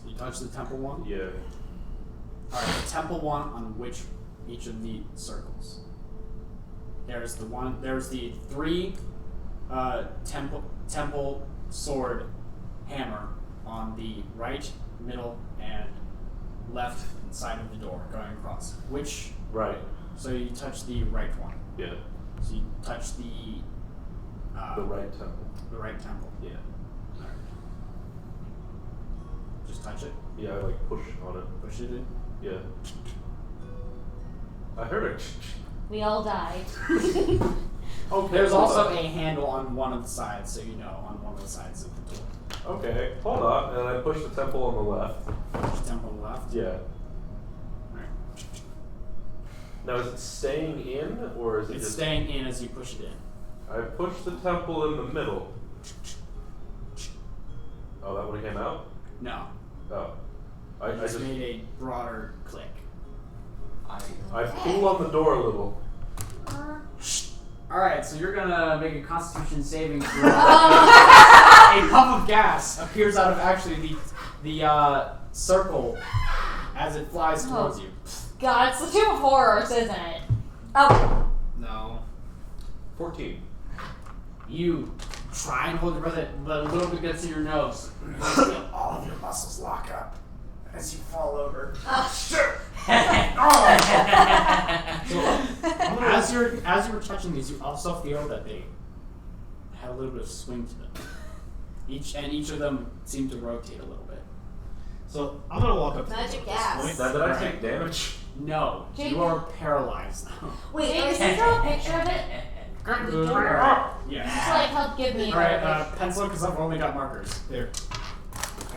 You touch the temple one, Yeah. Alright, the temple one on each of the circles. There's the 3 temple sword hammer on the right, middle, and left side of the door going across. Which Right. so you touch the right one. Yeah. So you touch the right temple. The right temple. Yeah. Alright. Just touch it. Yeah, I like push on it. Push it in. Yeah. I heard it. We all died. Okay. There's also a handle on one of the sides, so you know, on one of the sides of the door. Okay, hold on. And I push the temple on the left. Push the temple on the left. Yeah. Alright. Now is it staying in or is it It's just staying in as you push it in. I push the temple in the middle. Oh, that one came out? No. Oh. I It's just made a broader click. I pull on the door a little. Alright, so you're gonna make a constitution saving throw. A puff of gas appears out of actually the circle as it flies towards you. God, it's the two horrors, isn't it? Oh, No. 14. You try and hold your breath, but a little bit gets in your nose. You feel all of your muscles lock up as you fall over. As you were touching these, you also feel that they had a little bit of swing to them. Each of them seemed to rotate a little bit. So I'm gonna walk up to magic the gas. Now, did I take damage? No, Jake- you are paralyzed now. Wait, Jake, is can you draw a picture of it? On the door? Yeah. Just to, like, help give me a Alright, pencil because I've only got markers. There.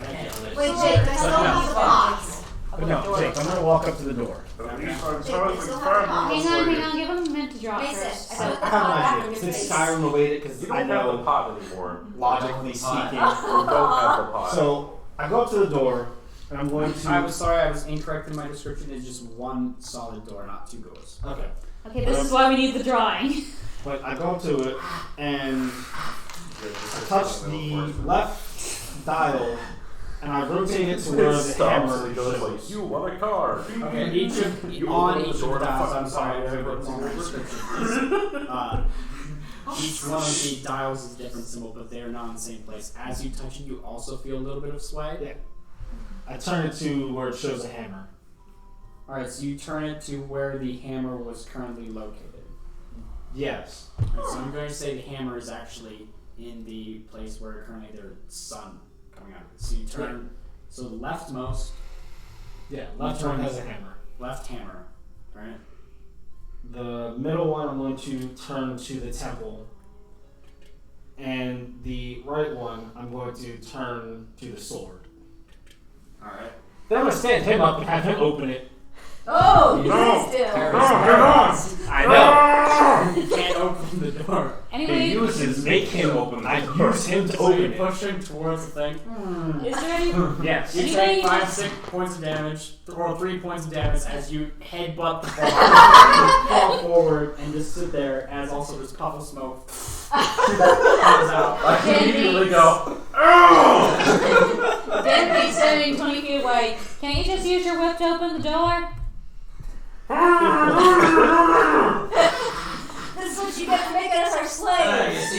Wait, Jake, I still have the box. But no, Jake, I'm gonna walk up to the door. Jake, I still have the box. Hang on, give him a minute to draw it Mason, I first. still have the I have pot back an on idea. your Since face. Skyrim related, because You I don't have the know pot anymore. logically Pot. speaking. You don't have the pot. So I go up to the door and I'm going to. I was sorry, I was incorrect in my description. It's just one solid door, not 2 doors. Okay. Okay, this is why we need the drawing. But I go up to it and I touch the left dial and I rotate it to where the hammer It goes like, you want a car. Okay, on each of the dials, I'm sorry, I wrote wrong description. Each one of the dials is a different symbol, but they are not in the same place. As you touch it, you also feel a little bit of sway. Yeah. I turn it to where it shows a hammer. Alright, so you turn it to where the hammer was currently located. Yes. Alright, so I'm going to say the hammer is actually in the place where currently there's sun coming out of it. So you turn, so the leftmost, Yeah, left one has a hammer. left hammer, right? The middle one I'm going to turn to the temple. And the right one I'm going to turn to the sword. Alright. Then I'm going to stand him up and have him open it. Oh, No. please do. I know. You can't open the door. Anyway, Make him open. I use him to So you open it. push him towards the thing. is there any... Yes. You Anybody- take 5, 6 points of damage, or 3 points of damage as you headbutt the ball, fall forward, and just sit there as also this puff of smoke comes out. I can immediately go, Dead Beat standing 20 feet away. Can't you just use your whip to open the door? This is what you get for making us our slaves.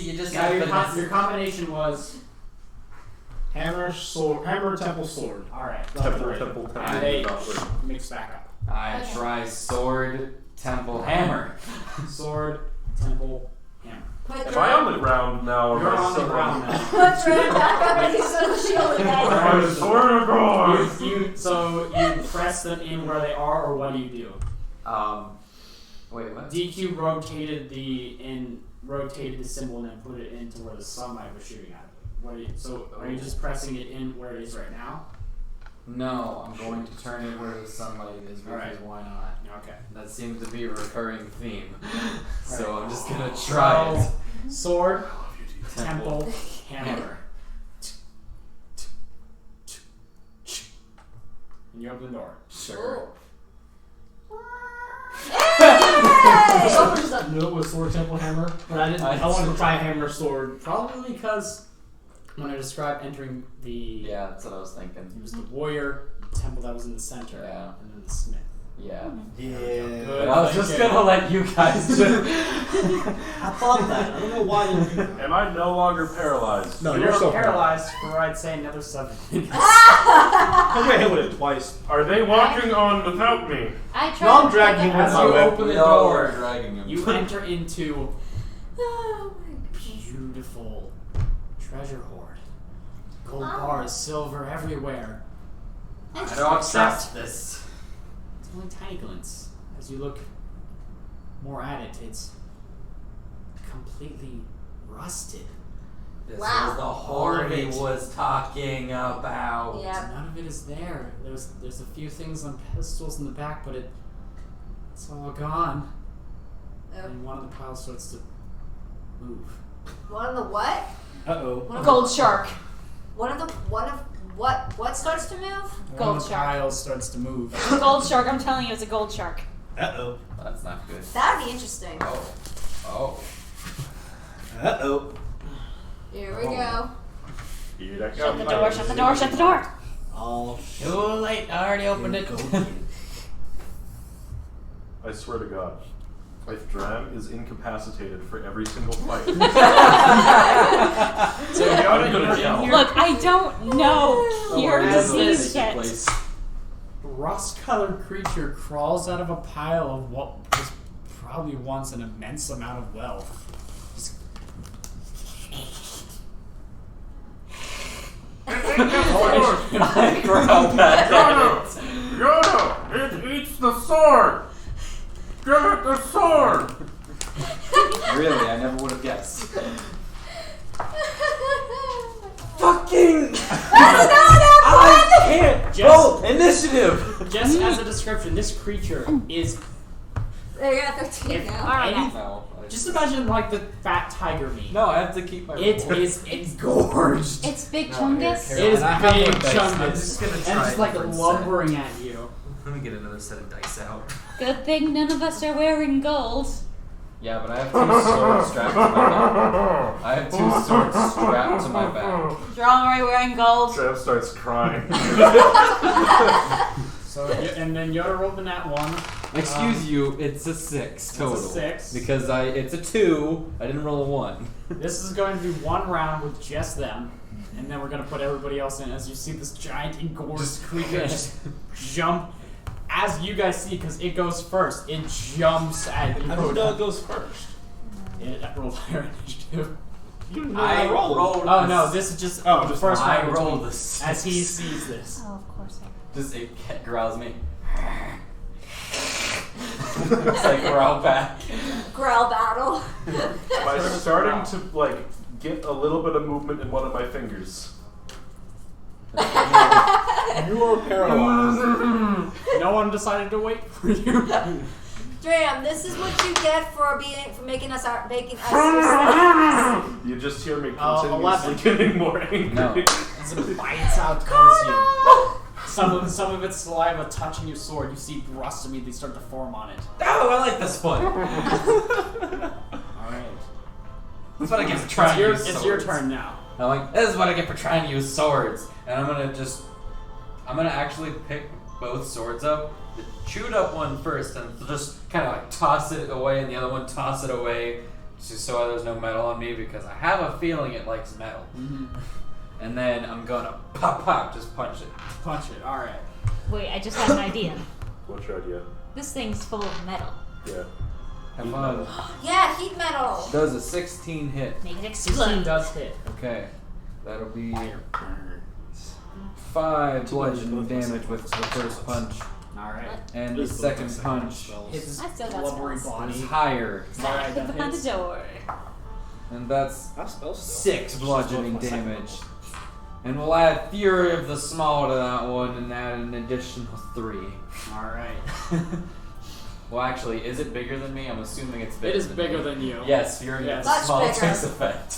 You just Now have your combination was Hammer, sword, hammer, temple, sword. alright. temple. And they mix back up. I try sword, temple, hammer. Sword, temple, hammer. Put Am I on the ground now? Or You're am I on the still ground now. Put Drew back up and he's still the shield again. I swear to God. So you press them in where they are, or what do you do? Wait, what? DQ rotated the symbol and then put it into where the sunlight was shooting out of it. What are you just pressing it in where it is right now? No, I'm going to turn it where the sunlight is because Alright. why not? Okay. That seems to be a recurring theme. So I'm just gonna try it. Sword, temple, hammer. And you open the door. Sure. Hey! Opens up. No, it was sword, temple, hammer. But I didn't. I wanted to try hammer, sword. Probably because when I described entering the Yeah, that's what I was thinking. it was the warrior, temple. temple that was in the center, Yeah. and then the smith. Yeah. Yeah. Good. But I was just gonna let you guys do I thought that. I don't know why you do that. Am I no longer paralyzed? No, you you're were so paralyzed for, I'd say, another 7 minutes. I got hit with it twice. Are they walking on without me? I tried No, I'm to dragging pick him up- As with you my open the We all were door, dragging him. you enter into Oh my god. beautiful treasure hoard. Gold Oh. bars, silver everywhere. I don't Except- trust this. It's only tiny glints. As you look more at it, it's completely rusted. This Wow. was the hoard he was talking about. Yeah. None of it is there. There's a few things on pedestals in the back, but it's all gone. Oh. And one of the piles starts to move. One of the what? Uh-oh. One of Gold shark. what starts to move? One Gold of the shark. piles starts to move. Gold shark. I'm telling you, it's a gold shark. Uh-oh. That's not good. That'd be interesting. Oh. Uh-oh. Here we go. Here I Shut come. the door. Shut the door. Shut the door. Oh, Too late. I already opened it. I swear to God, if Dram is incapacitated for every single fight, So I'm Yoda, gonna you're yell. in here. Look, I don't know your As disease this yet. Rust-colored creature crawls out of a pile of what was probably once an immense amount of wealth. Just I growl back at it. Yoda, it eats the sword. Give it the sword. Really, I never would have guessed. Fucking! I can't! Just- Initiative! Just as a description, this creature is There you got 13 if now. Alright. any- No. just imagine like the fat tiger meat. No, I have to keep my. It is engorged. It's Big No, Chungus. here, It is And I have big one dice. chungus. I'm just gonna and try it's like a different lumbering at you. Let me get another set of dice out. Good thing none of us are wearing gold. Yeah, but I have 2 swords strapped to my back. I have 2 swords strapped to my back. Strong wearing gold. Trev starts crying. So and then Yoda rolled the nat 1. Excuse you, it's a 6 total. It's a 6. Because it's a 2. I didn't roll a 1. This is going to be one round with just them, and then we're going to put everybody else in as you see this giant engorged creature just jump. As you guys see, because it goes first, it jumps at you. I don't know it goes first. It rolled higher initiative. You didn't know I I rolled. rolled. Oh a no, s- this is just Oh, the just first I round rolled between- a 6. as he sees this. Oh, of course I. Just it growls me. It's like growl back. Growl battle. By starting to like get a little bit of movement in one of my fingers. You are paralyzed. No one decided to wait for you. Dram, this is what you get for making us your slaves. You just hear me Oh, continuously 11. getting more angry. No. As it bites out towards you. Some of its saliva touching your sword, you see rust immediately start to form on it. Oh, I like this one. Alright. That's what I get for trying to use It's your swords. turn now. I'm like, this is what I get for trying to use swords. And I'm gonna actually pick both swords up, the chewed up one first, and just kind of like toss it away, and the other one toss it away, just so there's no metal on me, because I have a feeling it likes metal. And then I'm gonna pop, just punch it. Punch it. Alright. Wait, I just had an idea. What's your idea? This thing's full of metal. Yeah. Have fun. Yeah, heat metal. Does a 16 hit? Make it 16 explode. does hit. Okay. That'll be 5 bludgeoning damage with the first punch. Alright. And the second punch Hits I still got blubbery spells. is body. higher. Alright, that Behind the hits. door. And that's I spell still. 6 bludgeoning damage. And we'll add Fury of the Small to that one and add an additional 3. Alright. Well, actually, is it bigger than me? I'm assuming it's bigger. It is bigger than you. Yes, Fury Yes. of the Much Small bigger. takes effect.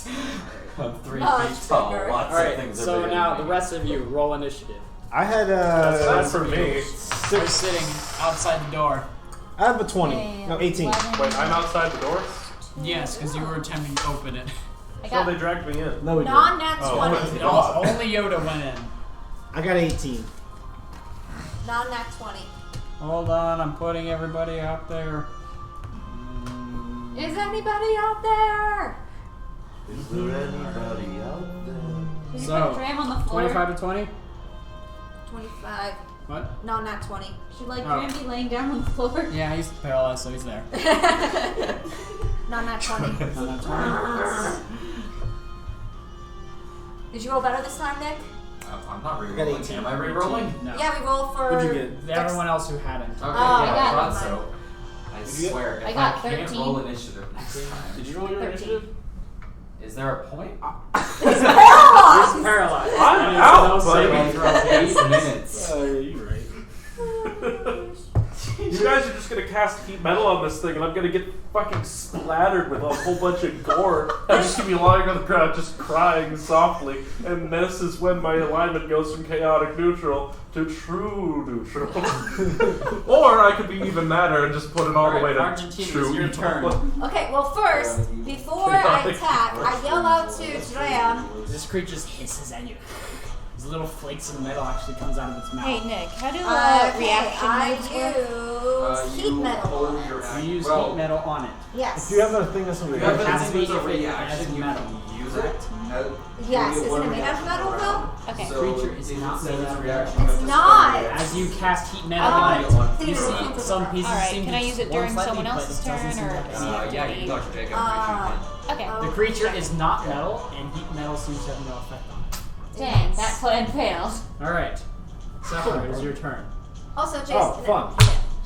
I'm 3 Much feet tall. bigger. Lots of Alright, things are so bigger now than the me. rest of you roll initiative. I had That's for me. You're 6. sitting outside the door. I have a 20. No, 18. Wait, I'm outside the door? Yes, because you were attempting to open it. I No, they got dragged me in. No, we didn't. Non-nat Oh, 20. what? Only Yoda went in. I got 18. Non-nat 20. Hold on, I'm putting everybody out there. Is anybody out there? Is there anybody out there? Did you So, put Dram on the floor? 25 to 20? 25. What? Non-nat 20. Should like Oh. Dram be laying down on the floor? Yeah, he's paralyzed, so he's there. Non-nat 20. No, that's fine. Did you roll better this time, Nick? I'm not got re-rolling. 18. Am I re-rolling? No. Yeah, we rolled for. What'd you get? Everyone else who hadn't. Okay, Oh, yeah, I I got thought mine. so. I Did you get- swear, if I got can't 13. roll initiative next time. Did you roll your 13. initiative? Is there a point? He's paralyzed. I'm And out, there's no saving buddy. throw. 8 minutes. You're right. You guys are just gonna cast heat metal on this thing, and I'm gonna get fucking splattered with a whole bunch of gore. I'm just gonna be lying on the ground, just crying softly. And this is when my alignment goes from chaotic neutral to true neutral. Or I could be even madder and just put it all the way to Argentina, true it's your evil. turn. Okay, well, first, before I attack, I yell out to Dram. This creature just hisses at you. These little flakes of metal actually comes out of its mouth. Hey Nick, how do Okay, reaction I moves work? use heat metal on your it. action. You use Well, heat metal on it. Yes. Do you have a thing that's on If your you have It has to anything be that's a if it reaction, has you metal. can use it. Yes, You get isn't one it made of reaction metal per though? round. Okay. So Creature is if it not says made it's out of reaction, metal. you have It's to not. spend your As you cast heat metal Oh, on it, you dude. see some pieces Alright, seem can to I use it warm during slightly, someone but else's it doesn't turn, seem or to have is any it yeah, you can Dr. Jacob. I'm pretty sure you can. Okay. The creature is not metal, and heat metal seems to have no effect on it. Dang, that plan failed. Alright. Sapphire, it is your turn. Also, Jason. Oh, fun.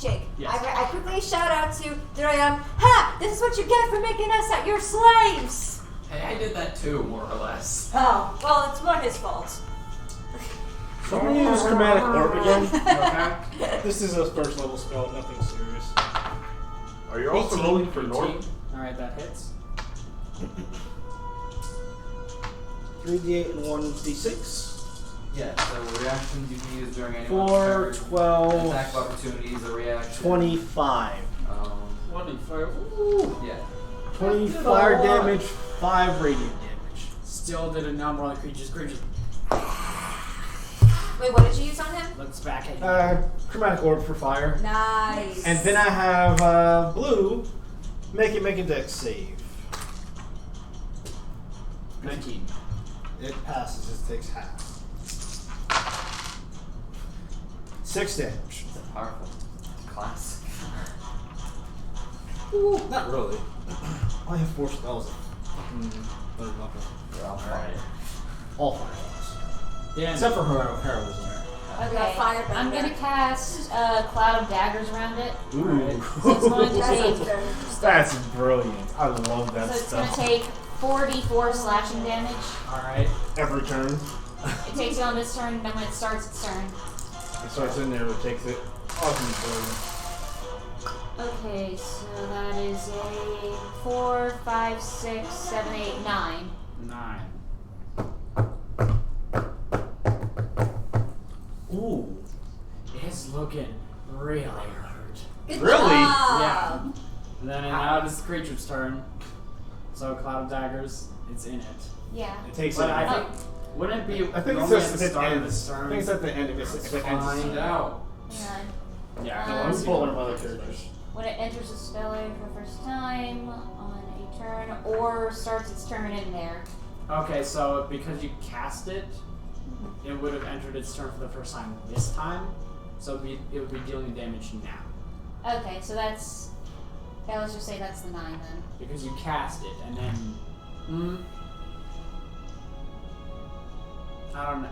Jake, Yes. I quickly shout out to Dram. Ha! This is what you get for making us your slaves. Hey, I did that too, more or less. Oh, well, it's more his fault. So I'm gonna use Chromatic Orb again. Okay. This is a first level spell, nothing serious. Are you also 18, rolling for 18. North? Alright, that hits. 3d8 and 1d6. Yeah, so reactions you can use during any 4, 12, attack of opportunities, a reaction. 25. 25. Ooh. Yeah. 20 fire damage, 5 radiant damage. Still did a number on the creature's creature. Wait, what did you use on him? Looks back at you. Chromatic Orb for fire. Nice. And then I have blue, make a dex save. 19. It passes, it takes half. 6 damage. It's powerful. It's class. Ooh, not really. I have 4 spells. Third level. They're all Alright. All 5 spells. Dan. Except for heroism. Okay, fire I'm bender. gonna cast a cloud of daggers around it. Ooh. So it's going to That take. sounds very interesting. That's brilliant. I love So that it's gonna stuff. take 4d4 slashing damage. Alright. Every turn. It takes it on this turn, and then when it starts its turn. It starts in there, it takes it. Awesome, brilliant. Okay, so that is a 4, 5, 6, 7, 8, 9. 9. Ooh. It's looking really hurt. Good Really? job. Yeah. And then now it is the creature's turn. So Cloud of Daggers, it's in it. Yeah. It takes But it. I think, wouldn't it be I think it's normally just at the at the start of end. this I turn? think it's at the end. If it ends. Find out. Hang on. Yeah, Um, I Let me see pull what one of my it other is. characters. When it enters a spell area for the first time on a turn, or starts its turn in there. Okay, so because you cast it, it would have entered its turn for the first time this time. So it would be dealing damage now. Okay, so that's. Yeah, let's just say that's the 9 then. Because you cast it, and then... I don't know.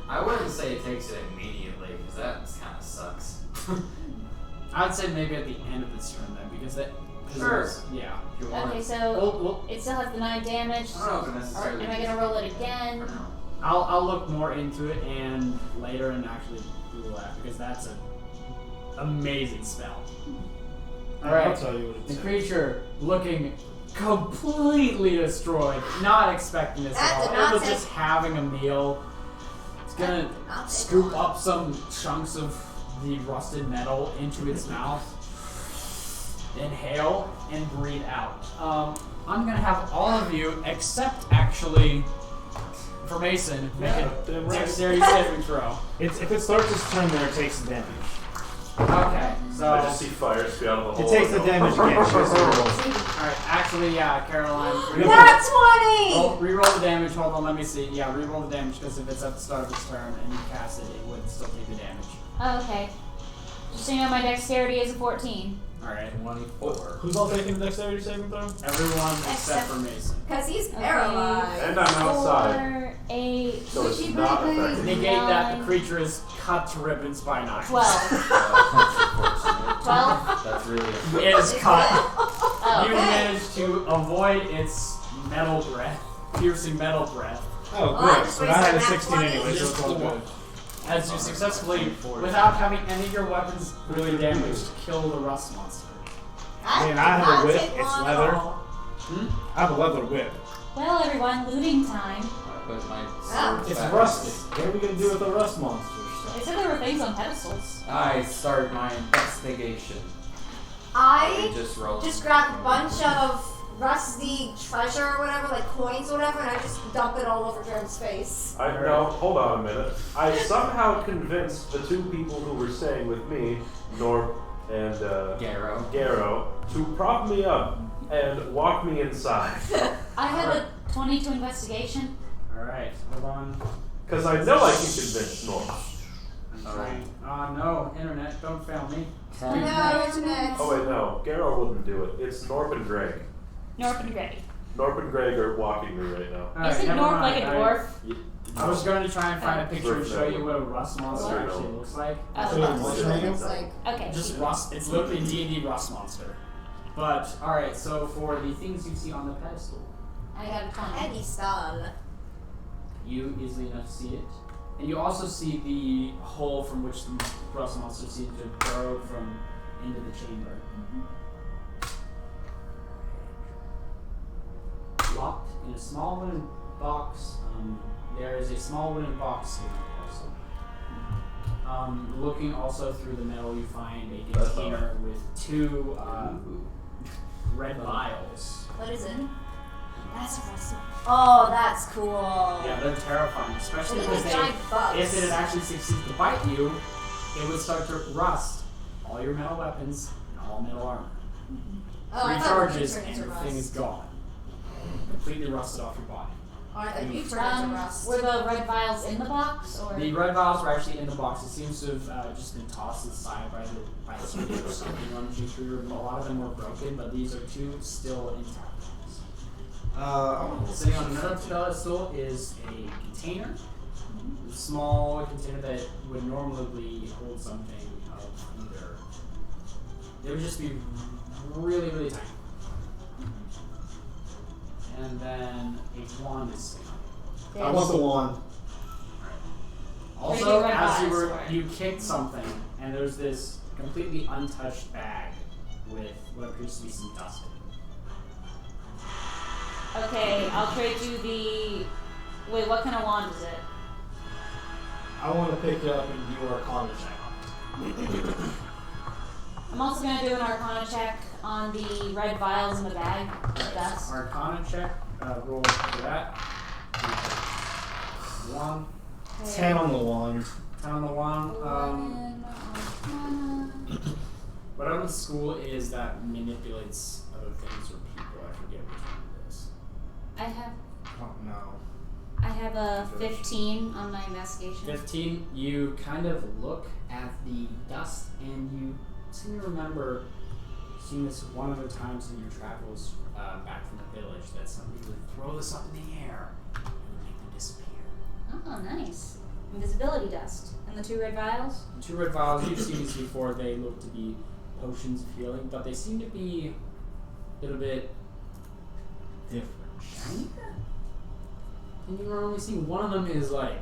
I wouldn't say it takes it immediately, because that kind of sucks. I'd say maybe at the end of this turn then, because that... Sure. Yeah. If you want. Okay, so Well, it still has the 9 damage. I don't know if it Or necessarily. am I gonna roll it again? For now. I'll look more into it and later and actually Google that, because that's an amazing spell. I'll Alright, tell you what it the says. creature looking completely destroyed, not expecting this That at did all. not It was take- just having a meal. It's gonna Not take scoop long. up some chunks of the rusted metal into its mouth, inhale, and breathe out. I'm gonna have all of you, except actually for Mason, make a damn right. dexterity saving throw. If it starts its turn there, it takes the damage. Okay, so I just see fire spew out of the It hole. takes the damage again. She has to roll. alright, actually, yeah, Caroline. Nat 20! Reroll the damage. Hold on, let me see. Yeah, reroll the damage because if it's at the start of its turn and you cast it, it would still take the damage. Oh, okay. Just so you know, my dexterity is a 14. Alright. 24. Who's all taking the dexterity saving throw? Everyone except for Mason. Because he's Okay. paralyzed. And I'm outside. 4, 8, So it's not affecting me. Negate that the 9, creature is cut to ribbons by knives. 12. 12? That's really It is cut. Oh, You okay. managed to avoid its metal breath, piercing metal breath, Oh, Well, I good. just But I had a wasted 16 that anyway, so it's all good. as you successfully, without having any of your weapons really damaged, kill the rust monster. That Man, did I have not a whip. take It's long at leather. all. I have a leather whip. Well, everyone, looting time. But my Oh. sword It's back. rusty. What are we gonna do with the rust monster They stuff? said there were things on pedestals. I start my investigation. I just rolled. just grabbed a bunch of rusty treasure or whatever, like coins or whatever, and I just dump it all over Jerem's face. No, hold on a minute. I somehow convinced the two people who were staying with me, Norp and Garrow. to prop me up and walk me inside. I have a 22 investigation. Alright, hold on. Because I know I can convince Norp. No, internet, don't fail me. No, internet. Oh wait, no. Garrow wouldn't do it. It's Norp and Greg. Norp and Greg. Norp and Greg are walking me right now. Alright, Isn't never Norp mind. like a dwarf? I was going to try and find a picture and Rust show you Network. what a rust monster Rust actually Network. looks like. Oh, So that's- what's your name? It's like, okay. Just rust. It's literally D&D rust monster. But alright, so for the things you see on the pedestal, I got a 20. Eddie style. you easily enough see it, and you also see the hole from which the rust monster seems to have burrowed from into the chamber. Locked in a small wooden box. There is a small wooden box sitting on the pedestal. Looking also through the metal, you find a container with two red vials. What is it? That's a rust. Oh, that's cool. Yeah, they're terrifying, especially Look because at the giant bugs. if it had actually succeeded to bite you, it would start to rust all your metal weapons and all metal armor. Oh, I Three thought it charges turned and into your thing is rust. gone. Completely rusted off your body. Alright, then you turned into rust. Were the red vials in the box, or? The red vials were actually in the box. It seems to have just been tossed aside by the somebody or something on the tree. A lot of them were broken, but these are two still intact. Sitting on another pedestal is a container, a small container that would normally hold something of either. It would just be really, really tiny. And then a wand is sitting on it. I want the wand. Also, Red as eyes. you trade something, and there's this completely untouched bag with what appears to be some dust in it. Okay, I'll trade you the. Wait, what kind of wand is it? I want to pick it up and do our Arcana check. I'm also gonna do an Arcana check on the red vials in the bag of dust. Arcana check, roll for that. 1, 10 on the wand. 10 on the wand. Arcana. Whatever the school is that manipulates other things or people, I forget which one it is. I have Oh no. a 15 on my investigation. 15, you kind of look at the dust and you seem to remember seeing this one of the times in your travels back from the village that somebody would throw this up in the air and it would make them disappear. Oh, nice. Invisibility dust. And the 2 red vials? The 2 red vials, you've seen these before, they look to be potions of healing, but they seem to be a little bit different. Shiny? And you normally see one of them is like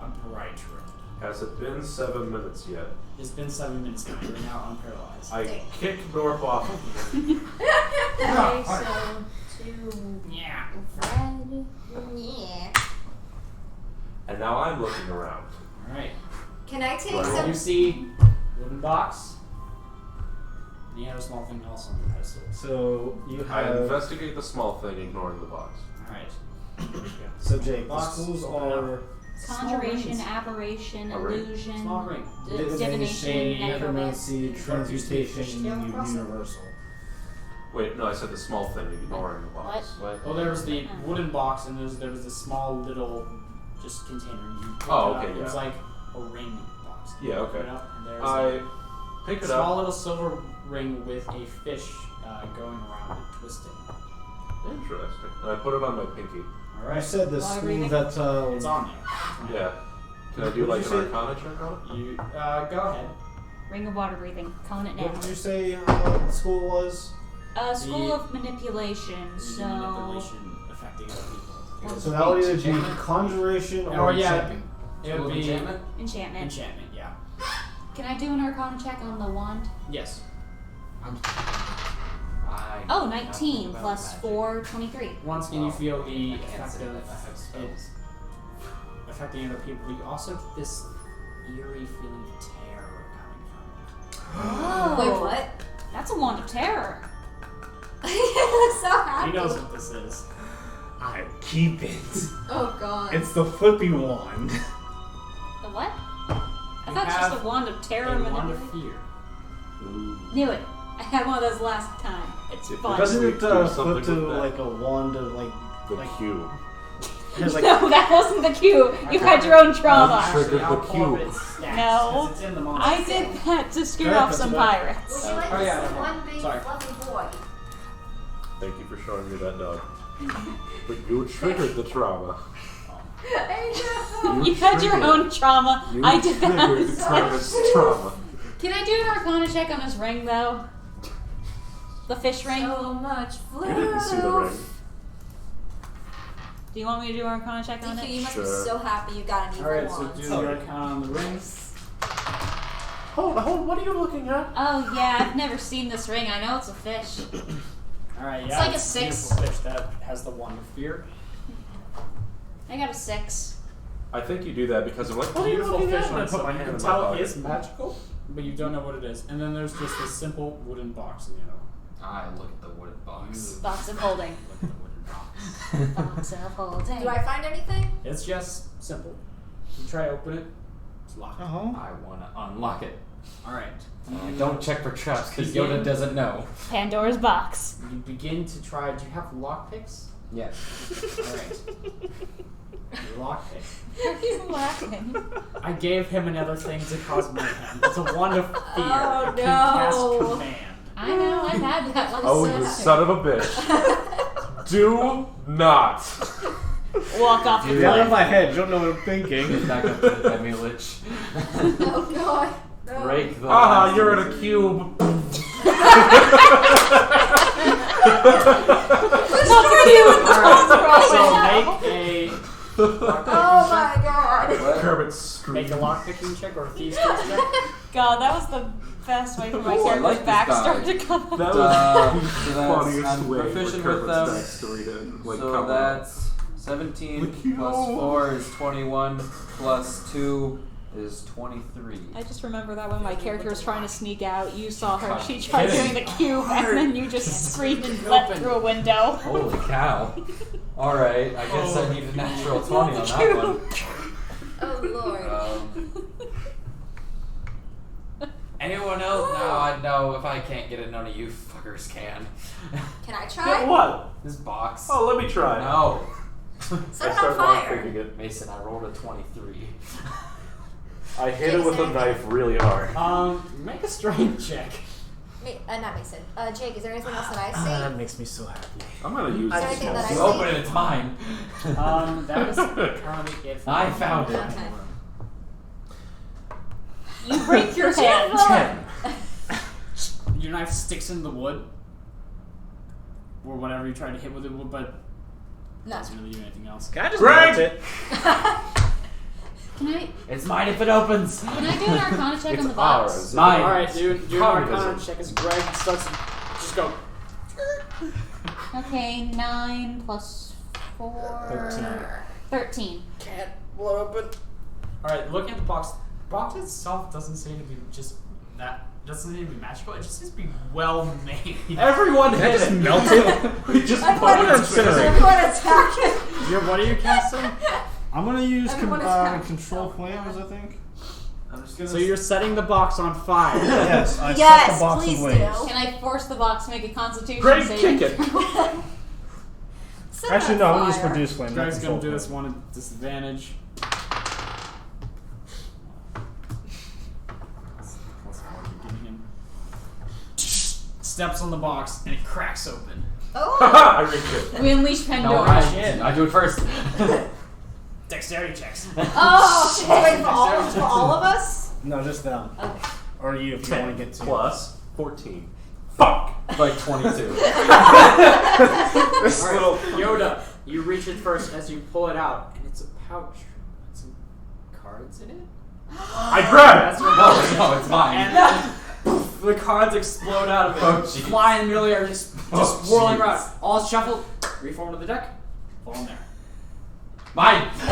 a bright red. Has it been 7 minutes yet? It's been 7 minutes now. You're now unparalyzed. I kick Norp off of me. Okay, so 2 Yeah. red. Yeah. And now I'm looking around. Alright. Can I take Right. some? You see wooden box. And you have a small thing else on the pedestal. So you I have. investigate the small thing, ignoring the box. Alright. So Jake, the Box, schools open are Conjuration, rings. apparition, A ring. illusion, Small ring. divination, necromancy. transmutation, and universal. Wait, no, I said the small thing, ignoring the box. Well, there was the wooden box, and there was the small little just container. You picked Oh, it up. okay, It was yeah. like a ring box. You Yeah, open okay. it up, and there's I pick a it small up. little silver ring with a fish going around it, twisting. Interesting. And I put it on my pinky. All I right. said the Water school breathing? that It's on there. Yeah. Can I do like Did an you say- Arcana check on it? You go ahead. Ring of water breathing. Calling it What now. did you say the school was? School The- of manipulation. Using So manipulation affecting other people. So that would either be conjuration or Oh yeah, enchantment. it would School of be enchantment? enchantment. enchantment. Yeah. Can I do an Arcana check on the wand? Yes. Oh, 19 plus 4, 23. Once again, you feel the I can't effect say of that I have spells. it affecting other people. You also get this eerie feeling of terror coming Oh. Wait, what? That's a wand of terror. You look so from happy. it. He knows what this is. I keep it. Oh god. It's the flippy wand. The what? I You thought have just a wand of terror. A wand of manipulation. fear. Knew it. I had one of those last time. It's If fun. Doesn't Doesn't it it do flip something to with that? like a wand of like The like cube. has like No, that wasn't the cue. You had your own trauma. Triggered I'll the pull up cube. its stats, No. 'cause it's in the monster. I did that to scare Yeah, off that's some what I- pirates. Would you like Oh, to yeah, see no, one big sorry. fluffy boy? Thank you for showing me that dog. But you triggered the trauma. I know. You had your own trauma. You I did that. triggered the Travis trauma. Can I do an Arcana check on this ring, though? The fish ring? So much flu. You didn't see the ring. Do you want me to do an Arcana check on DQ, it? you must be Sure. so happy you got an evil Alright, so wand. do the Arcana on the ring. Hold, what are you looking at? Oh, yeah, I've never seen this ring. I know it's a fish. Alright, It's yeah. like a a 6. beautiful fish that has the wand of fear. I got a 6. I think you do that because I'm like, what are you Beautiful looking fish at? And I on put my something. hand You in can my tell pocket. it's magical, but you don't know what it is. And then there's just this simple wooden box in the other one. I look at the wooden box. Box of holding. Look at the wooden box. Box of holding. Do I find anything? It's just simple. You try to open it, it's locked. uh-huh. I want to unlock it. Alright. Don't check for traps because Begin. Yoda doesn't know. Pandora's box. You begin to try. Do you have lockpicks? Yeah. Alright. Lockpick. He's laughing. I gave him another thing to cause mayhem. It's a wand of fear. Oh, It can cast no. command. I know, I've had that one. Oh, you son of a bitch. Do not. Walk off Get the out of cliff. my head. You don't know what I'm thinking. Get back up to the demilich. Oh god. No. Break the. Ah, last you're in of a the- cube. So make a Oh my god. What? Kermit make scream. a lockpicking check or a thieves tools check. God, that was the best way for my Ooh, I character's like this backstory guy. to come up. That was the So that's, funniest I'm way for proficient with Kermit's them. backstory to like So come out. that's 17 plus 4 is 21 plus 2 is 23. I just remember that when my character was trying to sneak out, you saw her, God, she tried kidding. doing the cube, and then you just screamed and leapt through a window. Holy cow. Alright, I guess I need a natural 20 on that one. Oh lord. Anyone else? No, I know if I can't get it, none of you fuckers can. Can I Get try? what? This box. Oh, let me try. No. Set I it on start fire. lockpicking it. Mason, I rolled a 23. I hit it with a knife really hard. Make a strength check. Not Mason. Jake, is there anything else that I see? That makes me so happy. I'm gonna use Is there this anything that I small see? Open it, it's mine. That is currently it. I found it. Okay. You break your hand. 10. Your knife sticks in the wood, or whatever you try to hit with it, but No. doesn't really do anything else. Can I just Greg! melt it? Can I It's mine if it opens. do an Arcana check on It's the box? ours. Mine. Alright, do an Communism. Arcana check as Greg starts to just go. Okay, 9 plus 4. 13. Can't blow open. Alright, looking at the box. The box itself doesn't seem to be just that doesn't need to be magical. It just needs to be well made. Everyone hit just it. melted? We just Everyone attack it. What are you casting? I'm gonna use Everyone is happy. control flames, I think. I'm just gonna. So you're setting the box on fire. Yes, I set Yes, the box please ablaze. do. Can I force the box to make a constitution Greg, saving? kick it. Set Actually, it no, on I'm gonna use fire. produce flame. not Greg's control gonna do this flame. one at disadvantage. Plus 4 you're giving him. Steps on the box and it cracks open. Oh, I reached it. We unleash No, Pandora. I do it first. Dexterity checks. oh, she's waiting for all of us. No, just them. Okay. Or you if you want to get to. Plus 14. Fuck. Like 22. This little. Yoda, you reach it first as you pull it out, and it's a pouch with some cards in it. I grab That's it. what No, it's mine. And then the cards explode out of it, Oh, jeez. fly in the middle of the air, just Oh, whirling jeez. around. All shuffled, reform to the deck, fall in there. Mine. Shove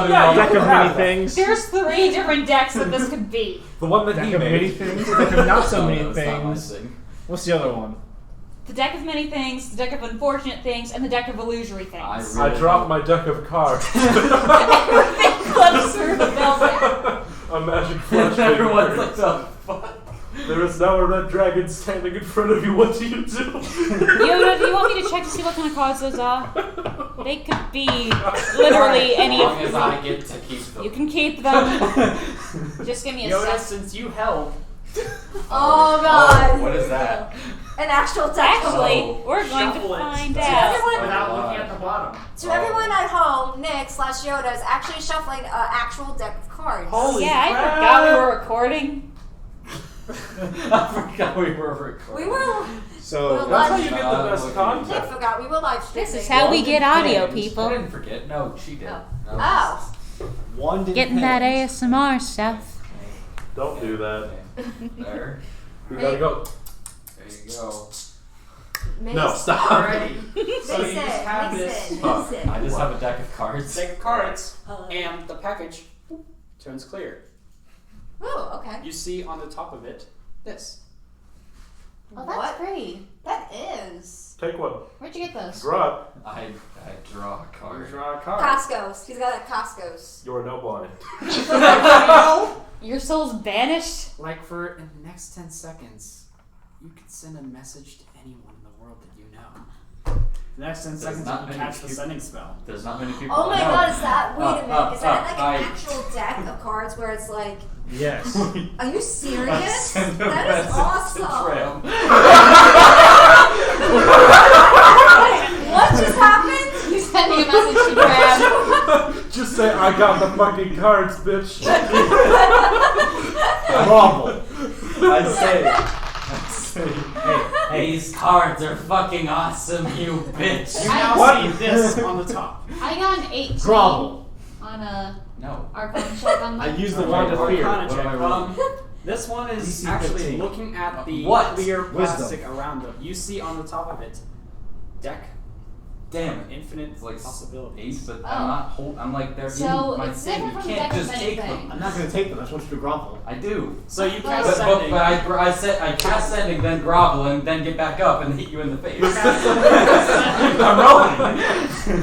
it Yeah, all you Deck can of have many that. things. There's 3 different decks that this could be. The one that Deck he of many made. things. Deck of not so No, many that's not my things. thing. What's the other one? The deck of many things, the deck of unfortunate things, and the deck of illusory things. I dropped my deck of cards. Everything clips through the building. A magic flash. Everyone's like, the fuck? There is now a red dragon standing in front of you. What do you do? Yoda, do you want me to check to see what kind of cards those are? They could be literally any As long of as I get to keep them. You can keep them. Just give me a Yoda, sec. since you held, Oh god. What is that? An actual deck. Actually, Oh, we're going to shuffle it. find Everyone- out. without looking at the bottom. To everyone at home, Nick/Yoda is actually shuffling an actual deck of cards. Holy Yeah, I crap. forgot we were recording. I forgot we were recording. We were. So That's how you get the Uh, best look at content. Nick forgot. We were live streaming. This is how we get audio, I people. didn't forget. No, she did. Oh. No. Oh. one didn't Getting that hit. ASMR stuff. Don't do that. There. We gotta go. There you go. No, stop. Alrighty. So you Mason, just have this Fuck. Mason. I just have a deck of cards. deck of cards, and the package turns clear. Oh, okay. You see on the top of it this. Oh, What? pretty. That is. Take one. Where'd you get those? Draw it. I draw a You card. draw a card. Costco's. He's got a Costco's. You're no blind. Your soul's banished? Like for in the next 10 seconds, you could send a message to anyone in the world that you know. The next 10 seconds, not you many catch the people- sending spell. There's not many people. Oh my I know. god, is that. Wait a minute. Is that like I- an actual deck of cards where it's like. Yes. Are you serious? Send a That is message to awesome. Tram. What just happened? You sent me a message to grab. Just say I got the fucking cards, bitch. Marvel. I say, hey, these cards are fucking awesome, you bitch. You now What? see this on the top. I got an 18 Grovel. on a No. Arcana check on I the. use the wand of fear. Arcana What am I check. rolling? This one is DC actually 15. looking at the What? clear Wisdom. plastic around it. You see on the top of it, deck, Damn it. infinite It's like possibilities. 8, but Oh. I'm not I'm like, they're So in my it's thing. different You from the can't deck of just take anything. them. I'm not gonna take them. I just want you to grovel. I do. So you But- cast But sending. I cast sending, then grovel, and then get back up and hit you in the face. I'm rolling.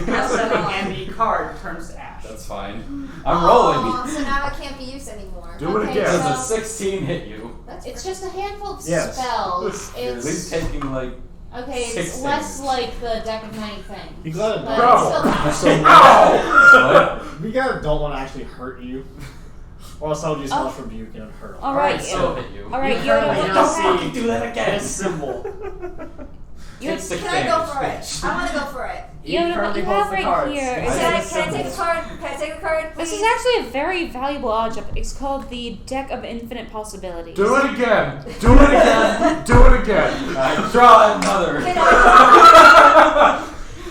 Cast sending, and the card turns to ash. That's fine. I'm rolling. Oh, so now it can't be used anymore. Do it Okay, again. Does a so- 16 hit you? That's It's pretty- just a handful of Yes. spells. You're at least It's taking like. okay. It's 6 less things. like the deck of many things. You gotta But Bravo. it's still So What? we gotta don't want to actually hurt you, or else I'll use hellish rebuke and hurt. All right. Still hit you. All right, You Yoda. currently What now the see heck? Do that again. this symbol. Take 6 Can I go for damage. it? I want to go for it. Yoda, what currently you holds have the right cards. here I is Can I see take a card? Can I take a card, please? this is actually a very valuable object. It's called the Deck of Infinite Possibilities. Do it again. Do it again. Do it again. I draw another. Can I?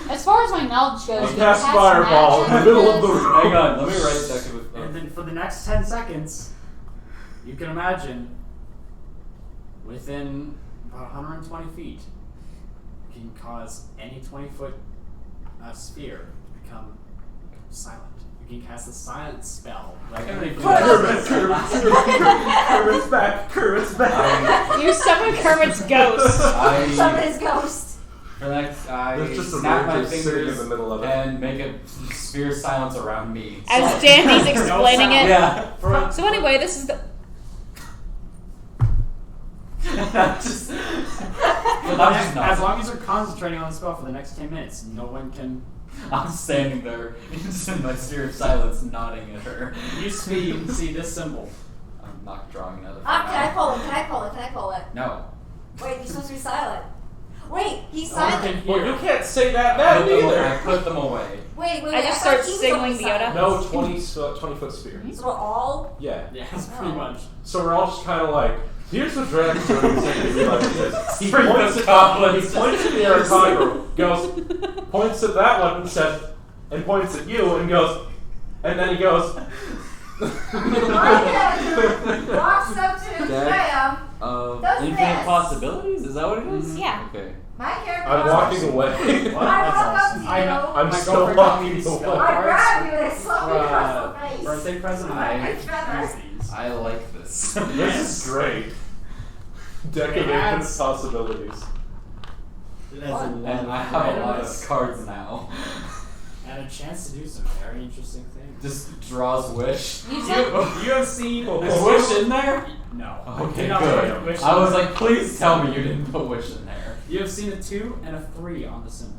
As far as my knowledge goes, I you cast cast fireball in the magic middle of with the this. room. Hang on, let me write deck of. And then for the next 10 seconds, you can imagine within about 120 feet, you can cause any 20-foot sphere to become silent. You can cast a silence spell. I can make Kermit's back. Kermit's back. You summon Kermit's ghost. Summon his ghost. For the next, I There's just a snap my roach sitting in fingers the middle of it. and make a sphere of silence around me. As Dandy's explaining it. Yeah. So anyway, this is the. Just, As long as you're concentrating on the spell for the next 10 minutes, no one can. I'm standing there in my sphere of silence, nodding at her. You see this symbol. I'm not drawing another. Can I pull it? Can I pull it? Can I pull it? No. Wait, you're supposed to be silent. Wait, he's No one silent. can Well, hear. you can't say that I now put them- either. I put them away. Wait. I just thought start he was signaling only the silent. Yoda. No, 20-foot sphere. So we're all. Yeah. Yeah, that's pretty much. So we're all just kind of like, here's what Dragon's doing. He realizes he Bring points those at goblins. he points at the Arcana, goes, points at that one and says, and points at you and goes, and then he goes. My character walks up to Graham. Does Infinite this. possibilities? Is that what it is? Yeah. Okay. My character. I'm walks walking away. I walk up to you. I'm My still girlfriend got me walking these away. spell I cards grab you and I slap for you across the face. birthday present. I- I feathers. use these. I like this. This is great. Deck of It infinite adds- possibilities. It has a lot And of I have a lot Yes. of cards now. And a chance to do some very interesting things. Just draws wish. You You, said you have seen Is wish in there? No. Okay, You're not putting a good. wish I in was there. like, please tell me you didn't put wish in there. You have seen a 2 and a 3 on the symbol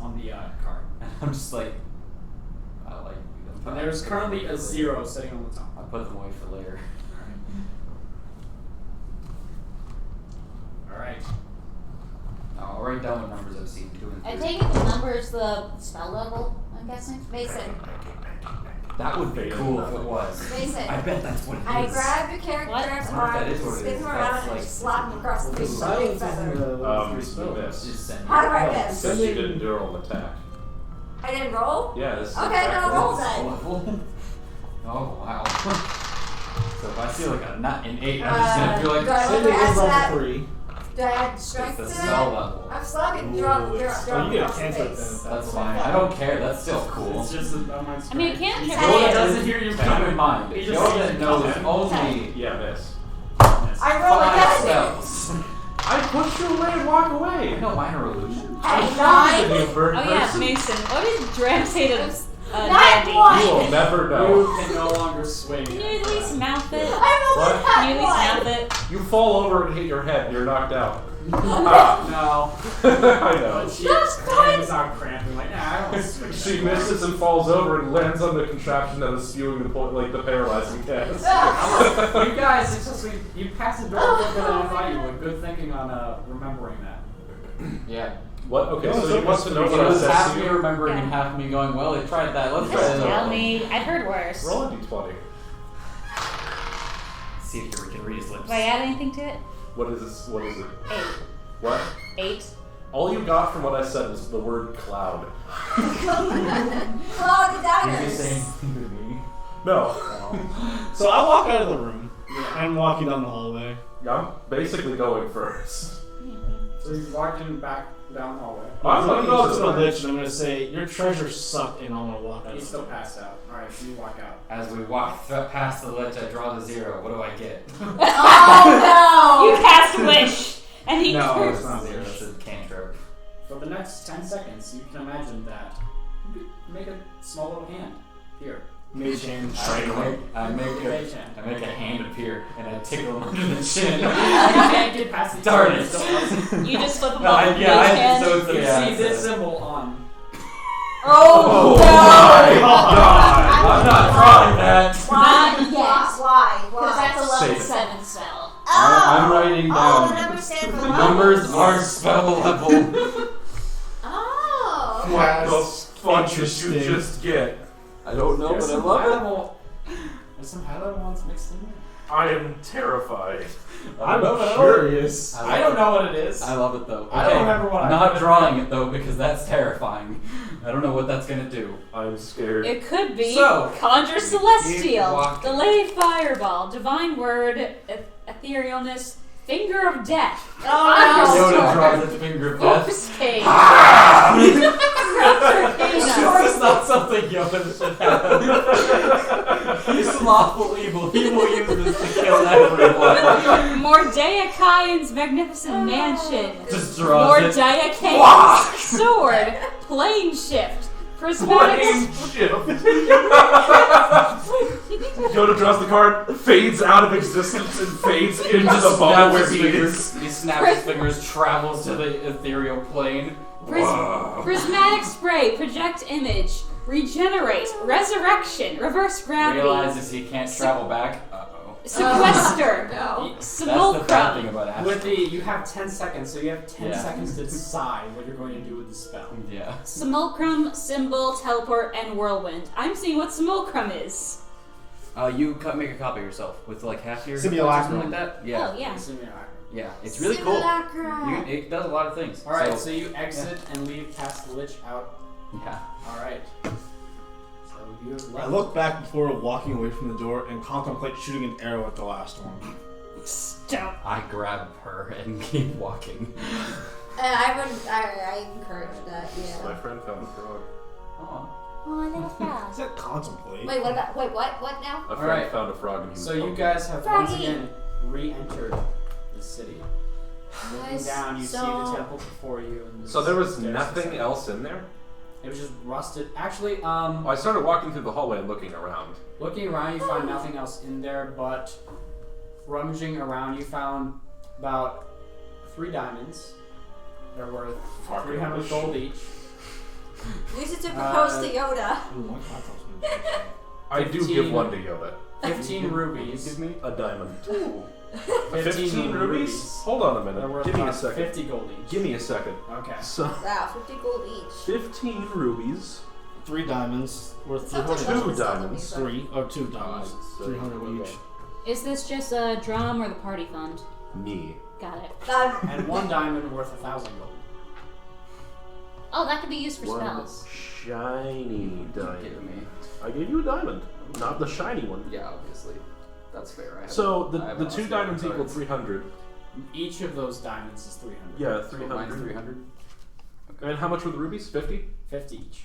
on the card. I'm just like, I like them. And there's currently a 0 sitting on the top. I put them away for later. Alright. No, I'll write down what numbers I've seen. 2 and 3. I take it the number is the spell level, I'm guessing. Mason. That would be cool if it was. Mason. I bet that's what it is. I grab your character's What? I wonder if arm, that is what it spin is. him That's around, and like- just slap him across the The face with a big silence feather. isn't You spell. missed. Just send How do it. I miss? Since you didn't do roll an attack. I didn't roll? Yeah, this is Okay, exactly no, roll this. then. Level. Oh wow. So if I see like an 8, I'm just gonna feel like do I Say want they to add is level that? 3. Do I add it's strength the to spell that? level. I'm slapping Ooh, drop you get a across the cantrip face. then. That's fine. I don't care. That's still cool. It's just a mine's I mean, you can't He have Yoda it. doesn't hear you Keep in coming. mind, He just Yoda sees you knows coming. only Yeah, miss. I roll a 5 negative. spells. I push you away and walk I away. know minor illusion. Hey, I'm nine. a bird Oh yeah, person. Mason. What did Dram say to Not Dandy? one. You will never You know. can no longer swing. Can you at least mouth it? I rolled What? a Can you at least nat mouth it? You fall over and hit your head and you're knocked out. No. I know. But she That's fine. is not cramping. Like, nah, I don't swing. She misses and falls over and lands on the contraption that is spewing the paralyzing gas. one. You guys, it's just you passed the door quicker than I thought you would. Good thinking on remembering that. Yeah. What? Okay, No, so so you want to know It what I was said half to me you? remembering and Yeah. half me going, well, they tried that. Let's try Just this. tell me. I've heard worse. Roll a d20. See if we can read his lips. Do I add anything to it? What is this? What is it? 8. What? 8. All you got from what I said was the word cloud. Claw the You're the daggers. same thing to me. No. So I walk out of the room. I'm walking down the hallway. I'm basically going first. So you walked in back down the hallway. I'm I'm gonna looking go up to to the the right. lich and I'm gonna say, your treasure sucked, and I'm gonna walk out. He's still passed out. Alright, so you walk out. As we walk past the ledge, I draw the 0. What do I get? Oh You cast wish, and he No, turns. it's not 0. It's a cantrip. For the next 10 seconds, you can imagine that you could make a small little hand here. Mage hand. I make Mage hand. a hand appear and I tickle him under the chin. You can't get past the Darn door, it. so You just flip him No, off. I- with yeah, I mage did hand. so- You yeah, see this so- symbol on. Oh, my no! God. I'm not drawing that. Why? Yes. Why? Because that's a level Save it. 7 spell. I'm writing Oh, the down. numbers stand for The levels. numbers are spell level. Oh. What the fuck did you Interesting. just get? I don't know, There's but I some love high it. level- There's some high level ones mixed in there. I am terrified. I'm love it. curious. I don't know what it is. I love it though. I don't remember what I Not put. drawing it though because that's terrifying. I don't know what that's gonna do. I'm scared. It could be So, Conjure keep Celestial, walking. Delay Fireball, Divine Word, Etherealness, Finger of Death. Yoda draws its finger of death. Horse cage. It's not something Yoda should have. He's lawful evil. He will use this to kill everyone. Mordecai's magnificent mansion. Just draws it. Mordecai's sword. Plane shift. Prismatic. Yoda draws the card, fades out of existence, and fades into the bubble where he is. He snaps his fingers, travels to the ethereal plane. Prismatic spray. Project image. Regenerate. Resurrection. Reverse gravity. Realizes he can't travel back. Sequester. No. That's the bad thing Simulacrum. about Ash. With the, you have 10 seconds, so you have 10 Yeah. seconds to decide what you're going to do with the spell. Yeah. Simulacrum, symbol, teleport, and whirlwind. I'm seeing what simulacrum is. You make a copy of yourself with like half your Simulacrum. something like that. Yeah. Oh, yeah. Yeah. It's really cool. Simulacra. It does a lot of things. Alright, so you exit and leave Cast the Lich out. Yeah. Alright. So you have I left. look back before walking away from the door and contemplate shooting an arrow at the last one. Stop. I grab her and keep walking. I encourage that, My yeah. friend found a frog. Oh. Oh, I little frog. I said contemplate. Wait, what about, what now? A friend Alright. found a frog and he was So you poking. guys have once Froggy. again re-entered the city. Looking Guys, down, you see the so- temple before you. And So there was stairs nothing inside. else in there? It was just rusted. Actually, I started walking through the hallway and looking around. looking around, you found nothing else in there, but rummaging around, you found about 3 diamonds. They're worth Fucking 300 shit. gold each. Use it to propose to Yoda. Ooh, my content's gonna be- I do 15. give one to Yoda. 15 rubies. Give me. A diamond. 15 rubies? Hold on a They're minute. worth Give me a about second. 50 gold each. Give me a second. Okay. So, Wow, 50 gold each. 15 rubies. 3 diamonds worth Something 300. Two else was diamonds. telling me, 3 or 2 diamonds. So, 300 each. okay. Is this just a drum or the party fund? Me. Got it. And 1 diamond worth 1,000 gold. Oh, that could be used for One spells. shiny Give diamond. me. I gave you a diamond, not the shiny one. Yeah, obviously. That's fair. I So I the haven't 2 lost diamonds any equal cards. 300. Each of those diamonds is 300. Yeah, So mine's 300. 300. And how much were the rubies? 50. 50 each.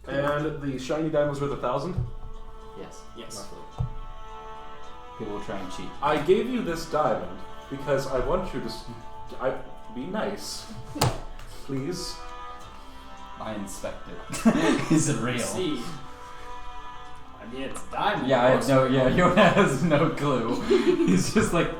And the shiny diamond was worth 1,000. Yes. Yes. People will try and cheat. I gave you this diamond because I want you to be nice. Please. I inspect it. Is it real? See. I mean, it's diamond. Yeah, I have of no. course. Yeah, Yoda has no clue. He's just like,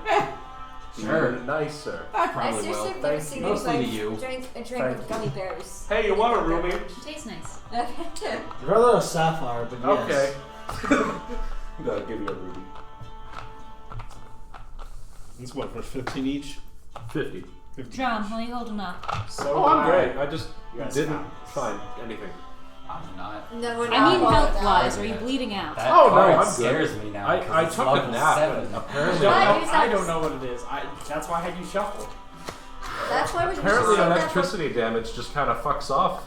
sure. Be nicer. I Probably seriously will. have never Thank seen you. Mostly to anybody you. drink a drink Thank with you. gummy bears. Hey, you want a roomie? Tastes nice. Okay. I'd rather a sapphire, but yes. Okay. I'm gonna give you a ruby. It's what, for 15 each? 50. Drum, what are you holding up? So Oh, I'm great. I just You guys didn't found find anything. I'm not. No, we're not. I mean, all health that. wise, are you bleeding out? That Oh, no, card I'm good. scares me now. I 'cause it's took a level nap 7. and I apparently don't, Why know, is I that- don't know what it is. That's why I had you shuffle. That's why we apparently should electricity damage just kind of fucks off.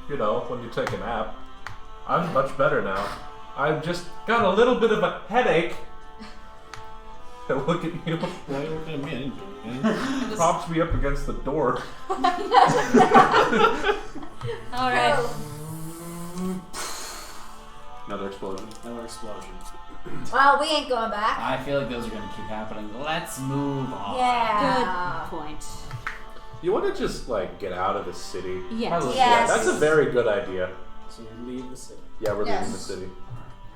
You know, when you take a nap. I'm much better now. I've just got a little bit of a headache. And look at you. Why are you looking at me? I didn't do anything. Props me up against the door. Alright. Another explosion. Another explosion. Well, we ain't going back. I feel like those are gonna keep happening. Let's move on. Yeah. Good point. You want to just like get out of the city? Yes. Probably. Yes. That's a very good idea. So you leave the city. Yeah, we're Yes. leaving the city.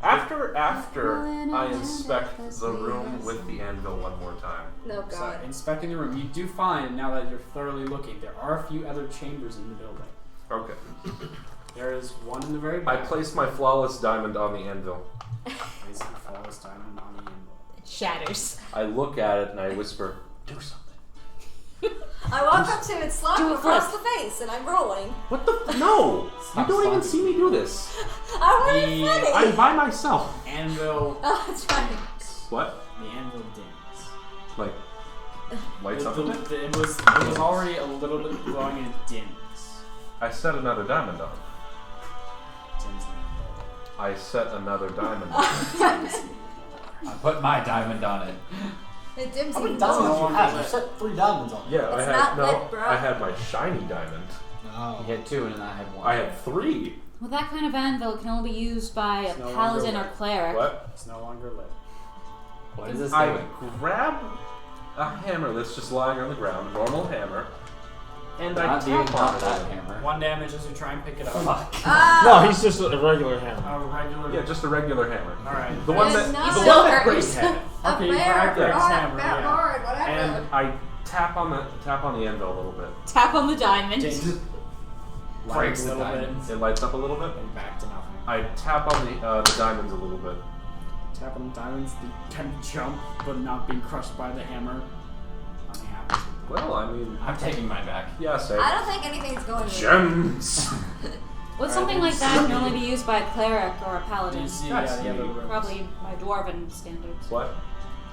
After I inspect the room with the anvil one more time. No So God. inspecting the room, you do find, now that you're thoroughly looking, there are a few other chambers in the building. Okay. There is one in the very I back. place my flawless diamond on the anvil. Placing the flawless diamond on the anvil. It shatters. I look at it and I whisper, "Do something." I walk up to it, slap Do him a across flip. the face, and I'm rolling. What the? No! Stop You don't even slapping. see me do this. I want to be funny. I'm by myself. Anvil. Oh, that's right. What? The anvil dims. Like, lights up a bit? It was already a little bit glowing and it dims. I set another diamond on. Dims I set another diamond on. I put my diamond on it. It dims How many even diamonds more. do you have? You set 3 diamonds on. Yeah, I It's had not no. lit, bro. I had my shiny diamond. No. You had 2 and I had 1. I had 3. Well, that kind of anvil can only be used by a It's no paladin or longer lit. cleric. What? It's no longer lit. What is this I doing? grab a hammer that's just lying on the ground, a normal hammer, and I Not tap on that it. hammer. 1 damage as you try and pick it up. No, he's just a regular hammer. A regular. Yeah, just a regular hammer. Alright. The one It's that not- the Still one that hurts. Greg had. A Okay, you bear, grab Greg's rod, hammer, bear, yeah. lord, whatever. And I tap on the anvil a little bit. Tap on the diamond. James Breaks lights a the little bit diamonds. It lights up a little bit. and back to nothing. I tap on the diamonds a little bit. Tap on the diamonds, they can jump, but not being crushed by the hammer. Nothing happens. Well, I mean, I'm taking mine back. yeah, same. I don't think anything's going to Gems. Would something like that can only be used by a cleric or a Do paladin? you see That's the other neat. rooms? Probably by dwarven standards. What?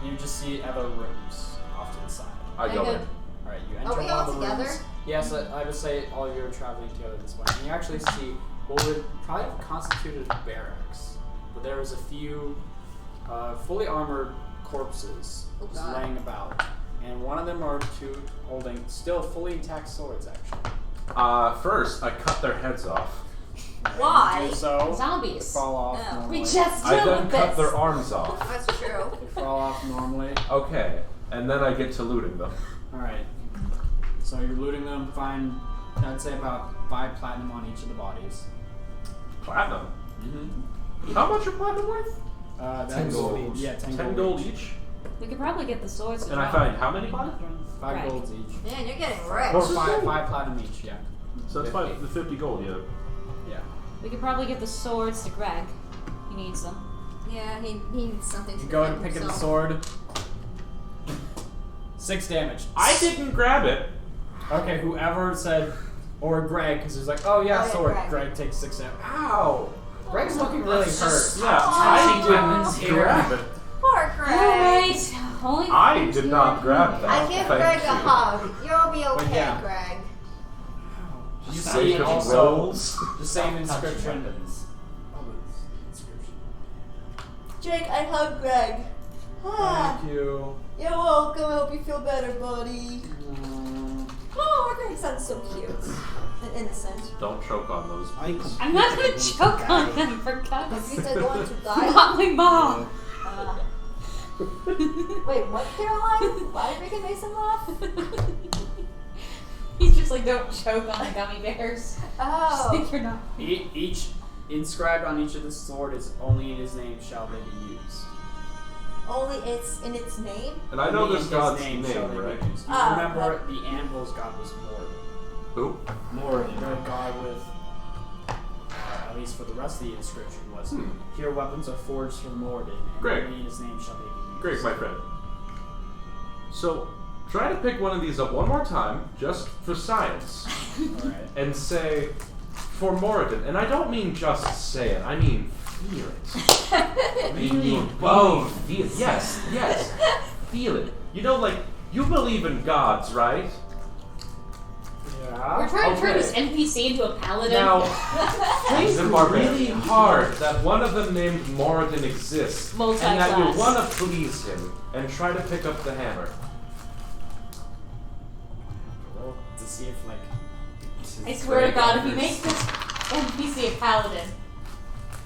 You just see other rooms off to the side. I go in. Alright, you enter Are we one all of the together? rooms. Yes, I would say all of you are traveling together this way. And you actually see what would probably have constituted barracks. But there was a few fully armored corpses Oh, just God. laying about. And one of them are 2 holding still fully intact swords, actually. First, I cut their heads off. Why? Do so. They Zombies. fall off No. normally. We just I deal then with cut this. their arms off. That's true. They fall off normally. Okay, and then I get to looting them. Alright. So you're looting them, find, I'd say about 5 platinum on each of the bodies. Platinum. Mm-hmm. How much are platinum worth? 10 gold. Yeah, 10 10 gold gold each. We could probably get the swords. And I find how many bodies? 5 Right. golds each. Man, you're getting Or rich. 5 platinum each, yeah. So that's 50 gold, yeah. Yeah. We could probably get the swords to Greg. He needs them. Yeah, he needs something to You go defend and pick up the himself. sword. 6 damage. I didn't grab it. Okay, whoever said, or Greg, because he's like, oh yeah, Oh, yeah, sword. Greg. Greg takes 6 damage. Ow! Greg's looking really hurt. Yeah, Oh, I didn't grab it. Poor Greg. Alright. Only I did not grab that. I give Thank Greg a you. hug. You'll be okay, yeah. Greg. You Just see because also rolls. the same Touching inscription. weapons. Jake, I hug Greg. Ah, Thank you. you're welcome. I hope you feel better, buddy. Oh, Greg sounds so cute and innocent. Don't choke on those. please. I'm not gonna choke on them for God's If you sake. said going to die. Not my mom. Wait, what, Caroline? Why did Rick Mason laugh? He's just like, don't choke on the gummy bears. Just Oh. think you're not. Each inscribed on each of the sword is only in his name shall they be used. Only it's in its name? And I know Only this in his god's name name, shall they be right? used. You Ah, remember the anvil's god was Mord. Who? More. The god with, at least for the rest of the inscription, was Hmm. here weapons are forged for Morden, and Great. only in his name shall they be used. Great, my friend. So, try to pick one of these up one more time, just for science, Alright. and say, for Moradin. And I don't mean just say it, I mean feel it. You mean both. Feel it. Yes, yes. Feel it. You know, like, you believe in gods, right? Yeah. We're trying to turn Okay. this NPC into a paladin. Now, think He's a barbarian. really hard that one of them named Moradin exists, and that you Multi-class. want to please him, and try to pick up the hammer. Roll to see if, like, I swear to God, if you make this NPC a paladin,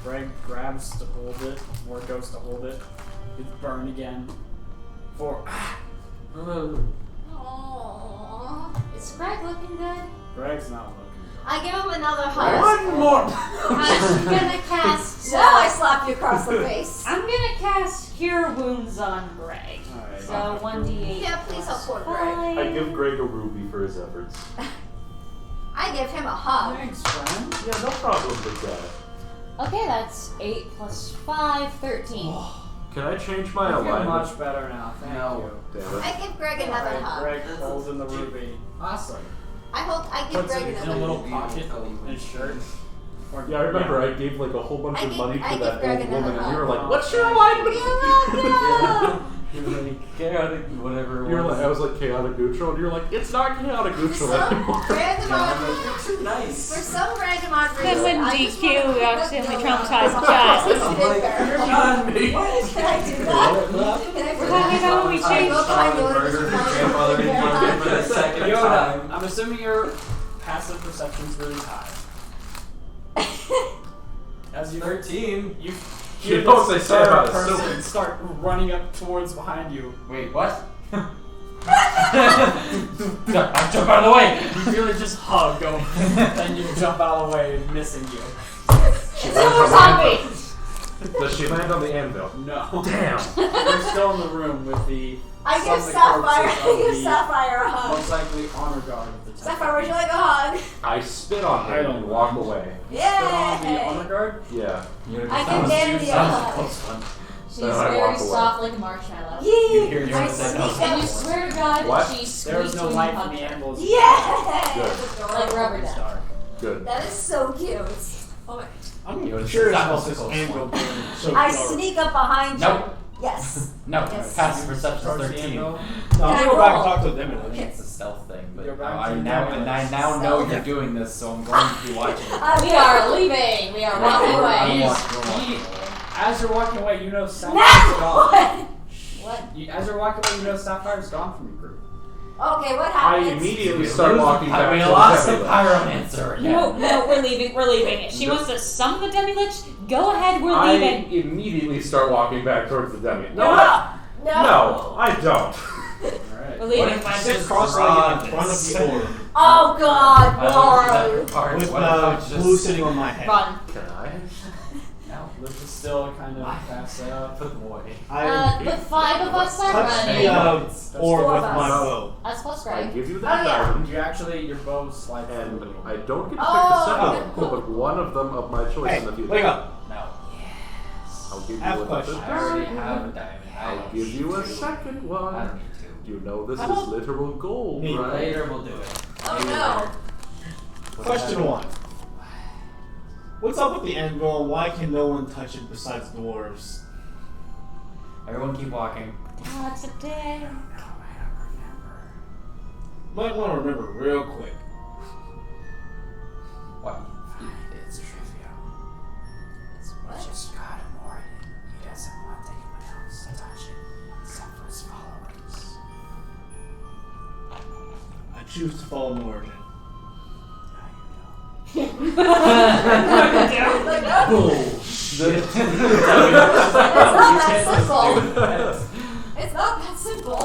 Greg grabs to hold it, or goes to hold it. It's burned again. Aww. is Greg looking good? Greg's not looking I give him another hug. One more! I'm gonna cast. Now I slap you across the face. I'm gonna cast Cure Wounds on Greg. Alright. So 1d8. Yeah, please help poor Greg. five. I give Greg a ruby for his efforts. I give him a hug. Thanks, friend. Yeah, no problem with that. Okay, that's 8 plus 5, 13. Can I change my I feel alignment? much better now. Thank No. you. Damn it. I give Greg another Alright, hug. Greg holds in the ruby. Awesome. I give Puts Greg it in a another little hug. pocket in his shirt. Or, Yeah, I remember I gave like a whole bunch I of give- money I to give that Greg old another woman, and you were hug. like, "What's your alignment?" You're like chaotic, whatever. it You're was. like, I was like chaotic neutral, and you're like, "It's not chaotic For neutral some anymore." random odd, You're nice. for some random odd reason, Then when I just DQ wanna put accidentally the traumatized yellow the child. on the I'm like, sticker. you're on me. Can I do that? Can I We're talking about when we Alright, changed. go behind Yoda. Murder Just your fly grandmother over and there. you for the second Yoda, time. I'm assuming your passive perception's really high. As you 13. you You hear don't this say about third it, so- person start running up towards behind you. Wait, what? I jump out of the way! You really just hug him, and you jump out of the way, missing you. It's a zombie! Does she land on the anvil? No. Damn. You're still in the room with the I give some of the Sapphire, corpses I of give the Sapphire a hug. most likely honor guard of the temple. Sapphire, would you like a hug? I spit on I him don't and walk away. Spit on the Yay! honor guard? Yeah. I give Dandy a That was a hug. close one. She's Then I very walk away. soft like a marshmallow. You hear Yay! you I said sneak And you up. swear to God What? that she's There is no squeezing life you in the up. animals. Yay! Good. Like rubber It's duck. dark. Good. That is so cute. Oh my. I'm Yoda curious said that about was this close anvil one. being so I dark. sneak up behind you. Nope. Yes. No, Yes. passive perception Towards the 13. anvil. No, I'm Can I gonna go back and roll? talk to them. It's a stealth thing, but You're back I to now the know you're doing this, so I'm going to be watching. We are leaving. We are walking away. As you're walking away, you know Sapphire's Now gone. what? As you're walking away, you know Sapphire's gone from your group. Okay, what I happens? immediately start walking back We to lost the the demilich. pyromancer again. No, we're leaving. We're leaving. If she wants to summon the demilich, go ahead. We're I leaving. immediately start walking back towards the demi. No. No, I don't. Alright. We're What leaving. if I Sit just cross-legged in run front of the orb Oh God, why? with What if I just... blue sitting on my head. Run. Can I? No. Liv is still kind of passed out. Put them away. I The 5 of us are touch running. the orb Four with of my us. bow. Us plus I Greg. give you Oh, that yeah. diamond, You actually, your bow slides through a and little. I don't get to pick Oh, the second okay, one. cool. I'll pick one of them of my choice Hey, in the future. wake up. No. I'll give you Have a another. question. I already have a diamond. I'll give you a second I one. don't need to. You know this How is about literal gold, me? right? Later we'll do it. Oh Maybe no. later. Question 1. What's up with the anvil? Why can no one touch it besides dwarves? Everyone keep walking. That's a day. Might want to remember real quick. What? It's trivial. We just got him Morden. He doesn't want anyone else to touch it except for his followers. I choose to follow Morgan. Like, no. Bullshit. It's not that simple.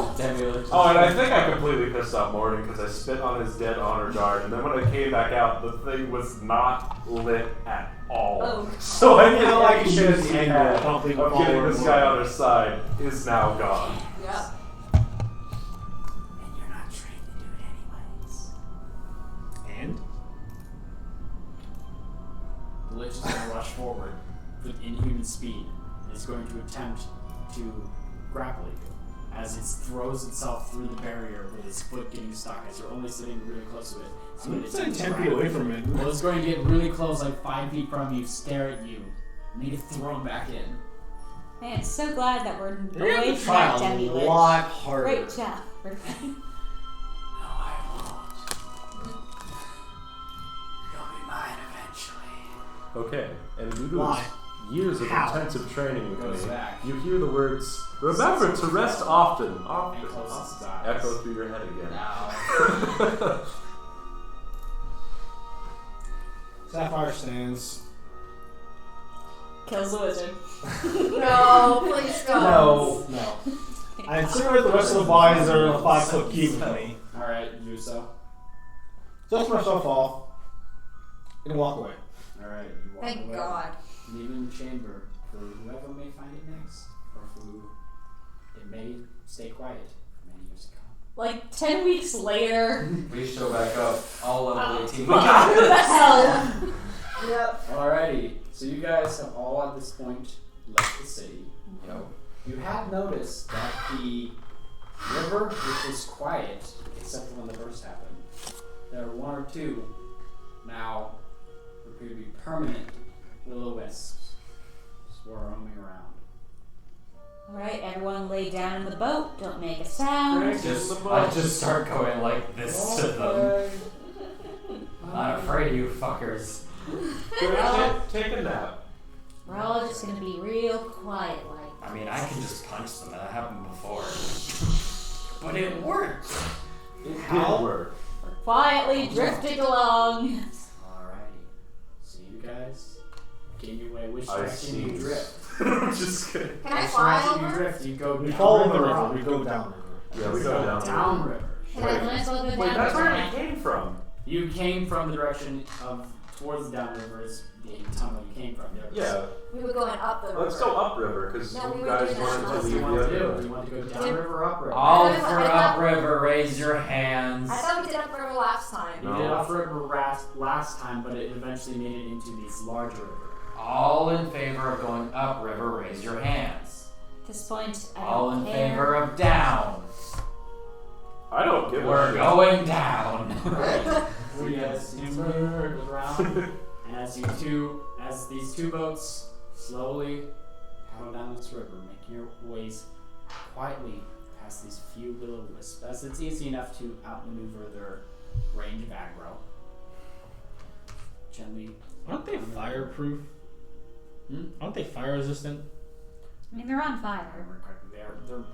Oh, and I think I completely pissed off Morgan because I spit on his dead honor guard, and then when I came back out, the thing was not lit at all. Oh. So I You know, I any can chance use he the had angle to help people of getting follow this guy Morgan. on his side is now gone. Yep. And you're not trained to do it anyways. And? The Lich is going to rush forward with inhuman speed and is going to attempt to grapple you as it throws itself through the barrier with its foot getting stuck as you're only sitting really close to it. It's going to I'm saying attempt to 10 feet grab away you. from it. Well, it's going to get really close, like 5 feet from you, stare at you, and then get thrown back in. Man, so glad that we're You're going away to from try that a demilich. lot harder. Great job. No, I won't. You'll be mine eventually. Okay, and due to Why? years of How? intensive training with Goes me, back. you hear the words, remember to rest often, often, And closes his eyes. echo through your head again. Now. Sapphire stands. Kills the wizard. No, please don't. No. I incinerate the rest of the bodies that are in a 5-foot cube with me. Alright, you do so. Dust myself off. And walk away. Alright, you walk Thank away. God. Leaving the chamber for whoever may find it next, or for who it may stay quiet for many years to come. Like 10 weeks later. We show back up. All level 18. Who the hell? Yep. Alrighty, so you guys have all at this point left the city. Yo. You have noticed that the river, which was quiet, except for when the burst happened, there are 1 or 2 now appear to be permanent will-o-wisps swarming around. Alright, everyone lay down in the boat. Don't make a sound. Greg, I just start going like this to them. Okay. I'm not afraid of you fuckers. Take a nap. We're all just gonna be real quiet like. I mean, I can just punch them. That happened before. But it worked. It did How? work. We're quietly drifting along. Alrighty. So you guys gave me away which I direction you see. drift. I'm just kidding. Can I Which fly direction you over? drift? You go We down follow the river, river. up. We go down river. Yeah, we go down. Down river. Can I might as well go Wait, down that's river where now. we came from. You came from the direction of towards the down river is the tunnel you came from. Yeah. We were going up the river. Let's go upriver because No, we you were guys doing wanted that to What do leave you the want to other do? way. Do you want to go down river or up river? All I for thought- upriver, raise your hands. I thought we did up river last time. You did off river last time, but it eventually made it into these larger rivers. All in favor of going upriver, raise your hands. At this point, I All don't in care. favor of down. I don't give a We're shit. going down. So you guys turn around, and as these two boats slowly paddle down this river, making your ways quietly past these few willow wisps, as it's easy enough to outmaneuver their range of aggro. Gently. Aren't they fireproof? Aren't they fire resistant? I mean, they're on fire. Remember correctly, they're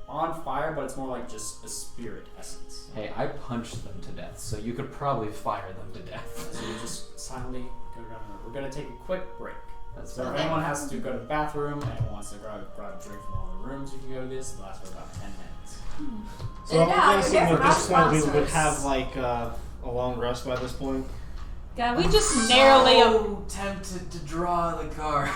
on fire, but it's more like just a spirit essence. Hey, I punched them to death, so you could probably fire them to death. So you just silently go down the river. We're gonna take a quick break. That's So if fine. anyone has to go to the bathroom and wants to grab a drink from one of the rooms, you can go to this. It'll last for about 10 minutes. So Yeah, I'm we're guessing here at for this our point we would sponsors. have like a long rest by this point. God, we just narrowly. So tempted to draw the card.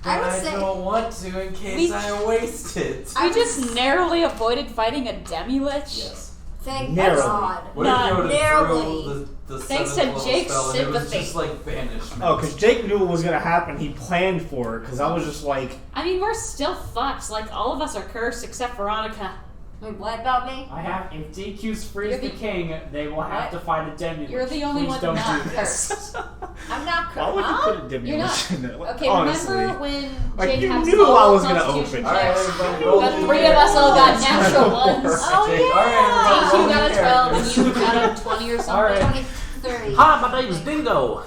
I would I say- don't want to in case We- I waste it. We just narrowly avoided fighting a demilich. Yes. Thank Narrowly. God. What if you Not would have narrowly. threw the Thanks seventh to level Jake's spell and it was sympathy. just like banishment. Oh, because Jake knew what was gonna happen. He planned for it. Because I was just like, I mean, we're still fucked. Like, all of us are cursed except Veronica. Wait, what about me? I have. If DQs frees You're the the- king, they will have to fight a demilich. You're the only Please one don't not do this. cursed. I'm not why would you huh? put a You're not. demolition in there? Okay, Honestly. remember when Like, Jake you had knew small I was gonna constitution open. checks? Alright, roll The the three of us all got natural ones. Oh, yeah. Alright, You got a 12 and you got a 20 or something. Alright. 23. Hi, my name's Dingo.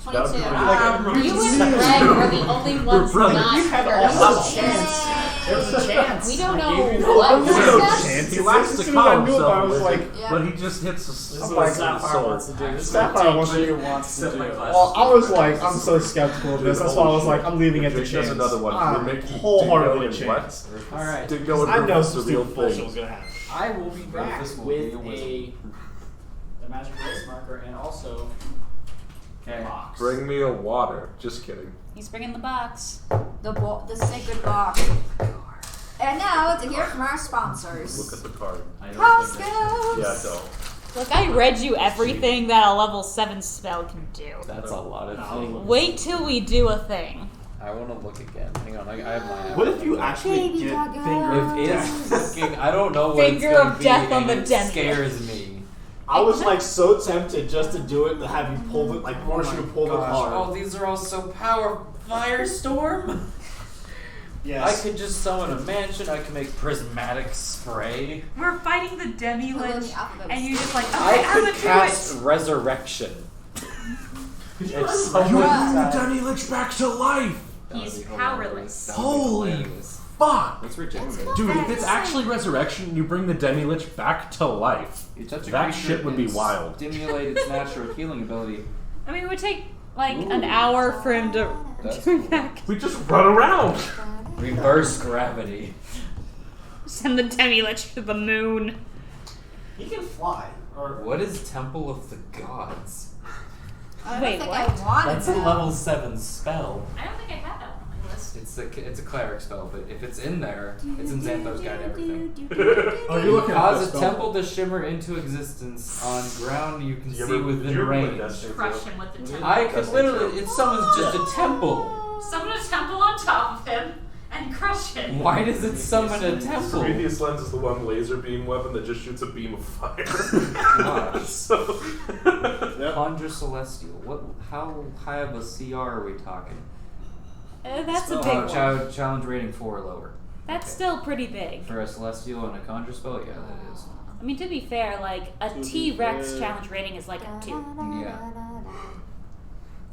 22. You and Greg were the only ones brothers. not You had cursed. all a chance. There was a chance. We don't I know gave you what There was no was chance. He likes As to soon as I call knew about it, I was himself a like, wizard, Yeah. but he just hits This a is I'm what like, Sapphire wants to do. This is Sapphire what wants to do. DQ wants to Set my do. glasses. well, I was like, I'm so skeptical of this. That's why I was like, I'm leaving it to Jake chance. does another one. I'm We're making wholeheartedly a Dingo and chance. Alright. Dingo and I know Rufus some the real stupid bullshit thing. was gonna happen. I will be back This will with be a wizard. the magic race marker and also Okay. box. Bring me a water. Just kidding. He's bringing the box. The sacred box. And now to hear from our sponsors. Look at the card. I don't House think that's- Yeah, Scouts. don't. Look, I read you everything that a level 7 spell can do. That's a lot of things. Wait till we do a thing. I want to look again. Hang on, I have mine. What if you actually Baby get Gaga. finger of If death? it's fucking, I don't know what Finger it's gonna of be, death on and the it demi. scares me. I was like so tempted just to do it to have you pull it, like force you to pull the card. Oh, these are all so powerful. Firestorm? Yes. I could just summon a mansion, I could make prismatic spray. We're fighting the Although demilich, the alphabet and was- you're just like, okay, I I'm could gonna cast resurrection. It's so You much- Demilich back to life! do it. He's powerless. Holy fuck! That's ridiculous. Dude, if it's actually resurrection, you bring the Demilich back to life. You touch a That creature, shit would be and wild. Stimulate its natural healing ability. I mean, it would take like an hour for him to That's turn cool. back. We just run around! Reverse gravity. Send the demilich to the moon. He can fly. Or What is Temple of the Gods? I Wait, don't think what? I wanted That's a that. level 7 spell. I don't think I had that on my list. It's a cleric spell, but if it's in there, it's in Xantho's Guide to Everything. Oh, you're looking at Cause the a spell. temple to shimmer into existence on ground you can see within range. Crush him with the temple. I could literally, it summons just a temple. Summon a temple on top of him and crush him. Why does it summon a temple? Previous lens is the one laser beam weapon that just shoots a beam of fire. Gosh. So, Conjure Celestial. What? How high of a CR are we talking? That's a big Oh, one. challenge rating 4 or lower. That's still pretty big. For a Celestial and a Conjure spell, yeah, that is. I mean, to be fair, like a To be T-Rex fair. challenge rating is like a 2. Yeah.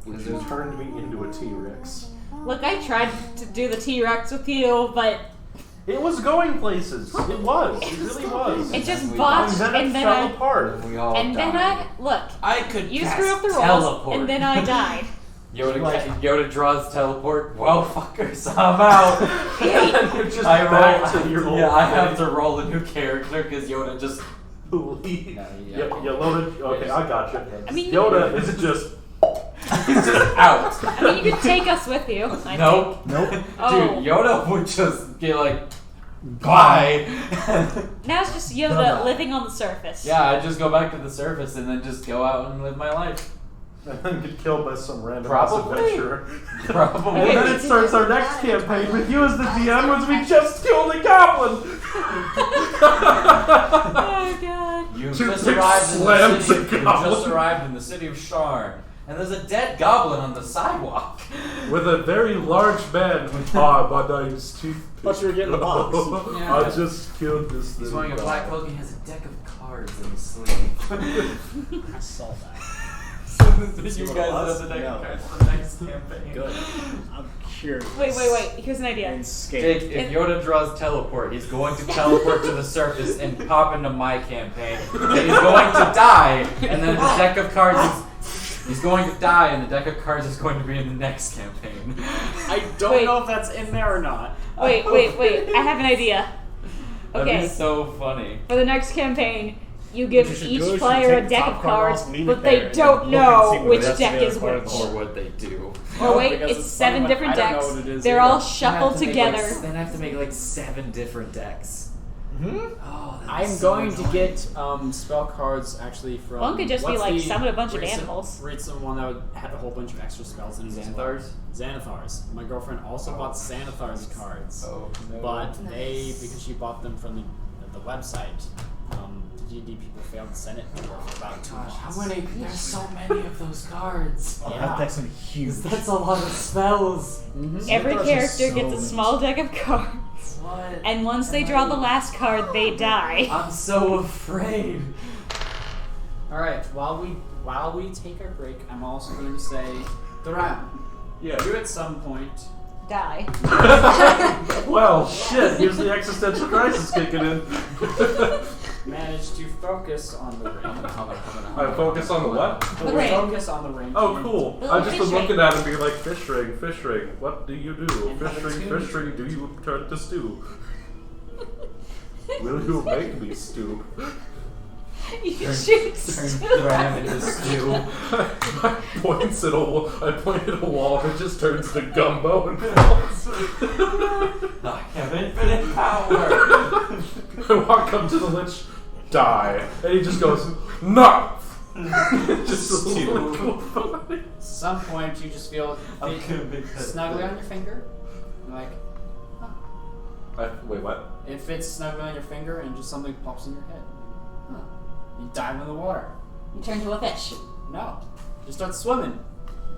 Which turned me into a T-Rex. Look, I tried to do the T-Rex with you, but It was going places. It was. It really was. it just we botched, And then it and then fell I apart. We all and then died. look. I could You cast screw up the rolls, teleport. and then I died. Yoda draws teleport. Well, fuckers, I'm out. And you're just I back roll. to your old Yeah, I have place. to roll a new character because Yoda just. You loaded. Okay, I got you. I mean, Yoda is just. He's just out. I mean, you could take us with you. I Nope. Nope. Oh. Dude, Yoda would just get like, bye. Now it's just Yoda living on the surface. Yeah, I just go back to the surface and then just go out and live my life. And then get killed by some random Probably. adventurer. Probably. And then it starts our next campaign with you as the DM as we just killed a goblin! Oh god. You Two just big arrived in slams the city. of You goblin. just arrived in the city of Shar, and there's a dead goblin on the sidewalk. With a very large man. Ah, my name's Chief. Thought you were getting the box. Yeah. I just killed this thing. He's wearing a black cloak and has a deck of cards in his sleeve. I saw that. You what guys it was? have the deck No. of cards for the next campaign. Good. I'm curious. Wait. Here's an idea. And Jake, scared. if Yoda draws teleport, he's going to teleport to the surface and pop into my campaign. And he's going to die, and then the deck of cards is... He's going to die, and the deck of cards is going to be in the next campaign. I don't Wait. know if that's in there or not. Wait. I have an idea. That'd Okay. be so funny. For the next campaign, you give What you should do each is you player a take deck top of card cards, off, leave but it they there, and don't then look and see know what which that's the deck other is card which. for. Or what they do. Oh wait, because it's it's 7 funny when different I don't decks. know what it is They're either. all shuffled together. Then I have to make like 7 different decks. Oh, I'm going to get spell cards actually from. One could just be what's like the summon a bunch of recent- animals. Recent one that would have a whole bunch of extra spells in it. as well. Xanthars? Xanathars. My girlfriend also bought Xanathar's cards, Oh, no. but they because she bought them from the website. The D&D people failed to send it to her for about 2 months. How many? There's so many of those cards. Oh, Yeah. that deck's gonna be huge. That's a lot of spells. Every Xanthars are character so gets a many. small deck of cards. What? And once they draw the last card, they die. I'm so afraid. All right. While we take our break, I'm also going to say the round. Yeah. You at some point Die. Well, shit, here's the existential crisis kicking in. managed to focus on the ring. I focus on the what? The ring. Focus on the ring. Oh, cool. The I just was fish ring. looking at it being like, fish ring, what do you do? And Fish ring, do you turn to stew? Will you make me stew? You shoot Ram into stew. I point at a wall and it just turns to gumbo and falls. I have infinite power. I walk up to the lich, die, and he just goes, no! Just At some point, you just feel I'm it gonna make that snugly thing. on your finger. You're like, Wait, what? it fits snugly on your finger, and just something pops in your head. Huh. You dive in the water. You turn to a fish. No. You start swimming,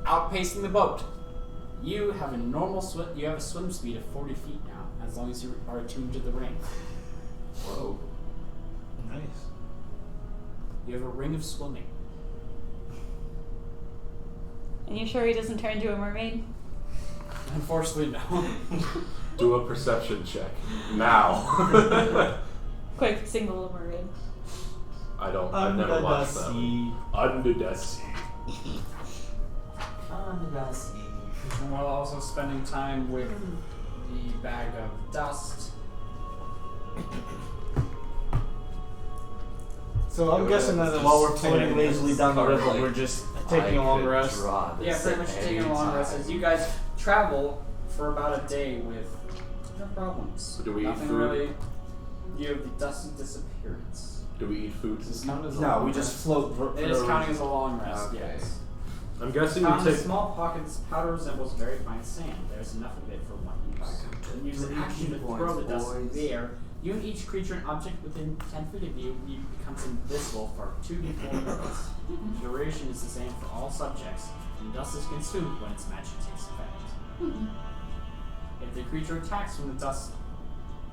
outpacing the boat. You have a normal swim. You have a swim speed of 40 feet now, as long as you are attuned to the ring. Whoa. Nice. You have a ring of swimming. And you sure he doesn't turn into a mermaid? Unfortunately, no. Do a perception check. Now. Quick, single mermaid. I've never watched that. Under the sea. And while also spending time with the bag of dust. So I'm guessing that while we're floating lazily down the river, we're just taking a long rest. Yeah, pretty much taking a long rest as you guys travel for about a day with no problems. So do we eat Nothing food? really. You have the dusty disappearance. Do we eat food? This is counted as a No, long we rest. just float. It is counting as a long rest, Okay. yes. I'm guessing we Found in take. small pockets, powder resembles very fine sand. There's enough of it for one use. And use an action to throw the dust into the air. You and each creature and object within 10 feet of you becomes invisible for 2d4 minutes. The duration is the same for all subjects, and dust is consumed when its magic takes effect. If the creature attacks from the dust,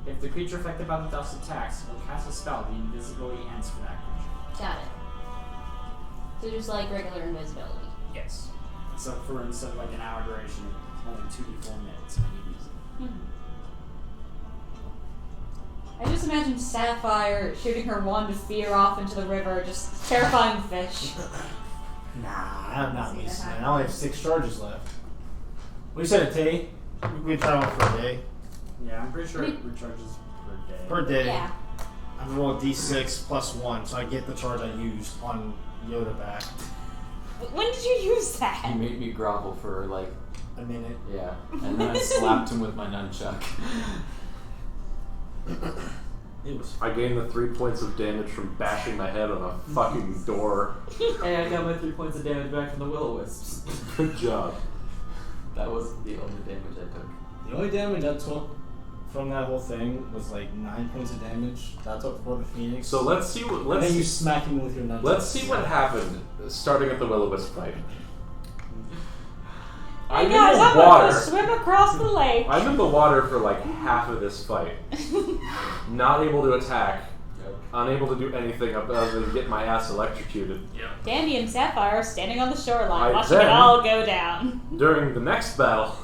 if the creature affected by the dust attacks or casts a spell, the invisibility ends for that creature. Got it. So just like regular invisibility. Yes. So for instead of like an hour duration, it's only 2d4 minutes when you use it. I just imagine Sapphire shooting her wand of fear off into the river, just terrifying fish. Nah, I'm not wasting it. I only have 6 charges left. We said a day. We try one for a day. Yeah, I'm pretty sure it recharges per day. Per day. Yeah. I roll a d6 plus 1, so I get the charge I used on Yoda back. When did you use He that? made me grovel for like, A minute. yeah, and then I slapped him with my nunchuck. It was. I gained the 3 points of damage from bashing my head on a fucking door. Hey, I got my 3 points of damage back from the will-o-wisps. Good job. That was the only damage I took. The only damage I took from that whole thing was like 9 points of damage that I took for the Phoenix. So let's see what and then you smack him with your nunchuck. let's see what happened starting at the will-o-wisp fight. I'm Hey guys, in I'm the about to water. swim across the lake. I'm in the water for like half of this fight. Not able to attack. Unable to do anything other than get my ass electrocuted. Dandy and Sapphire are standing on the shoreline, I watching it then- all go down. During the next battle,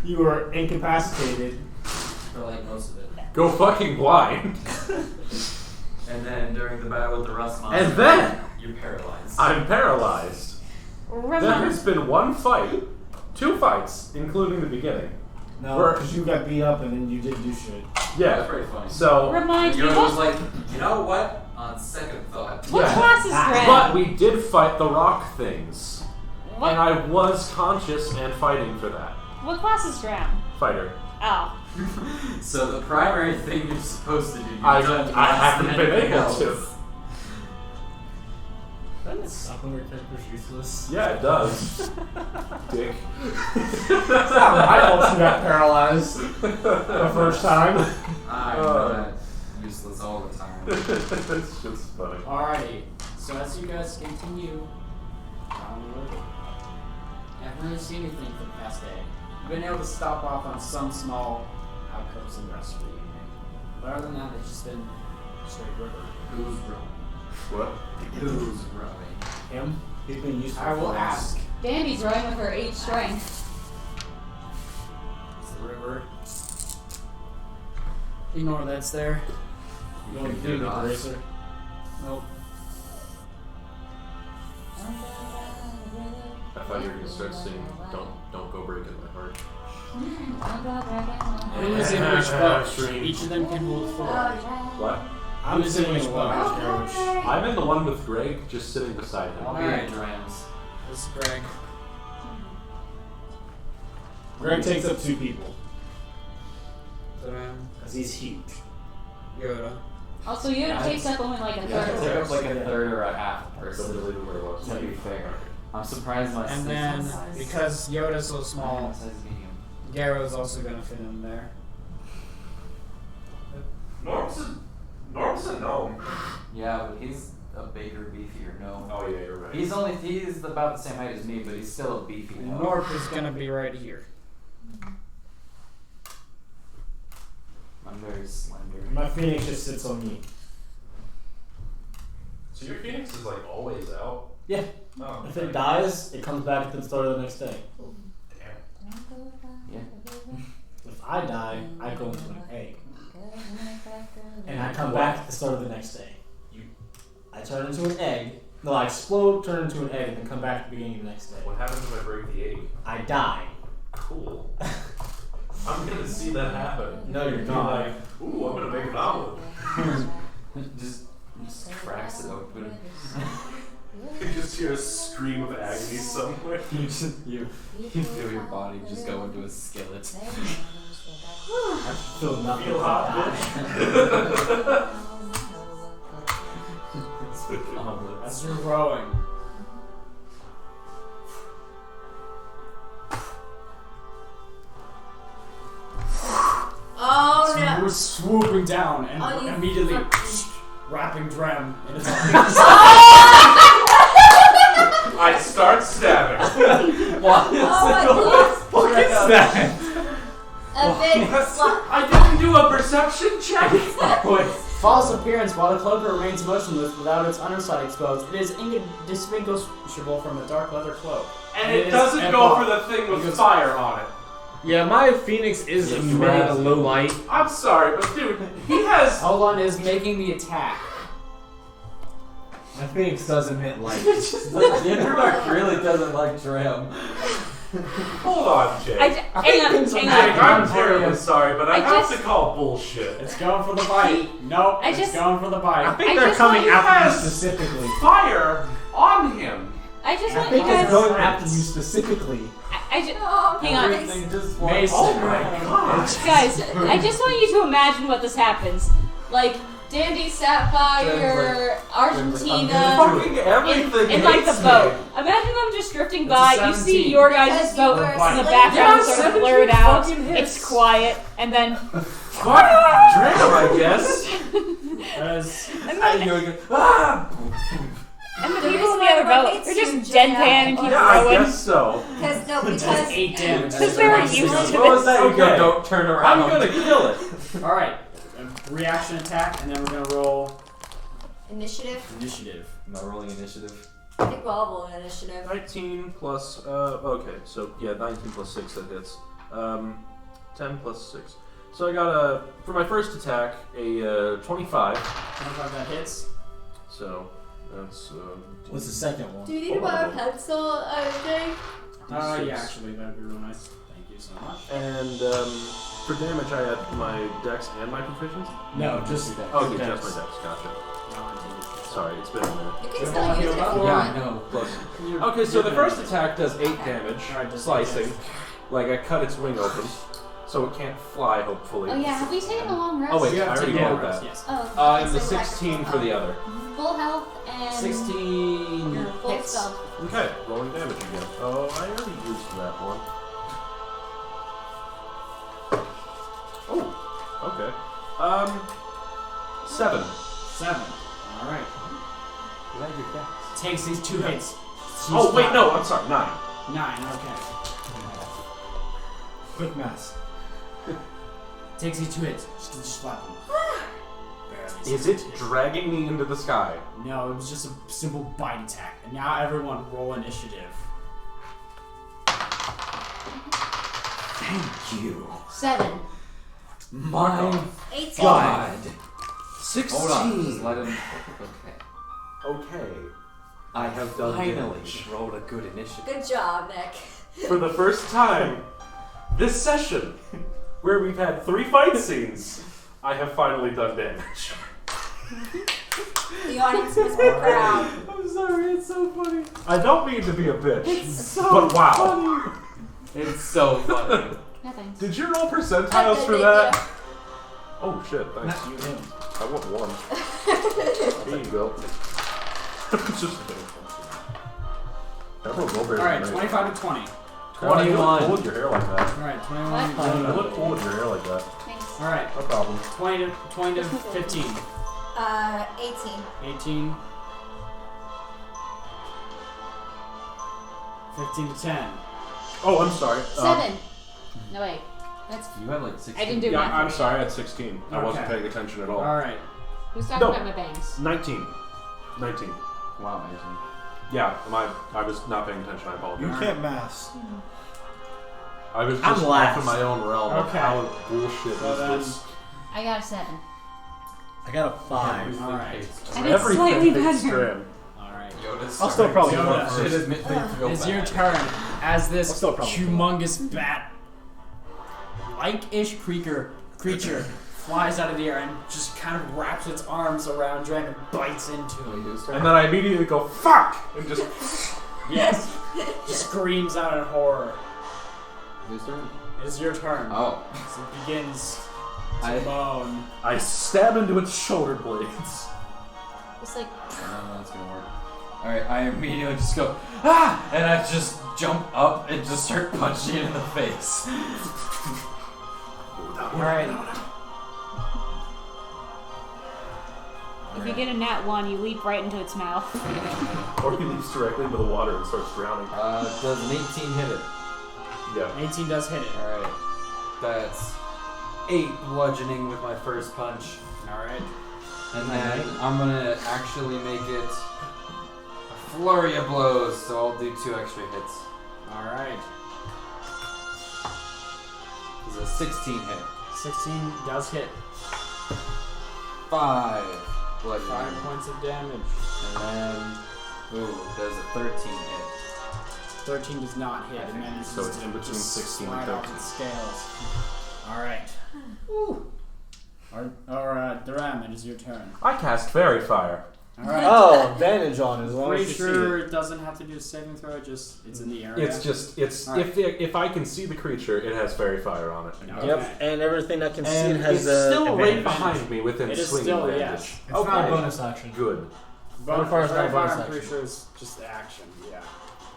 You were incapacitated. For like most of it. go fucking blind. And then during the battle with the rust monster, And then you're paralyzed. I'm paralyzed. There Remember, has been one fight, 2 fights, including the beginning. No, We're- because you got beat up and then you didn't do shit. Yeah. That's pretty funny. So, remind me, Yoda was what, like, you know what? On second thought. what yeah. class is Ren? but we did fight the rock things. What, And I was conscious and fighting for that. what class is Ren? Fighter. Oh. So the primary thing you're supposed to do, you've I done haven't been anything able else. to. Doesn't it suck when your character's useless? Yeah, it does. Dick. It's not my fault you got paralyzed the first time. I'm not useless all the time. It's just funny. Alrighty, so as you guys continue downward, you haven't really seen anything for the past day. You've been able to stop off on some small alcoves and rest for the evening. But other than that, it's just been straight river. Who's rowing? What? Who's rowing? Him? He's been useful. I will for us. ask. Dandy's rowing with her 8 strength. It's the river. Ignore that's there. You want to do the racer? Nope. I thought you were gonna start singing Don't Go Breaking My Heart. Who's in which boat? Each of them can hold 4. What? I'm Who's sitting in in which one. boat? I'm in the one with Greg, just sitting beside him. I'll be Alright. in Drams. This is Greg. Greg takes up 2 people Dram. because he's huge. Yoda. Also, Yoda takes up only like a You third have of to take up hers. like a third or a half a So person. leave it where it was. To be fair. I'm surprised my And sleep then, size. because Yoda's so small, Size medium. Garrow's also gonna fit in there. Norm's a gnome. Yeah, but he's a bigger, beefier gnome. Oh yeah, you're right. He's about the same height as me, but he's still a beefy And gnome. Norp is gonna be right here. I'm very slender. My Phoenix just sits on me. So your Phoenix is like always out? Yeah. Oh. If it dies, it comes back at the start of the next day. Yeah. If I die, I go into an egg. And I come back at the start of the next day. I turn into an egg. No, I explode, turn into an egg, and then come back at the beginning of the next day. What happens if I break the egg? I die. Cool. I'm gonna see that happen. No, you're Be not. like, ooh, I'm gonna make an omelet. just cracks it open. You just hear a scream of agony somewhere. you feel your body just go into a skillet. I feel nothing. Feel hot, bitch. As you're rowing, Oh so no. you're swooping down and Oh, you immediately fucking- wrapping Drem in his arms. I start stabbing. What? Oh my What is that? A big slap. I didn't do a perception check. False appearance while the cloak remains motionless without its underside exposed. It is indistinguishable from a dark leather cloak. And it doesn't go for the thing with fire on it. Yeah, my Phoenix is emitting a low light. I'm sorry, but dude, he has. Hold on, is making the attack. My Phoenix does emit light. The Underdark really doesn't like Dram. Hold on, Jake. Hang on. Jake, I'm terribly sorry, but I have to call bullshit. It's going for the bite. Nope, it's going for the bite. I think they're coming after you specifically. Fire on him. I just I want you think it's guys. going after you specifically. Hang on. Oh my god. Guys, I just want you to imagine what this happens. Like, Dandy Sapphire, Argentina, Fucking everything in like the hates boat. me. Imagine I'm just drifting It's by, a you see 17. your guys' Because boat you were in the asleep. background Yeah, sort of 17 blurred out, fucking hits. it's quiet, and then... Fuck Dram, I guess. And the The people in reason the other why boat, rockets they're just seem to deadpan have- and keep Yeah, I throwing. guess so. Because no, It does because 8 damage. Because they're used to What was this. that? Okay. Don't turn around. I'm gonna kill it. Alright, reaction attack, and then we're gonna roll initiative. initiative. Am I rolling initiative? I think we'll all roll an initiative. 19 plus, okay, so yeah, 19 plus 6 that hits. 10 plus 6. So I got for my first attack, a 25. 25 that hits. So that's, What's the second one? Do you need to buy a pencil, Jake? Yeah, actually, that'd be real nice. Thank you so much. And for damage, I had my dex and my proficiency? No, just that. Oh, okay, just my dex, gotcha. Sorry, it's been a minute. You can still use it if you Yeah, want. I know. Plus, Okay, so the first attack does 8 damage, Alright, just slicing. Like, I cut its wing open, so it can't fly, hopefully. Oh yeah, have we taken a long rest? Oh, wait, You I have to already take a rolled rest, that. yes. Oh, And the 16 for the other. full health and 16. your full hits. spell. Okay, rolling damage again. Oh, I already used that one. Oh, okay. 7. 7. Alright. Takes these 2 hits. Oh, wait, no, I'm sorry, 9. 9, okay. Quick math. Takes these 2 hits. Just slap him. Barely. Is it dragging me into the sky? No, it was just a simple bite attack. And now everyone roll initiative. Thank you. 7. My 18. God. 16. Hold on. Just let him. Okay. Okay. I have finally rolled a good initiative. Good job, Nick. For the first time this session, where we've had 3 fight scenes, I have finally done damage. The audience must be proud. I'm sorry, it's so funny. I don't mean to be a bitch, It's so but wow. It's so funny. No thanks. Did you roll percentiles Thank for you. that? Oh shit, thanks. Not you, him. I want 1. There you go. It's just everyone go very Alright, nice. 25 to 20. 21. You look 21. cool with your hair like that. Alright, 21 What? to You look cool with your hair like that. Thanks. Alright, No problem. 20 to 15. 18. 18. 15 to 10. Oh, I'm sorry. 7. No wait. That's You had like 16. I didn't do Yeah, math. I'm right. sorry. I had 16. I wasn't Okay. paying attention at all. Alright. Who's talking No. about my bangs? 19. 19. Wow, amazing. Yeah, I was not paying attention. I apologize. You can't math. I was I'm just off last. in my own realm of Okay. how bullshit So then- is this. I got a 7. I got a 5. Alright. And it's slightly better. Alright. Yoda's I'll still probably Yoda. go Should first. admit they feel It's bad. your turn as this I'll still probably humongous bat like-ish creature flies out of the air and just kind of wraps its arms around Dren and bites into him. And then I immediately go, fuck! And just. Yes! Screams out in horror. Whose turn? It's your turn. Oh. So it begins to I- moan. I stab into its shoulder blades. It's like I don't know how that's gonna work. Alright, I immediately just go, ah! And I just jump up and just start punching it in the face. Alright. If you get a nat 1, you leap right into its mouth. Or he leaps directly into the water and starts drowning. Does an 18 hit it? Yeah. 18 does hit it. Alright. That's 8 bludgeoning with my first punch. Alright. And then I'm gonna actually make it a flurry of blows, so I'll do 2 extra hits. Alright. This is a 16 hit. 16 does hit. 5 blood 5 points of damage. And then, does a 13 hit. 13 does not hit, and then So it's in between 16 and slide off 13. its scales. Alright. Duram, it is your turn. I cast Fairy Fire. Alright. Oh, advantage on it as long as Pretty you sure see it doesn't have to do a saving throw, it's in the area. It's if I can see the creature, it has Fairy Fire on it. Okay. Yep, and everything that can see And it has it's still right advantage. behind me within It is swinging still, range. yes. It's not a bonus action. Good. Bonfire is not a bonus I'm action. pretty sure it's just action, yeah.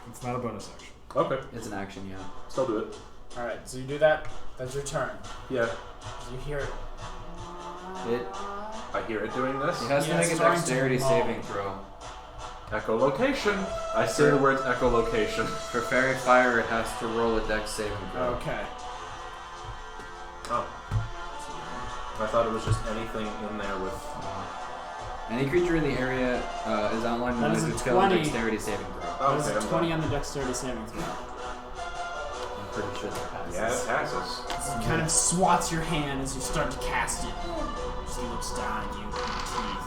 It's not a bonus action. Okay. It's an action, yeah. Still do it. Alright, so you do that, that's your turn. Yeah. You hear it. I hear it doing this. It has to make a dexterity saving throw. Echolocation. I say the words echolocation. For Fairy Fire, it has to roll a dex saving throw. Okay. Oh. I thought it was just anything in there with... Any creature in the area is outlined in That the is a magic skill 20. dexterity saving throw. Oh, That is okay, a I'm 20 done. on the dexterity saving throw. I'm pretty sure that passes. Yeah, it passes. It kind of swats your hand as you start to cast it. She looks down at you with her teeth.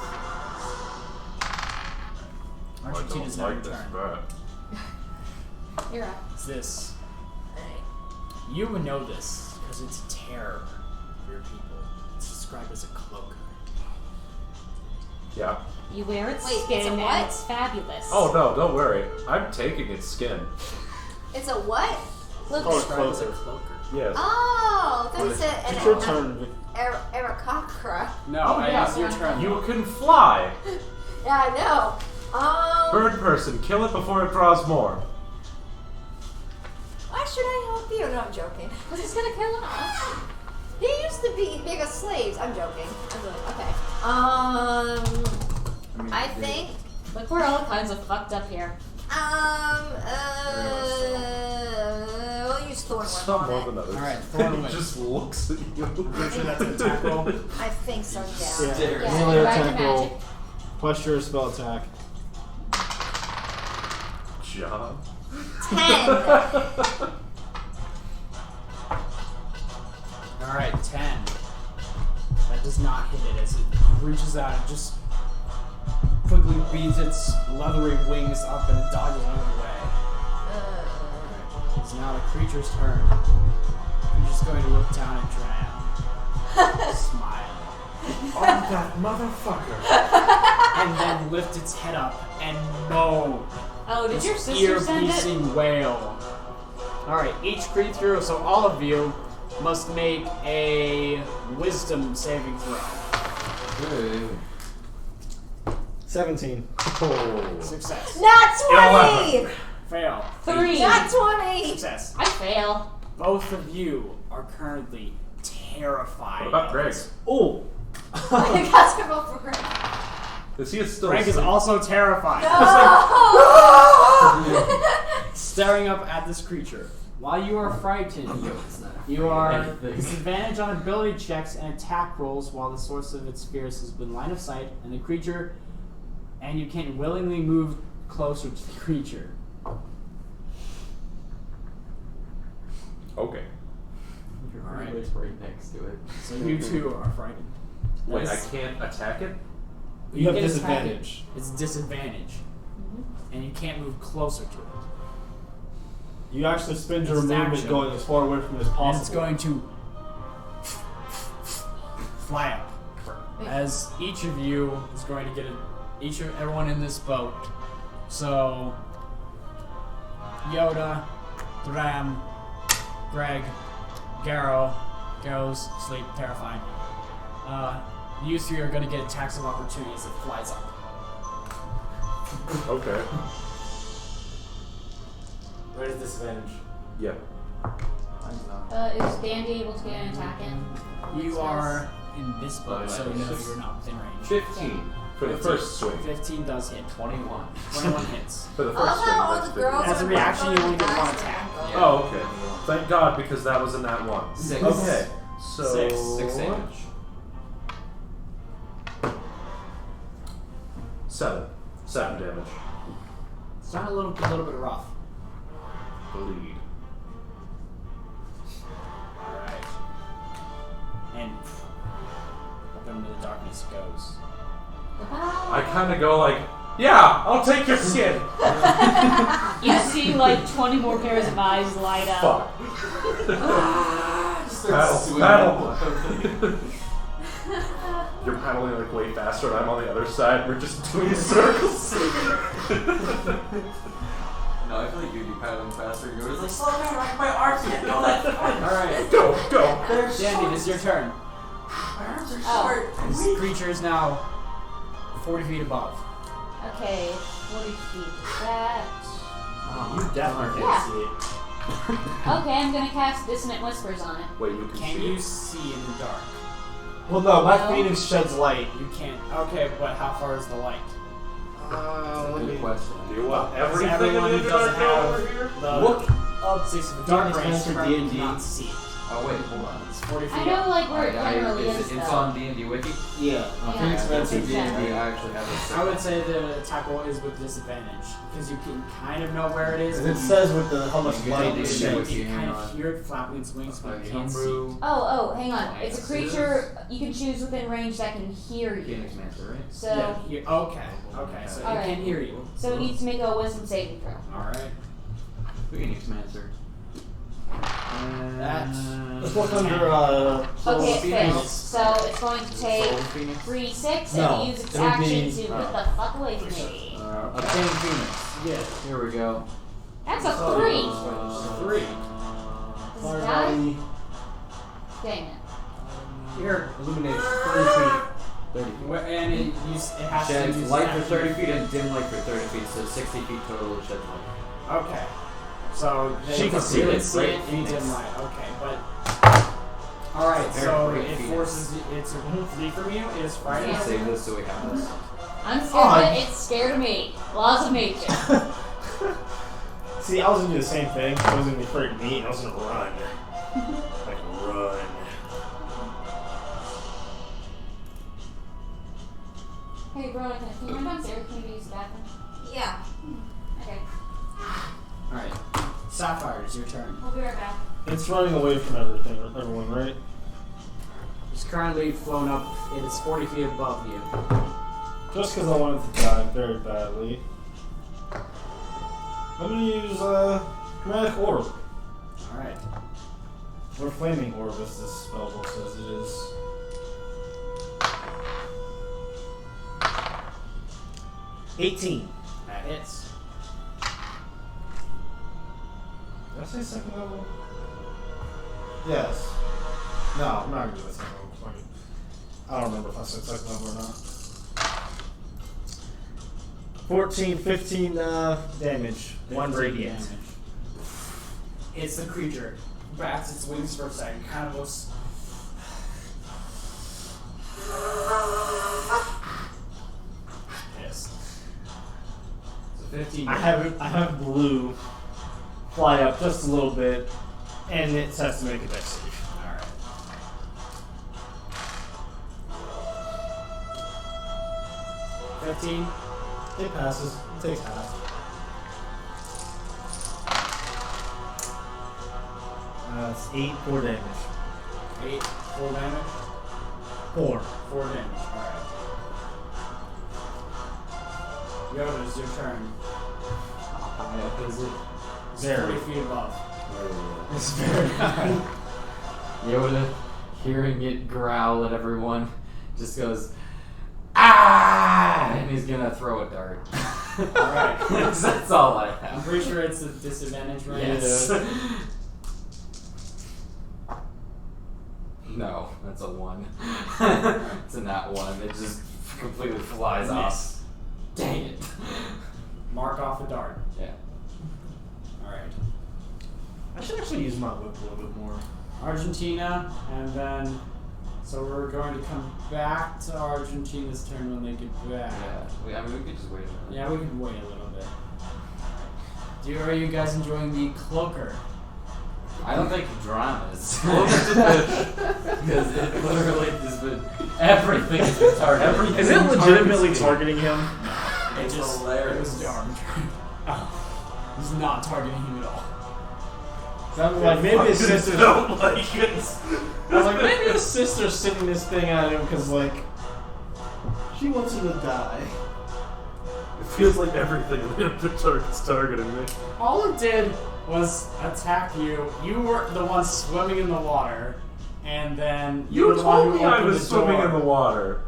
Argentina's now your turn. You're up. It's this. You would know this because it's a terror for your people. It's described as a cloak. Yeah. You wear its Wait, skin it's a and what? it's fabulous. Oh no, don't worry. I'm taking its skin. It's a what? Oh, it's Described as a cloaker. cloaker. Yes. Oh, that What is is- It's your turn. Arakakra. No, yeah. it's your turn. You can fly. Yeah, I know. Bird person, kill it before it draws more. Why should I help you? No, I'm joking. Because he's gonna kill us. He used to be biggest slaves. I'm joking. Okay. I think. Look, we're all kinds of fucked up here. We'll use Thorn Whip Some on more it. than others. Alright, Thorn Whip. It just looks at you. Pretty sure that's an attack roll. I think so, yeah. Yeah, melee Right to attack roll. magic. Plus your spell attack. John. 10. Alright, 10. That does not hit it as it reaches out and just quickly beats its leathery wings up and dodges out of the way. It's now the creature's turn. You're just going to look down at Dram. Smile. Oh, that motherfucker. And then lift its head up and moan. Oh, did your sister send it? Ear-piercing wail. Alright, each creature, so all of you, must make a wisdom saving throw. Good. 17. Oh. Success. Not 20! Fail. 3. Not 20! Success. I fail. Both of you are currently terrified. What about of Greg? this. Oh! I got to go for Greg. Is he still Greg is asleep? also terrified. No! Staring up at this creature. While you are frightened, you are disadvantage on ability checks and attack rolls while the source of its fears has been line of sight, and the creature, and you can willingly move closer to the creature. Okay. Your Alright. creeper's right next to it. So you two are frightened. Wait, I Nice. can't attack it? You have can attack disadvantage. it. It's disadvantage. And you can't move closer to it. You actually spend your It's an movement action. going as far away from it as And possible. it's going to fly up. As each of you is going to get everyone in this boat. So Yoda, Thram, Greg, Garo's asleep, terrified. You three are going to get attacks of opportunity as it flies up. Okay. Where's disadvantage? Yeah. Is Dandy able to get an attack in? You are in this boat, so no, Yes. you're not within range. 15 for the first swing. 15 does hit. 21. 21 hits. For the I first love swing, how all that's the 15. girls As a are reaction, you going only get to one guys attack. and Oh, okay. Thank God, because that was in that one. 6. Okay. So 6. 6 damage. 7 damage. Sound a little bit rough. Bleed. Alright. And up into the darkness goes. I kind of go like, yeah, I'll take your skin. You see like 20 more pairs of eyes light up. Fuck. Paddle. You're paddling like way faster and I'm on the other side. We're just doing circles. No, I feel like you'd be paddling faster. You're just like, slow down, like my arms yet. No, that's fine. Alright. Go. Dandy, it's your turn. My arms are Oh. short. This creature is now 40 feet above. Okay, 40 feet. That. You definitely Yeah. can't see it. Okay, I'm gonna cast Dissonant Whispers on it. Wait, you can Can see you it? see in the dark? Well, no, my No. Phoenix sheds light. You can't. Okay, but how far is the light? Good question. Do you want Is everything in everyone the who Underdark doesn't over have here? the Look up six Phoenix dark range Master currently D&D. cannot see it. Oh, wait, hold on. It's 40 feet I know, up. like, where it generally it's, is, it's though. on D&D Wiki. Yeah, Yeah, Phoenix Master it's D&D. exactly. I actually have this. I would say the attack roll is with disadvantage because you can kind of know where it is. And but it you says with the how much You light can it do you it. sheds. can kind of hear it flapping its wings, but you can't see. Homebrew. Oh, hang on. It's a creature you can choose within range that can hear you. Phoenix Mancer, right? So, Yeah, okay, so it Alright. can hear you. so it needs to make a Wisdom saving throw. Alright. Phoenix Mancer. That's- Let's look under Okay, it Phoenix. fails. So it's going to take Soul Phoenix? 3d6 No, and use its it'll action be- to get the fuck away from me. Obtain Phoenix. Yeah. Here we go. That's a 3. 3. Does it die? Dang it. Here. illumination 30 feet. 30 feet. And it has to Sheds use light for action. 30 feet and dim light for 30 feet, so 60 feet total it sheds light. Okay. So they She can see really it, see right? it in Phoenix. dim light. Okay, but alright, so Very it Phoenix. forces it's a flee from you. It is frightened. Yeah. Save this so we have this. I'm scared Oh, of it. It's scared of me. Laws of nature. See, I was gonna do the same thing. I was gonna be afraid of me, and I was gonna run. Like, run. Hey, Veronica, can you run downstairs? Can you use the bathroom? Yeah. Okay. Alright. Sapphire, it's your turn. We'll be right back. It's running away from everyone, right? It's currently flown up. It is 40 feet above you. Just because I wanted to die very badly. I'm gonna use Chromatic Orb. Alright. Or Flaming Orb, as this spellbook says it is. $18. That hits. Did I say second level? Yes. No, I'm not gonna do that second level. I don't remember if I said second level or not. 14, 15 damage. 1 radiant. Damage. It's the creature. Bats its wings for a second. Kind of looks. Pissed. So 15. I have blue fly up just a little bit, and it has to make a dex save. Alright. $15. It passes. It takes half. It's 8, 4 damage. 8. 4 damage. 4. 4 damage. Alright. Yoda, it's your turn. How high up is it? It's Very. 40 feet above. It's very high. Yoda, hearing it growl at everyone, just goes, ah! And he's gonna throw a dart. Alright. That's all I I'm have. pretty sure it's a disadvantage range. Yes. No, that's a 1. It's a nat 1. It just completely flies off. Dang it. Mark off the dart. Yeah. Alright. I should actually use my whip a little bit more. Argentina, and then. So we're going to come back to Argentina's turn when they get back. Yeah. We could just wait a minute. Yeah, we can wait a little bit. Are you guys enjoying the cloaker? I don't think drama is because it literally has been everything has been targeted. Is it legitimately targeting him? No. It It's was hilarious. the arbitrary. Oh. He's not targeting him at all. So I'm like, maybe his sister's. don't like it. I was like, maybe his sister's sending this thing at him because, like, She wants him to die. It feels like everything in the Underdark is targeting me. All it did was attack you. You were the one swimming in the water, and then You were the one told who me I opened was the door. swimming in the water.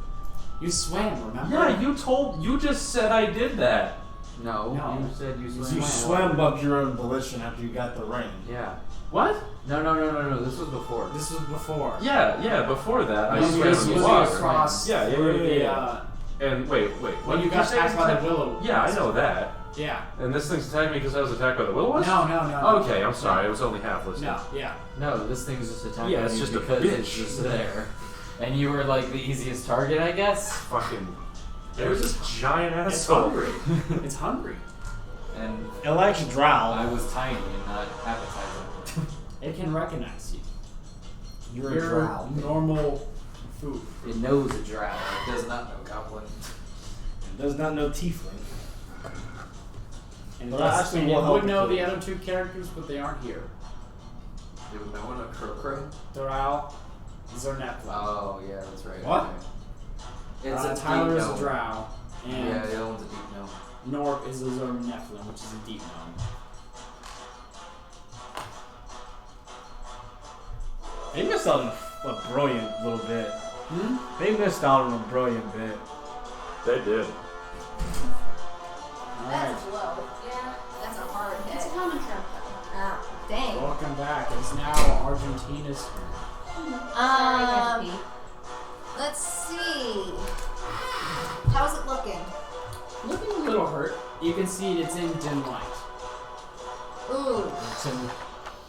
You swam, remember? Yeah, you just said I did that. No, No. you said you swam. you swam of your own volition after you got the ring. Yeah. What? No. This was before. This was before. Yeah, before that, I You swam was in the swimming water. across Yeah, through yeah. the, And wait. when you got attacked by the willow. Yeah, I know that. Yeah. And this thing's attacking me because I was attacked by the willow wisp? No. Okay, I'm sorry. I was only half listening. No, yeah. No, this thing's just attacking Yeah, it's you just a because it's bitch. just there. And you were like the easiest target, I guess. Fucking. It was this giant It's asshole. hungry. It's hungry. And It likes drow. I was tiny and not appetizing. It can recognize you. You're a You're drow. normal food. It knows a drow. It does not know goblin. It does not know tiefling. And But it, does, actually and will it help would know you. the other two characters, but they aren't here. They would know in a crow. Doral, Zernepla. Oh, yeah, that's right. What? Okay. It's a Tyler deep is a gnome. drow, and Yeah, the other one's a deep gnome. Norp is a Zernepla, which is a deep gnome. They missed out on a brilliant little bit. They missed out on a brilliant bit. They did. That's a blow. Yeah, that's a hard hit. It's a common trope, though. Ah, dang. Welcome back. It's now Argentina's turn. Let's see. How's it looking? Looking a little hurt. You can see it's in dim light. Ooh. It's in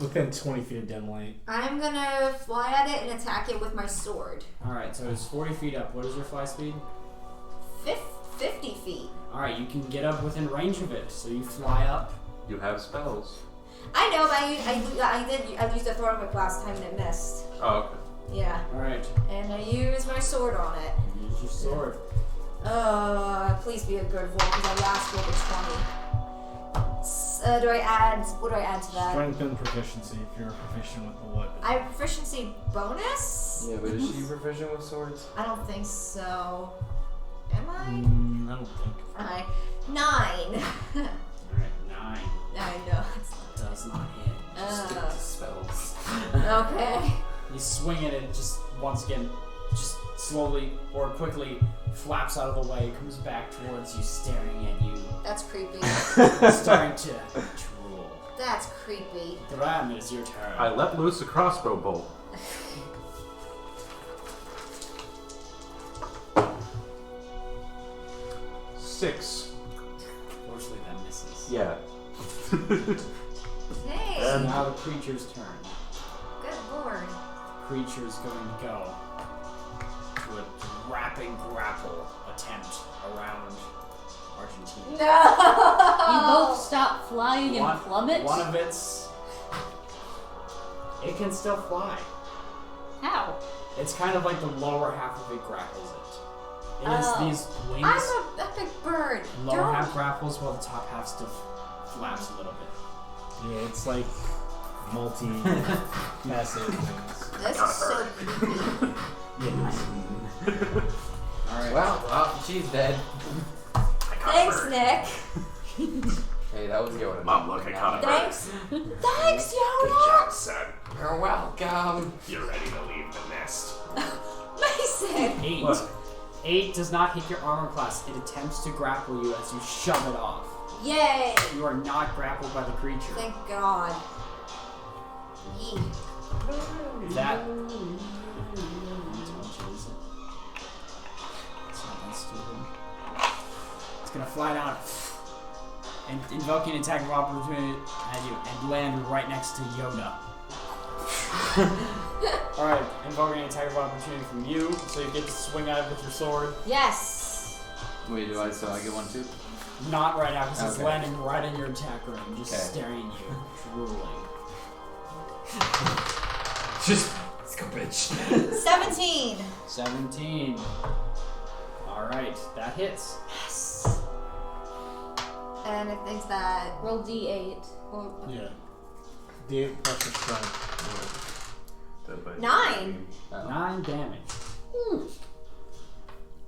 within 20 feet of dim light. I'm gonna fly at it and attack it with my sword. Alright, so it's 40 feet up. What is your fly speed? 50 feet. Alright, you can get up within range of it. So you fly up. You have spells. I know, but I used a throw whip last time and it missed. Oh, okay. Yeah. Alright, And I used my sword on it. use your sword. Please be a good roll because I last rolled a 20. What do I add to that? Strength and proficiency if you're proficient with the weapon. I have proficiency bonus? Yeah, but is she proficient with swords? I don't think so. Am I? I don't think. I 9. Alright, 9. I know. It's Does not hit. Stick to spells. okay. You swing it and it just, once again, just slowly or quickly flaps out of the way, comes back towards you, staring at you, That's creepy. starting to drool. That's creepy. Thram, it is your turn. I let loose a crossbow bolt. Six. Unfortunately, that misses. Yeah. Hey. So now the creature's turn. Good lord. Creature's going to go to a wrapping grapple attempt around Argentina. No. You both stop flying and plummet? One of its... It can still fly. How? It's kind of like the lower half of it grapples it. It has Oh. these wings. I'm a epic bird. Lower Don't. half grapples while the top half still flaps a little bit. Yeah, it's like multi-massive things. This is so creepy. Yes. Alright. Well, she's dead. Thanks, Nick. Hey, that was Yoda. Mom, look, I caught a bird. Thanks. Thanks, Good Yoda. job, son. You're welcome. You're ready to leave the nest. Mason. 8. What? 8 does not hit your armor class. It attempts to grapple you as you shove it off. Yay. You are not grappled by the creature. Thank God. Yee. That. How much is it? It's not that stupid. It's gonna fly down and invoking an attack of opportunity at you and land right next to Yoda. Alright, invoking an attack of opportunity from you, so you get to swing at it with your sword. Yes. Wait, so I get one too? Not right now, because it's Okay. landing right in your attack range, just Okay. staring at you, drooling. Just, let's go, bitch. 17. 17. Alright, that hits. Yes. And it thinks that. Roll D8. Well, Yeah. D8 plus your strength. 9. 9 damage.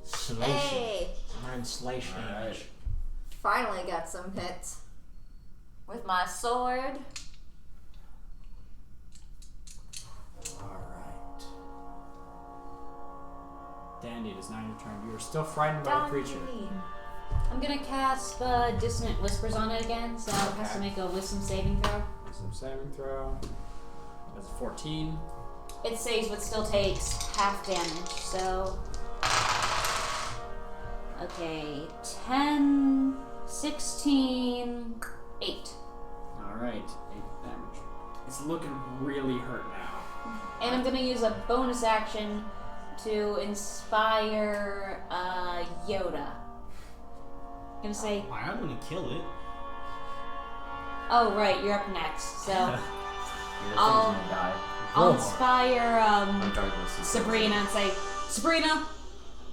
Slation. Hey! 9 slation damage. Finally got some hits. With my sword. Alright. Dandy, it is now your turn. You are still frightened by the creature. I'm gonna cast Dissonant Whispers on it again, so it has to make a Wisdom saving throw. Wisdom saving throw. That's a 14. It saves but still takes half damage, so. Okay, 10, 16, 8. Alright, 8 damage. It's looking really hurt now. And I'm gonna use a bonus action to inspire Yoda. I'm gonna say, I'm gonna kill it. oh right, you're up next, so Your I'll- thing's gonna die. I'll inspire Regardless of Sabrina and say, Sabrina,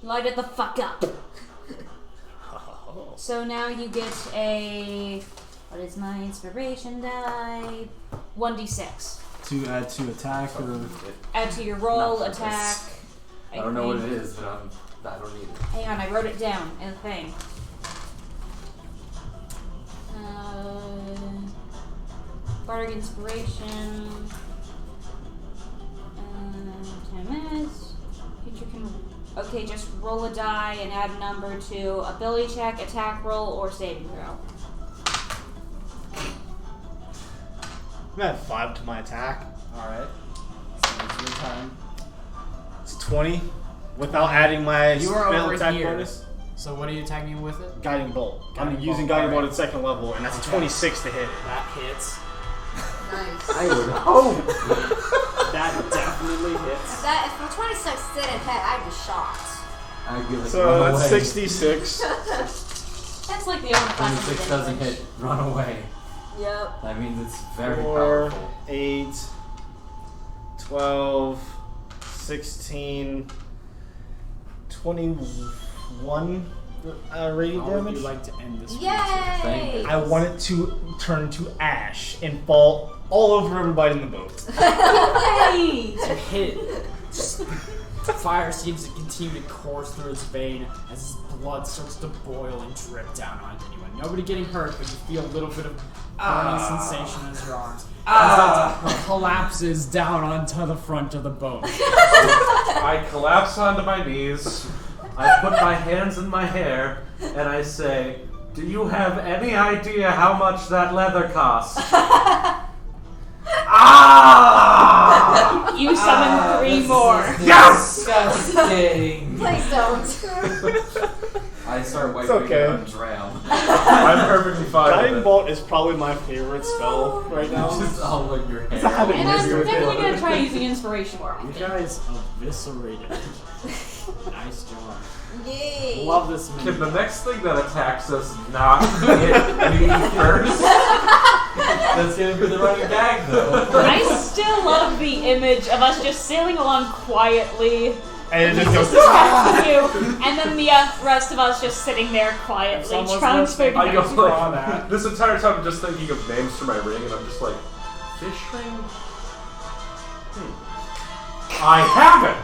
light it the fuck up. So now you get a, what is my inspiration die? 1d6. To add to attack or. Add to your roll, Not for attack. I don't know what think. it is, but I don't need it. Hang on, I wrote it down in the thing. Bardic Inspiration. 10 minutes. Creature can. Okay, just roll a die and add a number to ability check, attack roll, or saving throw. I'm at 5 to my attack. Alright. So it's your turn. It's 20 without adding my You are spell over attack here. bonus. So what are you attacking me with it? Guiding bolt. Guiding I'm using bolt, guiding bolt alright. at second level, and that's a 26 to hit it. That hits. Nice. I would hope. That definitely hits. That, if the 26 didn't hit, I'd be shocked. I'd give it So run that's away. 66. That's like the only class 26 doesn't hit. Run away. Yep. That means it's very 4, powerful. 8, 12, 16, 21 radiant How would damage. you like to end this? Yay! I want it to turn to ash and fall all over everybody in the boat. Yay! To hit it. Fire seems to continue to course through its vein as his blood starts to boil and drip down onto anyone. Nobody getting hurt, but you feel a little bit of burning sensation in your arms. As it collapses down onto the front of the boat. I collapse onto my knees. I put my hands in my hair and I say, "Do you have any idea how much that leather costs?" Ah! You summon 3 more. Yes! Disgusting. Please don't. I start wiping okay. it on Dram. I'm perfectly fine with Guiding it. bolt is probably my favorite spell right now. Just all in your hair. I haven't And I'm used it definitely before. gonna try using inspiration more You often. guys eviscerated it. Nice job. Yay. Love this Can minute. the next thing that attacks us not hit me first? That's gonna be the running gag, though. I still love the image of us just sailing along quietly. And it just goes. You, and then the rest of us just sitting there quietly Someone's trying to listening. figure I go out. Draw like, that. this entire time I'm just thinking of names for my ring and I'm just like, fish ring? I have it!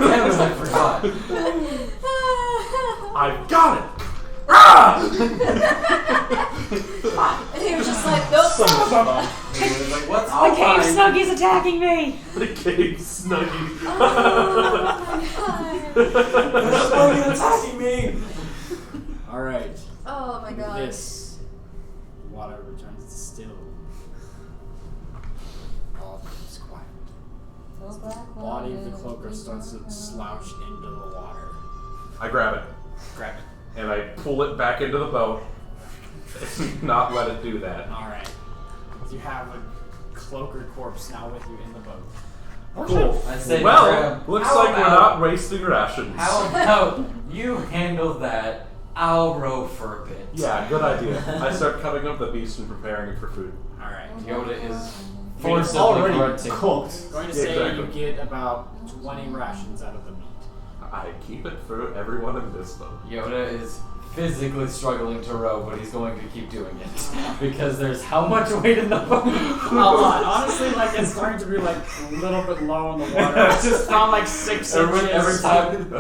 Damn it, I forgot. I've got it! And he was just like, nope. Like, what's The cave snuggies attacking me! The cave snuggie. Oh attacking me! Alright. Oh my god. This water returns to still. All is quiet. The body of the cloaker starts to slouch into the water. I grab it. Grab it. And I pull it back into the boat. And not let it do that. Alright. You have a cloaker corpse now with you in the boat. Cool. I say, Well, Dram, looks how like we're about- not wasting rations. How about you handle that? I'll row for a bit. Yeah, good idea. I start cutting up the beast and preparing it for food. Alright. Yoda is It's forcibly already grunting. cooked. Going to say Exactly. you get about 20 rations out of the meat. I keep it for everyone in this boat. Yoda is physically struggling to row, but he's going to keep doing it because there's how much weight in the boat? A lot. Honestly, like it's starting to be like a little bit low in the water. It's just found like 6 inches. Every time.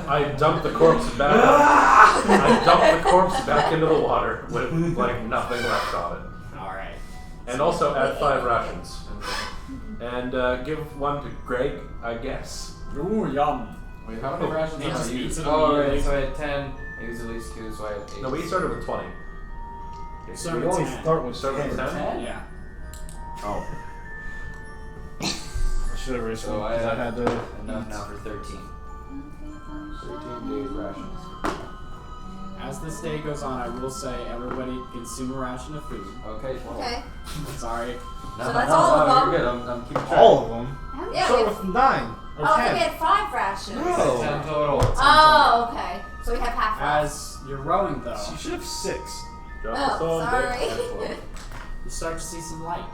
I dump the corpse back. I dump the corpse back into the water with like nothing left on it. All right. And also add 5 rations. And give 1 to Greg, I guess. Ooh, yum. Wait, how many rations He have just I used? eats it Oh, right, immediately. so I had 10. I used at least 2, so I had 8. No, we started with 20. So We always start We with started with 10? 10? Yeah. Oh. I should have raised So one I because I have had to. enough now for 13. 13 days rations. As this day goes on, I will say everybody consume a ration of food. Okay, well. Okay. Sorry. No, So that's no, all of no, them? you're good. I'm keeping track. All of them. Yeah, Start we with 9 or Oh, 10. we had 5 rations. No. 10 total. Oh, okay. So we have half left. As you're rowing, though, You should have 6. Drop Oh, the phone, sorry. Dick. you start to see some light.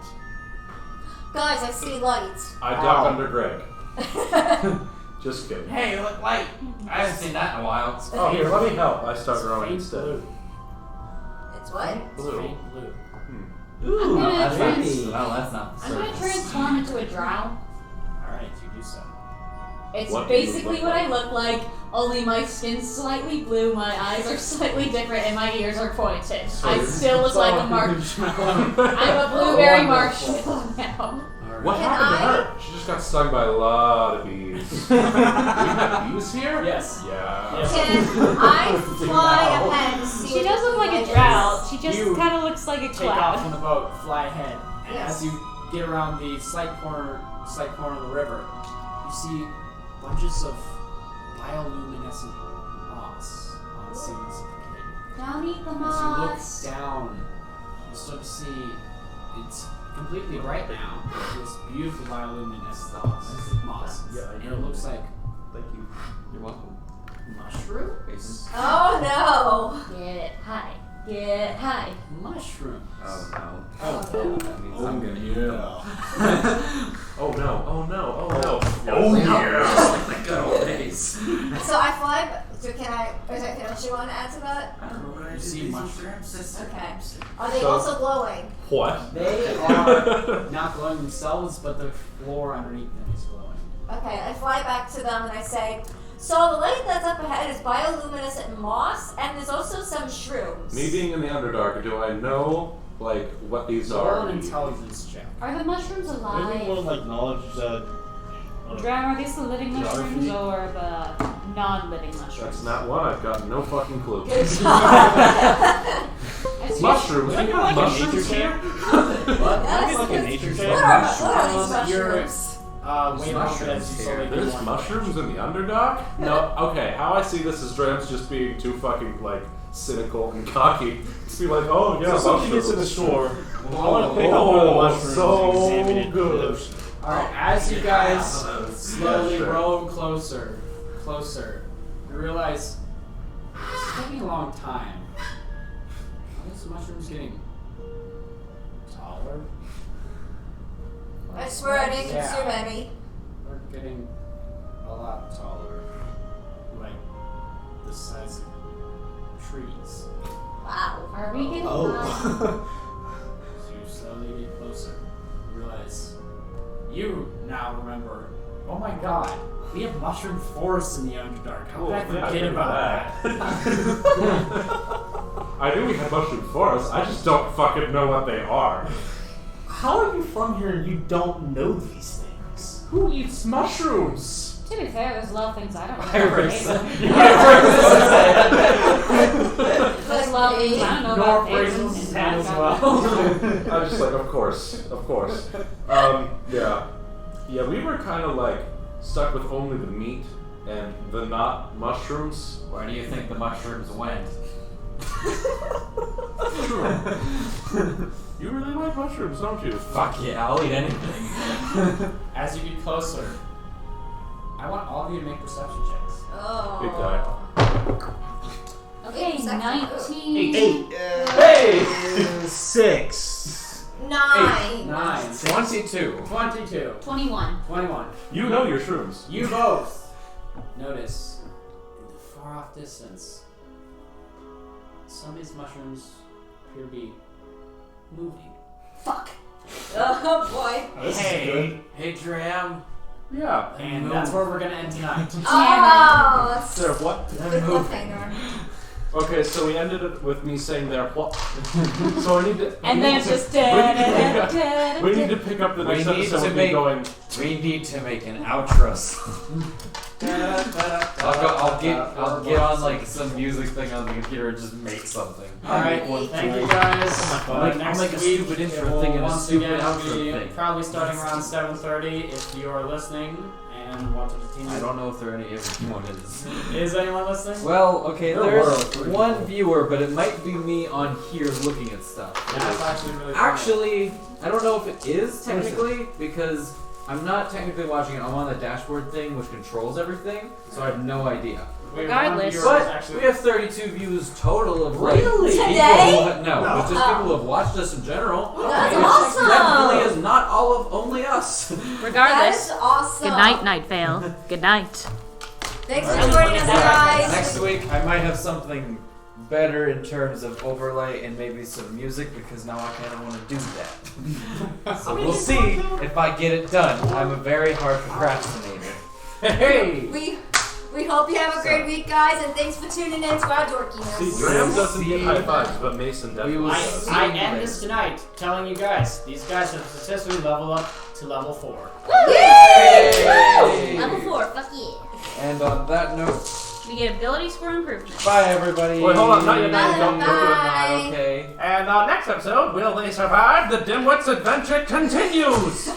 Guys, I see lights. I duck under Greg. Just kidding. Hey, look, light! I haven't seen that in a while. Oh, here, let me help. I start It's rowing faint instead. blue. It's what? It's Blue. faint blue. I'm No, gonna, that's trans- not, no, that's not the I'm gonna surface. transform into a drow. Alright, you do so. It's What do you basically look what like? I look like, only my skin's slightly blue, my eyes are slightly different, and my ears are pointed. I still look like a marshmallow. I'm a blueberry marshmallow now. What Can happened to I- her? She just got stung by a lot of bees. We have bees here? Yes. Yeah. Can I fly ahead and see She what does look like a it is? drought. She just You kind of looks like a Take off from cloud. the boat, fly ahead, and Yes. as you get around the slight corner of the river, you see bunches of bioluminescent moss on the ceilings of the cave. Don't eat the As you moss. look down, you start to see it's completely bright now. This beautiful bioluminescent moss. Yeah, I And know. it looks like Thank you. You're welcome. mushrooms. Oh no! Get high. Get high. Mushrooms. Oh no. Oh, That means I'm gonna eat them. Oh no, oh no, oh no. Oh yeah! Just like the good old days. So I fly, so can I, is there anything else you want to add to that? I don't know what I You did. see These mushrooms. Okay. Are they So- also glowing? What? They are not glowing themselves, but the floor underneath them is glowing. Okay, I fly back to them and I say, so the light that's up ahead is bioluminescent moss, and there's also some shrooms. Me being in the Underdark, do I know, like, what these Roll are? an intelligence check. Are the mushrooms Maybe alive? more like knowledge that. Drow, are these the living mushrooms Geography. or the non-living mushrooms? That's not one, I've got no fucking clue. Good job. Mushrooms? Can I We get have like a mushrooms nature here? check? What? Can I get like a nature What check? are these You're mushrooms? wait on as you slowly get There's more mushrooms in the Underdark? No, okay, how I see this is Drams just being too fucking, like, cynical and cocky. Just be like, oh yeah, So somebody gets to the mushrooms. shore. I want to pick up one of the mushrooms so and examine it. good. Alright, as you guys slowly Yeah, sure. roll closer, you realize it's taking a long time. Are these mushrooms getting taller? I swear I didn't Yeah. consume any. They're getting a lot taller. Like the size of trees. Wow. Are we getting high? Oh. So you slowly get closer. You realize you now remember, oh my god, we have mushroom forests in the Underdark. How could I forget about that? I knew we had mushroom forests, I just don't fucking know what they are. How are you from here and you don't know these things? Who eats mushrooms? To be fair, there's a lot of things I don't know. I heard so. There's a lot of things I don't know about Nor Asians phrases and as bad well. I'm just like, of course. Yeah. Yeah, we were kind of like stuck with only the meat and the not mushrooms. Where do you think the mushrooms went? Sure. You really like mushrooms, don't you? Fuck yeah, I'll eat anything. As you get closer, I want all of you to make perception checks. Oh. Big guy. Okay, Second. 19. Hey! 6. 9. 9. 22. 22. 21. 21. You know your shrooms. You both notice in the far off distance some of these mushrooms appear to be moving. Fuck. Oh boy. Hey, Dram. Yeah. And that's where we're gonna end tonight. Oh, that's They're what? good cliffhanger. Okay, so we ended it with me saying they're what? So I need to. And then it's just We need to pick up the next episode with me going. We need to make an outro song. I'll get on like some music thing on the computer and just make something. Alright, well, thank you guys. I'll Next make a week, stupid intro we'll thing and a once stupid again outro be thing. probably starting around 7:30 if you are listening and want to continue. I don't know if anyone is. Is anyone listening? Well, okay, There there's were one viewer, but it might be me on here looking at stuff. That's actually really funny. Actually, I don't know if it is technically because I'm not technically watching it. I'm on the dashboard thing, which controls everything, so I have no idea. Regardless. But we have 32 views total of like Really? people Today? who it's just people who have watched us in general. That's It awesome. definitely is not all of only us. That Regardless. is awesome. Good night, Night Vale. Good night. Thanks for joining us, guys. Next week I might have something better in terms of overlay and maybe some music because now I kind of want to do that. So we'll see if I get it done. I'm a very hard procrastinator. Hey! We hope you have a great week, guys, and thanks for tuning in to our dorkiness. See, Graham doesn't get high fives, but Mason definitely does. I end this tonight telling you guys, these guys have successfully leveled up to level 4. Yay! Level 4, fuck yeah. And on that note, We get ability score improvement. bye everybody. Wait, hold on, not yet. Bye. Don't do it. Bye. Okay. And next episode, will they survive? The Dimwits adventure continues!